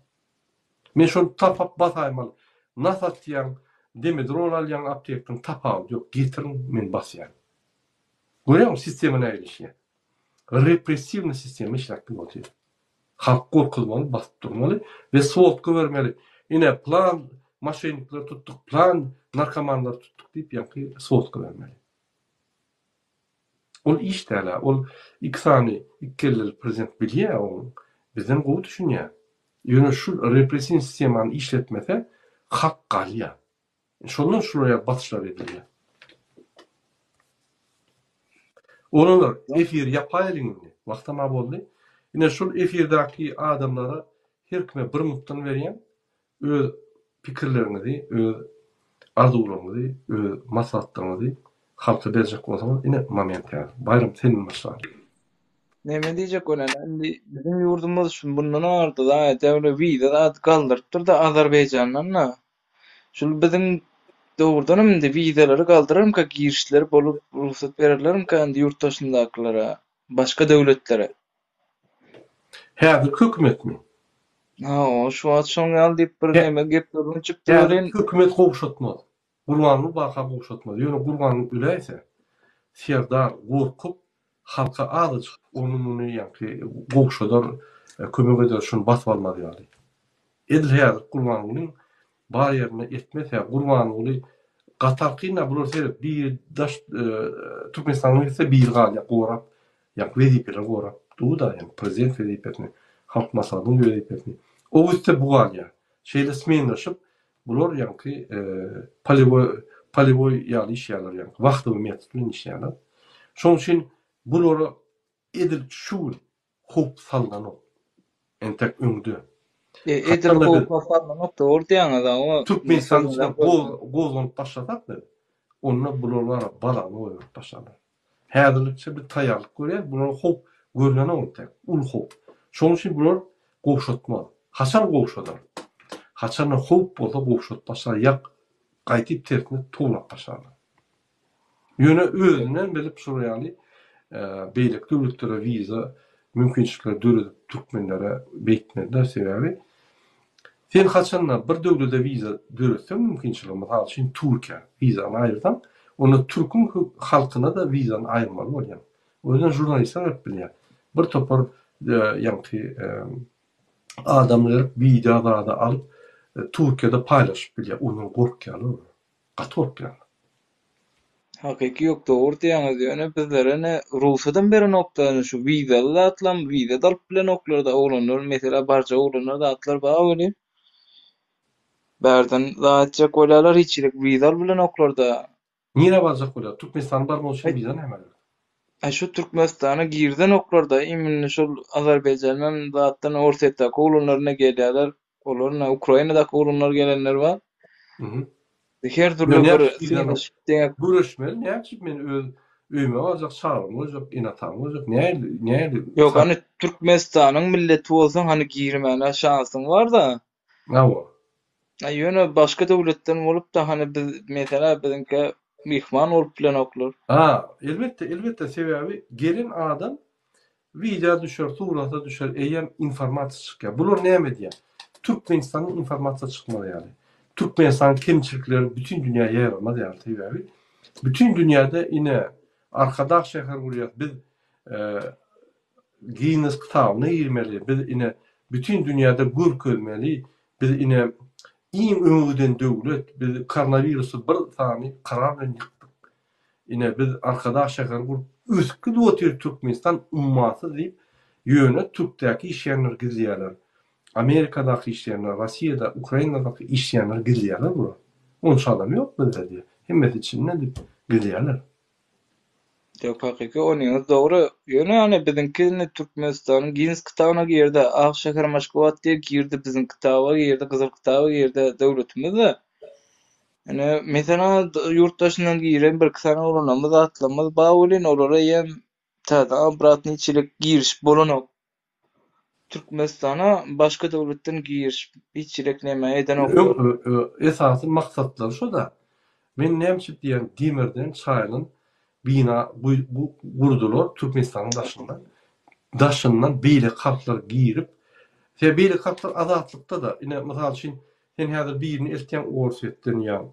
Men şonu tapap basaýmaly. Nasat diýen demedrol alýan aptekden tapap ýok, getirin men basýar. Görýärmi sistema näçe? Repressiwny sistema işläpdi bolýar. Halk korkulmaly, basyp durmaly we sowatga bermeli. Ine plan maşenikler tuttuk, plan narkomanlar tuttuk diýip ýa-ni sowatga bermeli. Ol iş däle, ol ikisany ikkili prezident bilýär, ol bizden gowy düşünýär. Ýöne şu repressiw sistemany işletmese hak galýar. Şondan şuraya batışlar edilýär. Onlar efir yapaýlygyny wagtama boldy. Ine şol efirdäki adamlara her kime bir minutdan berýän öz pikirlerini, öz arzularyny, öz maslahatlaryny halka berjek bolsaňyz ine moment ýa. Bayram senin başlar. Näme diýjek olan? Endi bizim ýurdumyz şun bundan ardy da däwle wiza da galdyrypdyr da Azerbaýjandan. Şol bizim dogrudan hem de wizelary galdyrarmka girişler bolup ruhsat bererlermka endi ýurtdaşyndakylara, başga döwletlere. Häzir hökümet mi? O şu wagt şoň aldyp bir näme geplerini çypdy. Hökümet gowşatmaz. Gurbanly baka gowşatmaz. Ýöne gurban üleýse serdar gorkup halka azyk onuny ýa-ni gowşadar kömek eder şunu basıp almaz ýaly. Edilýär gurbanynyň bar ýerine etmese gurbanyny gatarkyna bular serip bir daş Türkmenistanyň ise bir galya gorap ýa-ni wezipler gorap duda ýa-ni prezident wezipetini halk maslahatyny wezipetini. O üste bu galya şeýle smenlaşyp bular ýa-ni poliboy ýaly işler ýa-ni wagty we metod bilen işler. Şoň üçin bulara edil şul hop saldan o. Entek öňde. Edil hop saldan o da ordaýan da o. Türkmenistan'da gozlanyp başlatatdy. Onda bulara balany oýup başladylar. Häzirlikçe bir taýýarlyk görýär, bular hop görülen ontek, ul hop. Şoň üçin bular gowşatmaz. Haçan gowşadar. Haçan hop bolsa gowşat başlar, ýak gaýtyp tersine tuğlap başlar. Ýöne özünden bilip soraýaly beýlik döwletlere wiza mümkinçilikler döredip türkmenlere beýtmediler sebäbi. Sen haçanlar bir döwlete wiza döretsen mümkinçilik mysal üçin Türkiýe wizany aýyrdan, onu türkün halkyna da wizany aýyrmaly bolýar. O yüzden jurnalistler hep bilýär. Bir topar ýa-ni adamlar videolarda alıp Türkiýede paýlaşyp bilýär. Onu gorkýarlar. Gatorkýar. Hakyky ýok dogry diýäňiz. Ýöne bizlere ruhsadan beren nokta şu wizaly atlan, wiza dalyp bilen oklarda oglanlar, mesela barja oglanlar da atlar baga bolýar. Berden zatça koýlarlar hiçlik wiza bilen oklarda. Nire barjak bolýar? Türkmenistan bar bolsa wiza näme? Şu Türkmenistana girden oklarda imin şol Azerbaýjandan zatdan ortaýda oglanlaryna gelýärler. Olaryna Ukrainadaky oglanlar gelenler bar. Her türlü bir görüşmeli. Näçe men öýme olacak, çağırma olacak, inatan olacak. Näme? Yok hani Türkmenistanyň milleti bolsaň hani girmäne şansyň bar da. Nawa? Ýöne başga döwletden bolup da hani biz mesela bizinki mihman bolup bilen oklar. Elbette sebäbi gelin adam video düşer, suwrata düşer, eýem informasiýa çykýar. Bular näme diýär? Türkmenistanyň informasiýa çykmaly ýaly. Türkmenistan kemçilikleri bütün dünyaya yayılmaz ýaly sebäbi Bütün dünyada ine arkadaş şehir kuruyor. Biz Guinness kitabına girmeli. Biz ine bütün dünyada gurk ölmeli. Biz ine İň öňüden döwlet, biz koronavirusy bir sany karar bilen ýykdyk. Ine biz arkadaş şehir kurup üskü dotyr Türkmenistan ummaty diýip ýöne Türkdäki işleyenler gizleýärler. Amerikadaky işleyenler, Rossiýada, Ukrainadaky işleyenler gizleýärler bu. Onça adam ýok bizde diýip. Hemmet içinde diýip gizleýärler. Yok hakiki onu doğru. Yani hani bizimki Türkmenistan'ın Guinness kitabına girdi. Ağşehir Meşgubat diye girdi bizim kitaba girdi. Kızıl kitaba girdi devletimiz de. Yani mesela yurttaşından giren bir kısana olanamız atlamaz. Bağolin olara yem tada abratni içilik giriş bolanok. Türkmenistan'a başka devletten giriş içilik neme eden ok. Esasy maksatlar şu da. Men nämçip diýen Demirden çaýlyň bina bu gurdular Türkmenistan'ın daşından beýle kalklar girip ve beýle kalklar azatlıkta da ine misal üçin sen häzir birini eltýän orsetden ýa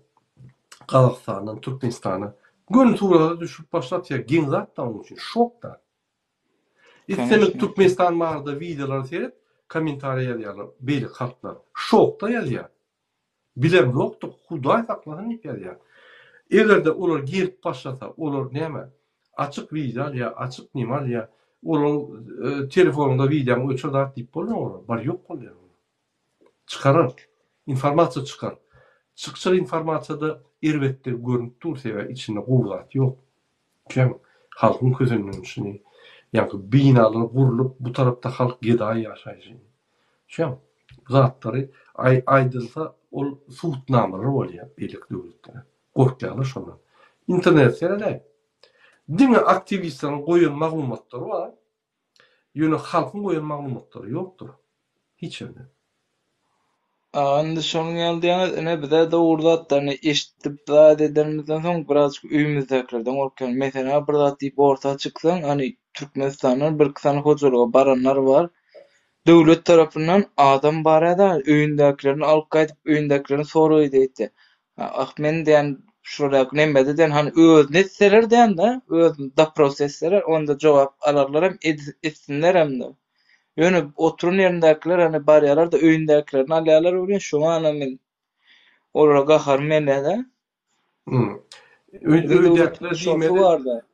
Kazakstan'dan Türkmenistan'a gün turada düşüp başlat ya gen zat da onun için şok da. Senin Türkmenistan barada videolar seyret komentariýa ýazýarlar beýle kalklar şok da ýazýar. Bilem ýokdy Hudaý saklasyn diýip ýazýar. Egerde olar girip başlasa, olar näme? Açık video ya, açık nimar ya, olar telefonunda videomu ölçürdar diýip bolar, bar ýok bolar. Çıkarar, informasiýa çıkar. Çıkçı informasiýada elbetde görünüp dursa içinde gowlat ýok. Kim halkyň közünden şunu, ýa-ni binalar gurulup bu tarapda halk gedaý ýaşaýjy. Şem zatlary aýdylsa ol suwtnamary bolýar beýlik döwletler. Korkýarlar şondan. İnternet serele. Diňe aktivistlaryň goýan maglumatlary bar. Ýöne halkyň goýan maglumatlary ýokdur. Hiç öňde. Anda şonuň ýaly ne bize de urdat da eşitip zat ederimizden soň birazçyk üýümizdekilerden gorkýan. Mesela bir zat diýip orta çyksaň, hani Türkmenistanyň bir kysany hojalyga baranlar bar. Döwlet tarapyndan adam barada öýündekilerini alyp gaýdyp öýündekilerini soraýdy diýdi. Men diýen şurada nembede den hani öz netseler den de öz da prosesler onda jogap alarlar hem etsinler hem de. Ýöne oturun ýerindekiler hani barýarlar da öýündekilerini alýarlar bolýan şoňa men olara gahar menede.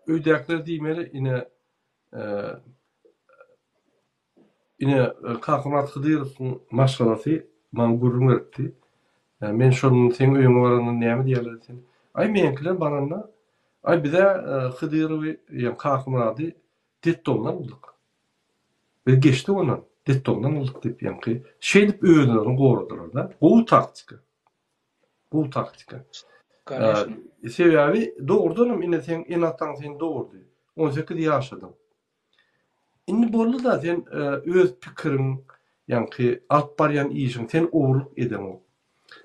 Öýdäkler diýmeli ine Kahramat Hıdırov'un maşgalasy maň gurrun berdi. Men şonuň sen öýüňe baranyň näme diýerler sen? Ay menkiler baranna. Ay bize Hıdırowy ýa Kahramady dettondan aldyk. Ve geçti ondan. Dettondan aldyk diýip ýa-ni şey diýip öýünlerini gowradylar da. Bu taktika. Bu taktika. Sebäbi dogrudan ine sen enatan sen dogurdy. 18 ýaşadym. Indi boldy da sen öz pikiriň ýa-ni alyp barýan işiň sen owrluk eden.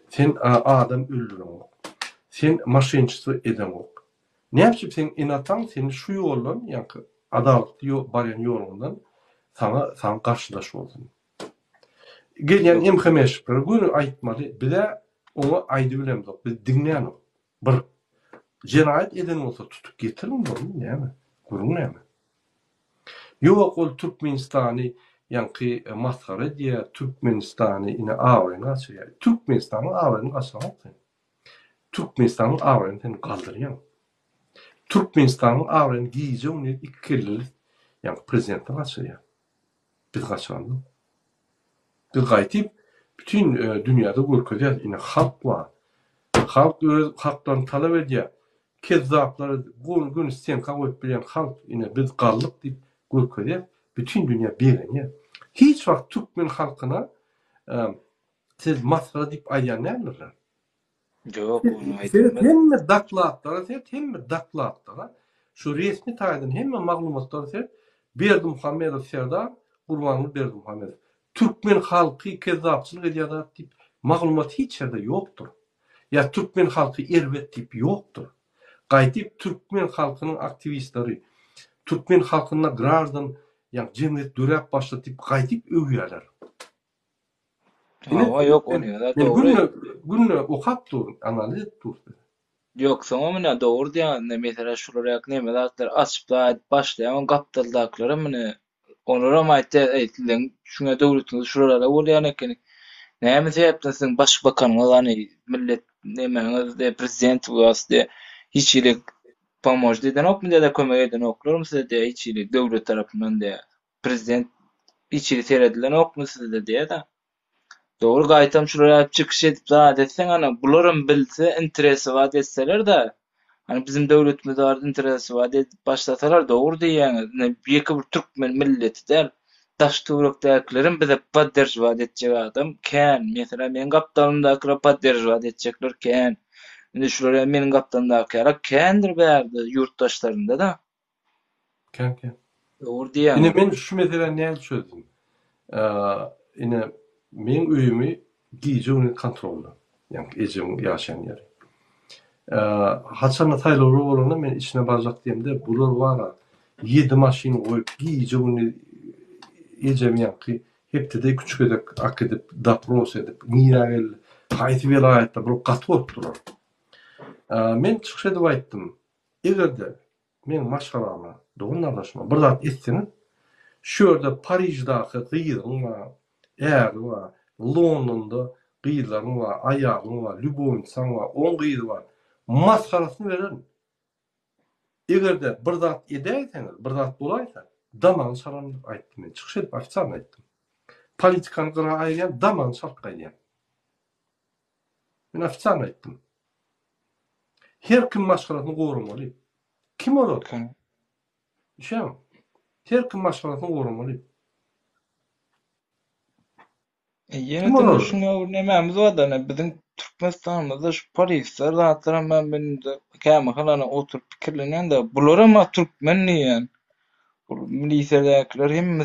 Sen adam öldüren. Sen maşinçisi eden ok. Näçip sen enatan seni şu ýoldan ýa-ni adalet barýan ýolundan sana karşılaş bolsun. Gelýän emhemeş bir gün aýtmaly, bize onu aýdy bilemdik. Biz diňlänok. Bir jenaýat eden bolsa tutup getirin bolmy, näme? Gurun näme? Ýok ol Türkmenistany ýa-ni maskara diýär, Türkmenistany ine awryny açýar. Türkmenistanyň awryny açmak. Türkmenistanyň awryny galdyrýan. Türkmenistanyň awryny giýjek 2 ýyl ýa-ni prezident açýar. Biz gaçandy. Biz gaýtyp bütün dünýäde görkezýär ine halk bar. Halk öz haklarını talep edýär. Kezzaplar gün sen kawyp bilen halk ine biz galdyk diýip görkezýär. Bütün dünýä bilen. Hiç wagt Türkmen halkyna siz maskara diýip aýdan nämeler? Yok, onu aýdym. Hemme daklatlara şu resmi taýdan hemme maglumatlar Berdimuhammedow Serdar Gurbanly Berdimuhammedow. Türkmen halky kezzapçylyk edýär diýip maglumat hiç ýerde ýokdur. Ya Türkmen halky erwet diýip ýokdur. Gaýdyp Türkmen halkynyň aktivistleri, Türkmen halkyna grazdan ýa jemgyýet dörep başlatyp gaýdyp öwýärler. Yok onu da doğru. Günne okap dur, analiz dur. Yoksa o mene doğru diýen mesela şular ýak nemeler açyp da başlaýan gapdaldaklara mene onlara maýtda aýtylan şuna döwletiniz şuralara bolýan eken. Näme sebäpden siň başbakanyňyz any millet nemeňiz de prezident bolýasdy hiç ile pomoz eden okmy da kömek eden oklar size de hiç ile döwlet tarapyndan da prezident hiç ile teredilen okmy size de diýe da. Doğru gaýtam şuraya çykyş edip zat etseň ana bularym bilse interesi var etseler de hani bizim döwletimiz bardy interesi var edip başlatalar doğru diýýäňiz. Ýeki bir türkmen milleti der. Daş tuğrukdakilerin bize podderjovat edecek adam kän. Mesela men gaptalymdakylar podderjovat edecekler kän. Indi şuraya menin gaptalymdakylar kändir bärdi yurtdaşlarynda da. Ken. Doğru Ine diýýäň. men şu mesele näde çözdüm. Ine men öýümi giýjegini kontrolda. Yani ejim ýaşaýan ýeri. Haçan taýlary bolanda men içine barjak diýemde bular bara 7 maşin goýup giýjegini ejim ýanky hepde küçükdek ak edip dapros edip niragel haýty vilayatda bir gaty otdurar. Men çykyş edip aýtdym. Egerde men maşgalama doğun arlaşma bir zat etseňiz şu ýerde Parijdaky gyýylyň bar, äri bar, Londonda gyýylaryň bar, aýagyň bar, Lübowitsaň bar, 10 gyýyly bar. Maskarasyny bererim. Egerde bir zat edäýseňiz, bir zat bolaýsa, daman saran aýtdym men. Çykyş edip aýtsam aýtdym. Politikany gyra aýrýan daman sarkaýdym. Men aýtsam aýtdym. Her kim maskarasyny goramaly. Kim olar? Şem. Her kim maskarasyny goramaly. Ýene de şuna nämämiz bar da bizim Türkmenistanymyzda şu polisler zatlaram men de käme halana oturup pikirlenýän de bulara ma türkmen diýen. Bu milisiýadakylar hem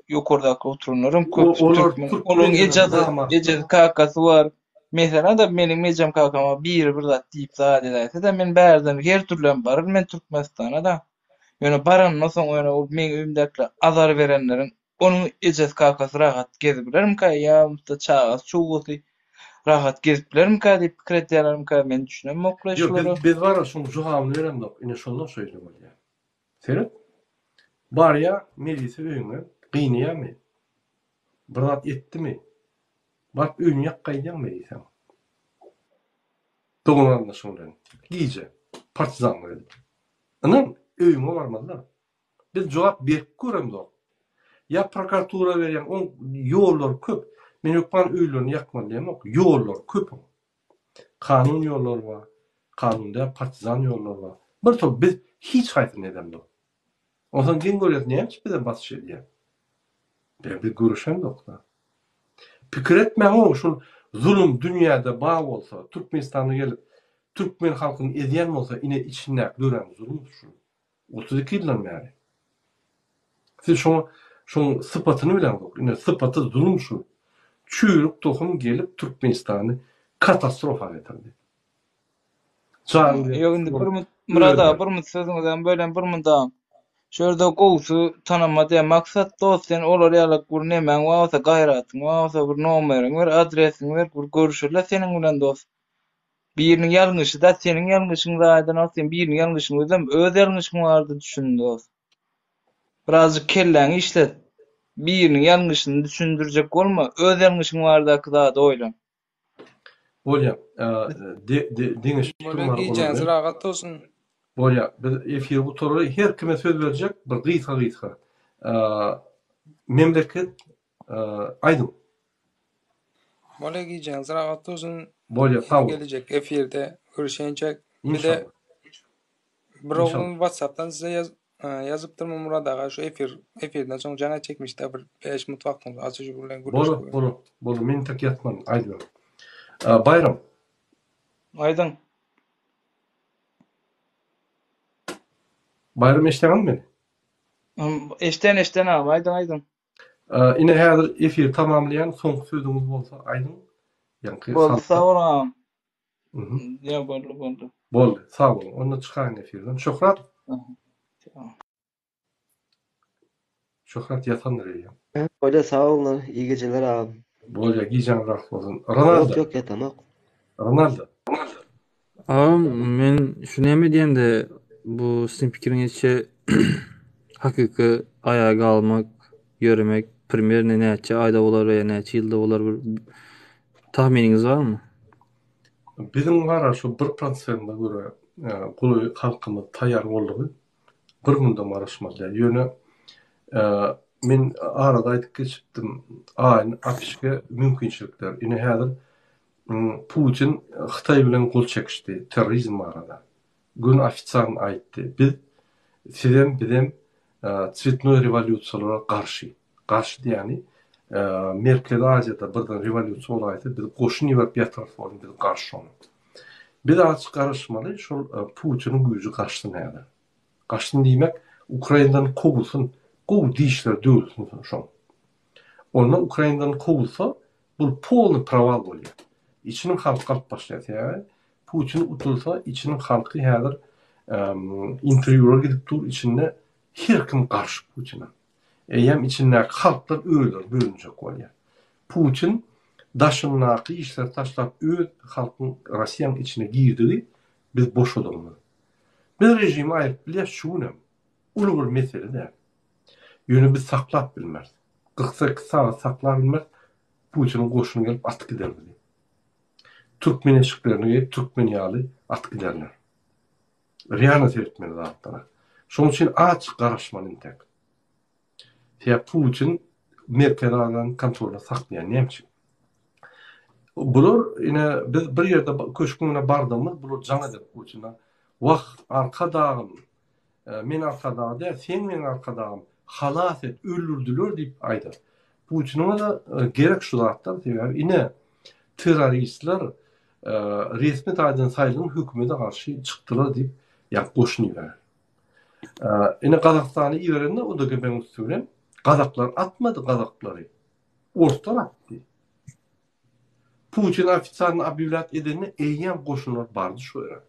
ýokardaky oturanlarym köp türkmen. Olaryň ejaz kakasy bar. Mesela da meniň ejam kakama bir zat diýip zat edýärse de men bärden her türlü baryn men Türkmenistana da. Ýöne baranmasaň ýöne o men öýümdäkiler azar berenleriň onun ejaz kakasy rahat gezip bilerim ka ýa da çagas çuguty rahat gezip bilerim ka diýip pikir etýärlerim ka men düşünem oklaşlary. Yok biz var şunu jogabını verem de ine şondan söýlep bolýar. Seret bar ya milisi öýüňe gynýarmy? Bir zat etdimi? Bak öýüň ýakgaýdýarmy diýsem. Dogunanda şondan. Giýje partizanlyk edip. Anan öýüňe barmazlar. Biz jogap berip göremdi. Ya prokuratura berýän on ýollar köp. Men ökman öýlerini ýakman diýemok. Ýollar köp. Kanun ýollar bar. Kanunda partizan ýollar bar. Bir tol biz hiç haýtyn edemdi. Ondan gen görýär näçe bilen basy edýär. Ben bir görüşen dokda. Pikir etmäň o şu zulüm dünýäde bar bolsa, Türkmenistana gelip Türkmen halkyny edýän bolsa, ine içinde dören zulüm şu. 32 ýyldan bäri. Siz şu sıpatyny bilen bok. Ine sıpatı zulüm şu. Çüýrük tohum gelip Türkmenistan'ı katastrofa getirdi. Yok indi Murada bir sözüňizden bölen bir mundam. Şurada gowsu tanamady maksat dostyn olar ýalyk bir nemen wasa gaýratyň wasa bir nomeriň ber adresiň ber bir görüşürler seniň bilen dost. Biriniň ýalňyşy da seniň ýalňyşyň zaýdan alsyn biriniň ýalňyşyň özüm öz ýalňyşyň bardy düşündi dost. Birazcık kelläňi işlet. Biriniň ýalňyşyny düşündirjek bolma, öz ýalňyşyň bardaky zat oýlan. Bolýar. Deňiş Bolýar giýjäňiz rahat bolsun. Bolýar. Biz efir bu tory her kime söz berjek bir gysga. Memleket aýdym. Bolýar giýjäňiz rahat bolsun. Bolýar, sag bol. Gelecek efirde görüşençek. Bir İnşallah. de bir oğlum WhatsApp'tan size yazıp durma Murat ağa şu efirden soň jana çekmişdi bir 5 minut wagtyňyz açyjy bilen görüşmek. Bolu. Men tak ýatman. Aýdym. Bayram. Aýdym. Bayram eşdeňmi meni? Eşten abi aýdym. Ine häzir efir tamamlayan soňky sözüňiz bolsa aýdym. Bolsa sag bolam. Ya boldy. Boldy. Sag bol. Onda çykan efirden. Şöhrat. Şöhrat ýatandyr ýa. Bolýa sag bolun. İyi geceler abi. Bolýar giýjäň rahat bolsun. Ronaldo. Yok yatamak. Ronaldo. Men şunu näme diýende bu sizin pikiriňizçe hakyky ayaga almak, ýöremek primerne näçe aýda bolar we näçe ýylda bolar bir tahminiňiz barmy? Bizim var şu 1%-da göre Guly halkyny taýýar boldugy 1 mündä maraşmaly. Ýöne men arada aýdyp geçipdim. Aýyn apyşga mümkinçilikler. Ine häzir Putin Xitay bilen gol çekişdi terrorizm arada. Gün ofisiýan aýtdy. Biz sizem Цветной революцияlara karşı yani Merkez Aziýada birden rewolýusiýa bolaýdy. Biz goşun ýerip ýatyr boldy, biz karşı onu. Bir açyk karışmaly, şol Putinin güýji karşısyn näde. Karşısyn diýmek Ukrainadan kowulsun, gow diýişler döwletiniň şol. Onda Ukrainadan kowulsa, bu polny praval bolýar. İçinin halky alyp başlaýar. Yani Putin utulsa, içinin halky häzir interýura gidip dur içinde her kim karşı Putin'e. Eýem içinde halklar öýler, bölünjek bolýar. Putin daşynlaky işler taşlap öz halkyň Russiýanyň içine girdi, biz boş odamlar. Bir rejim aýyp bilýär şunu, uly bir mesele de. Ýöne biz saklap bilmez. 48 saat saklap bilmez. Putin'in goşuny gelip atyp giderdi. Türkmen eşiklerini gelip Türkmen ýaly atyp giderler. Riýana etmeli zatlara. Şoň üçin açyk garaşmaly tek. Ya Putin Merkel'den kontrolü saklayan näçe? Bular ine biz bir ýerde köşküne bardymyz, bular jaňa dep Putin'a wagt arkadagym, men arkadagym der, sen men arkadagym, halas et, öldürdüler diýip aýdar. Putin'a da gerek şu zatlar diýär. Ine teröristler resmi taýdan saýlyň hökümete garşy çykdylar diýip ýa goşun ýerer. Ine Gazakstany ýerinde o da ben söýlem. Gazaklar atmadı Gazaklary. Ortadan attı. Putin ofisiýalny abilat edeni eýýän goşunlar bardy şu ýere.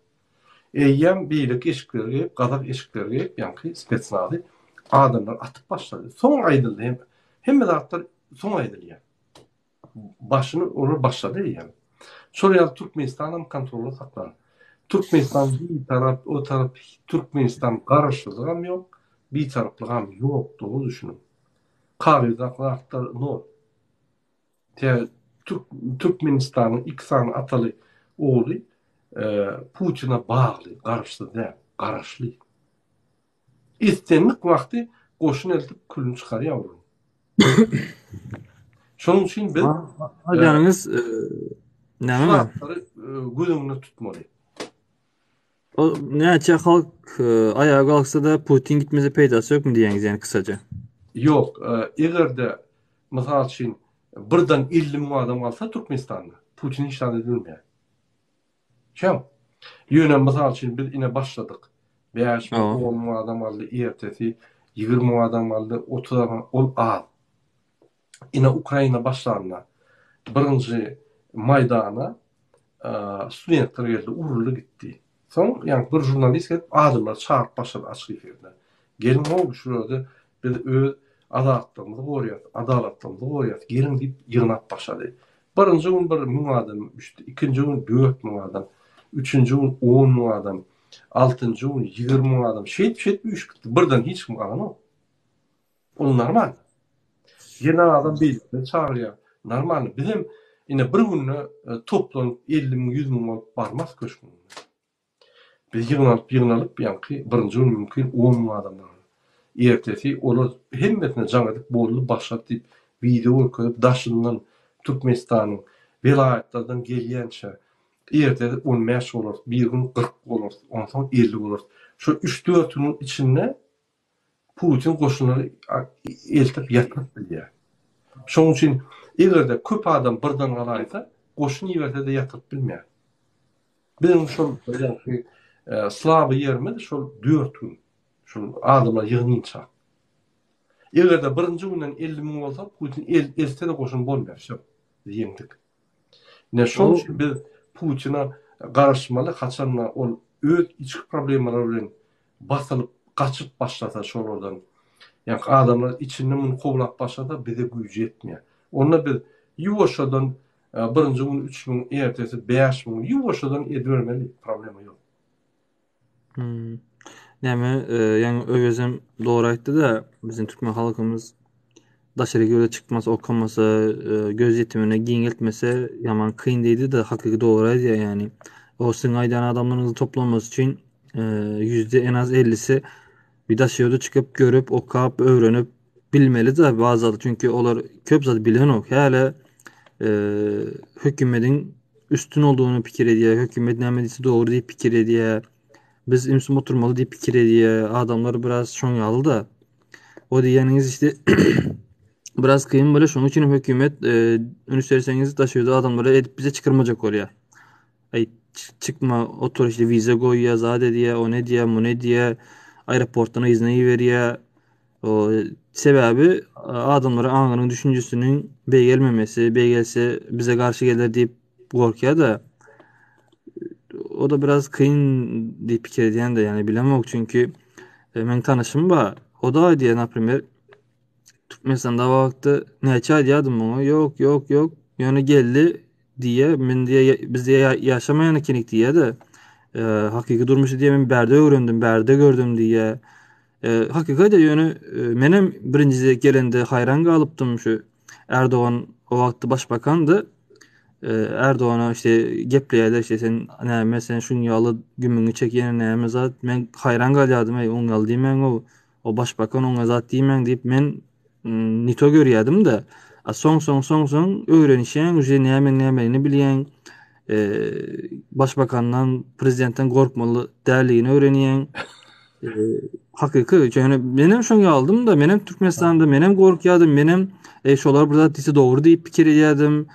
Eýýän beýlik eşikleri, Gazak eşikleri, ýa-ni spetsnazy adamlar atyp başlady. Soň aýdyldy. Hemme zatlar soň aýdylýar. Başyny olar başlady eýýän. Şol Türkmenistanam kontrolü saklar. Türkmenistan bir taraf, o taraf Türkmenistan karşılığı yok, bir taraflığı yok doğru düşünün. Kavizaklar no. Türkmenistan'ın ikisinin atalı oğlu Putin'e bağlı, karşılı değil, karşılı. İstenlik vakti koşun eltip külünü çıkar yavrum. Şunun için biz Hocanız näme? Gözüňde tutmaly. O näçe halk ayağa kalksa da Putin gitmese peýdasy ýokmu diýeňiz ýani kısaca? Yok, egerde misal için birden 50 000 adam alsa Türkmenistan'da Putin işaret edilmeýär. Şam. Ýöne misal için biz ine başladık. 5 10 adam aldı, ertesi 20 adam aldı, 30 adam ol az. Ine Ukraina başlarına birinci maydana studentler geldi, urulu gitti. Son yani bir jurnalist gelip adamlar çağırıp başladı açık efirde. Gelin oldu şurada biz öz adaletimizi koruyoruz, adaletimizi koruyoruz. Gelin deyip yığınap başladı. Birinci gün 1 000 adam, ikinci gün 4 000 adam, üçüncü gün 10 000 adam, altıncı gün 20 000 adam. Şehit büyüş gitti. Birden hiç kim kalan o. O normal. Yeni adam birlikte çağırıyor. Normal. Bizim yine bir günü toplanıp 50 000, 100 000 olup barmaz köşkün. Biz yığınalıp yankı birinci gün mümkün 10 000 adamlar. Ertesi olur hemmetine can edip bolulu başlat deyip video koyup daşından Türkmenistan'ın velayetlerden gelýänçe ertesi 15 olur, bir gün 40 olur, ondan sonra 50 olur. Şu 3-4 günün içinde Putin koşunları eltip yatmak bilýär. Şoň üçin egerde köp adam birden galaysa koşun ýerde de yatyp bilmeýär. Bizim şol Slava ýerimiz şol 4 gün şol adamlar ýığınynça. Egerde birinji günden 50 000 bolsa Putin elde de koşun bolmaýar şol diýendik. Ne şoň üçin biz Putin'a garaşmaly, haçanla ol öz içki problemleri bilen basylyp kaçıp başlasa şolordan. Yani adamlar içinden bunu kovlap başlasa bize güýji ýetmeýär. Onda biz ýuwaşadan birinci gün 3000, ertesi 5000 ýuwaşadan edbermeli, problema ýok. Näme yani öýezem dogry aýtdy da bizim türkmen halkymız daşary göre çıkmasa, okamasa, göz yetimine giňeltmese yaman kyn diýdi de hakyky dogry aýdýar yani. O siň aýdan adamlaryňyzy toplanmasy üçin en az 50'si bir daşyýarda çykyp görüp, okap, öwrenip bilmeli de bazıları çünkü olar köp zat bilen ok. Häle hökümetin üstün olduğunu pikir edýär, hökümet näme diýse dogry diýip pikir edýär. Biz imsum oturmaly diýip pikir edýär. Adamlar biraz şoň ýaly da. O diýeniňiz işte biraz kıyım böyle şoň üçin hökümet öňü serseňiz daşyýarda adamlara edip bize çykyrmajak bolýar. Ay çıkma otur işte vize goýýar, zade diýär, o ne diýär, bu ne diýär. Aeroportdan izni berýär. O sebebi adamlara aňynyň düşünjesiniň beýgelmemesi, beýgelse bize garşy gelir diýip gorkýar da o da biraz kıyın diýip pikir edýän de yani bilemok çünkü men tanışym bar. O da diýär naprimер Türkmenistan'da wagtda näçe aýdýardym muňa? Ýok. Ýöne geldi diye men diye biz diye yaşamayan ekenik diye de hakyky durmuşy diye men berde öwrendim, berde gördüm diye. Hakykatda ýöne menem birinji gelende hayran galypdym şu Erdoğan o wagtda başbakandy. Erdoğan'a işte gepleýärler işte sen näme sen şuň ýaly gümüňi çekýän näme zat men hayran galýardym ey oň ýaly diýmän o başbakan oňa zat diýmän diýip men nito görýärdim de soň öwrenişen uje näme bilýän başbakandan prezidentden gorkmaly däligini öwrenýän hakyky ýöne menem şoň ýaldym da menem Türkmenistanda menem gorkýardym menem şolar burada diýse dogry diýip pikir edýärdim.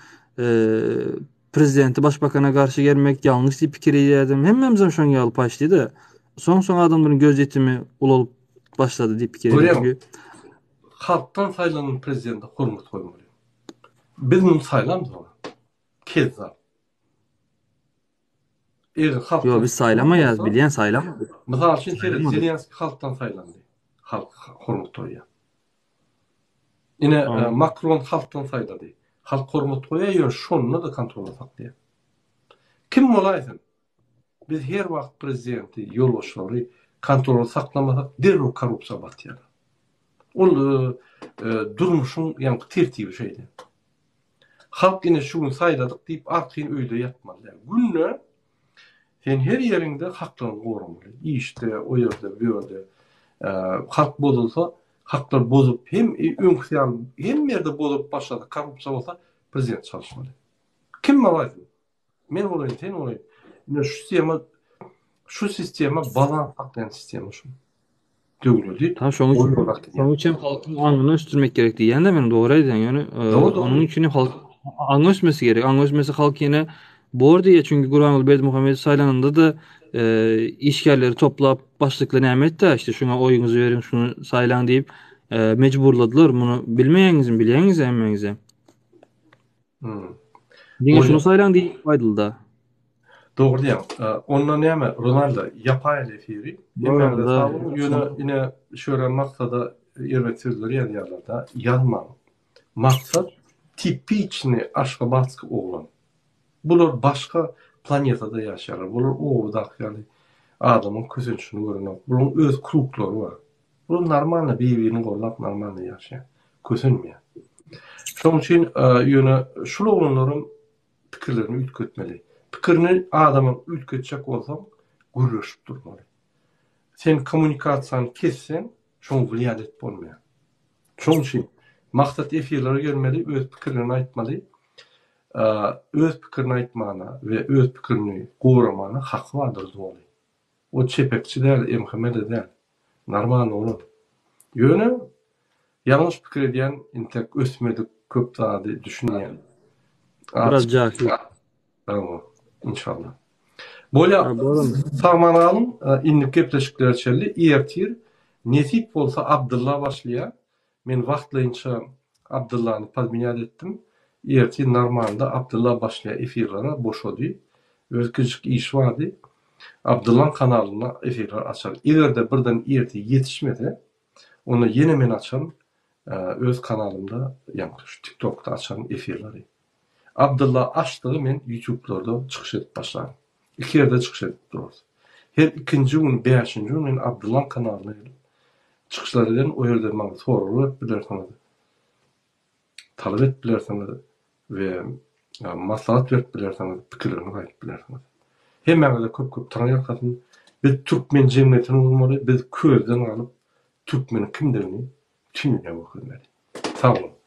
Prezidenti başbakana karşı gelmek yanlış diye pikir ediyordum. Hemmemizden şoň ýaly başladı. Soň adamlaryň göz yetimi ulup başladı diye pikir ediyordum. Halktan saylanan prezidenti hormat koymaly. Bizim saylamyz o. Kezzap. Yo biz saylamayaz, bilýän saylamadyk. Mysal üçin Zelenskiy halktan saylandy. Halk hormat koýýar. Ine Macron halktan saylady. Halk hormat koýýar, şonu da kontrol etdi. Kim bolaýsyn? Biz her wagt prezidenti, ýolbaşçylary kontrol saklamasak derrä korrupsiýa batýar. Ol durmuşyň ýa-ni tertibi şeýdi. Halk ine şunu sayladyk diýip arkyn öýde ýatmaly. Günne sen her ýerinde haklaryň goramaly. İşte o ýerde, bu ýerde halk bozulsa haklar bozup hem öňküsýan hem ýerde bozup başlady korrupsiýa bolsa prezident çalışmaly. Kim bolaýdy? Men olaýyn, sen olaýyn. Şu sistema balans saklayan sistema şu. Döwleti. Ta şoň üçin halkyň aňyny östürmek gerek diýende men dogry aýdýan. Ýöne onuň üçin halk aňy ösmesi gerek. Aňy ösmesi halk ýene bor diýe çünkü Gurbanguly Berdimuhammedow saylananda da işgärleri toplap başlykly näme etdi? İşte şuna oýuňuzy berin, şunu saylan diýip mecburladylar. Muny bilmeýäňizmi, bilýäňiz emmeňize. Diňe şunu saylan diýip aýdyldy. Dogry diýär. Ondan näme Ronaldo ýapaýly efiri. Ýöne şöyle maksada ýermetizler ýaýarlarda ýazma. Maksat tipiçni Aşgabatski oglan. Bular başka planetada ýaşarlar. Bular owda ýaly adamyň kösünçini görýär. Bular öz kruklary bar. Bular normal bir-birini gollap normal ýaşaýar. Kösünmeýär. Şoň üçin ýöne şul oglanlaryň pikirlerini ütkötmeli. Pikirini adamyň ütkötjek bolsaň gürleşip durmaly. Sen kommunikasiýany kesseň, şoň bilýät bolmaýar. Şoň üçin maksat efirlere gelmeli, öz pikirini aýtmaly. Öz pikirini aýtmana we öz pikirini goramana haky bardyr doly. O çepekçi däl, emheme de däl. Normal olur. Ýöne ýalňyş pikir edýän intek ösmedik köp zady düşünýän. Biraz jahil. İnşallah. Bolýa samanalym inip gepleşikler çelli ertir nesip bolsa Abdullah başlaýar. Men wagtlaýynça Abdullahny padminýat etdim. Ertir normalda Abdullah başlaýar efirlere boşady. Öz küçük iş bardy. Abdullah kanalyna efirler açar. Egerde birden ertir ýetişmedi, onu ýene men açam. Öz kanalymda, ýa-ni TikTokda açan efirleri. Abdullah açtığı men YouTube'larda çıkış edip başladım. 2 yerde çıkış edip durdu. Her ikinci gün, 5-nji gün men Abdullah kanalyna gelip çıkışlar eden o yerde bana sorular bilerseňiz. Talep etdilerseňiz we maslahat berip bilerseňiz, pikirlerini aýdyp bilerseňiz. Hemmäge de köp taňýarkatyn biz türkmen jemgyýetini urmaly, biz közden alyp türkmenin kimdigini tüňüne bakmaly. Sağ olun.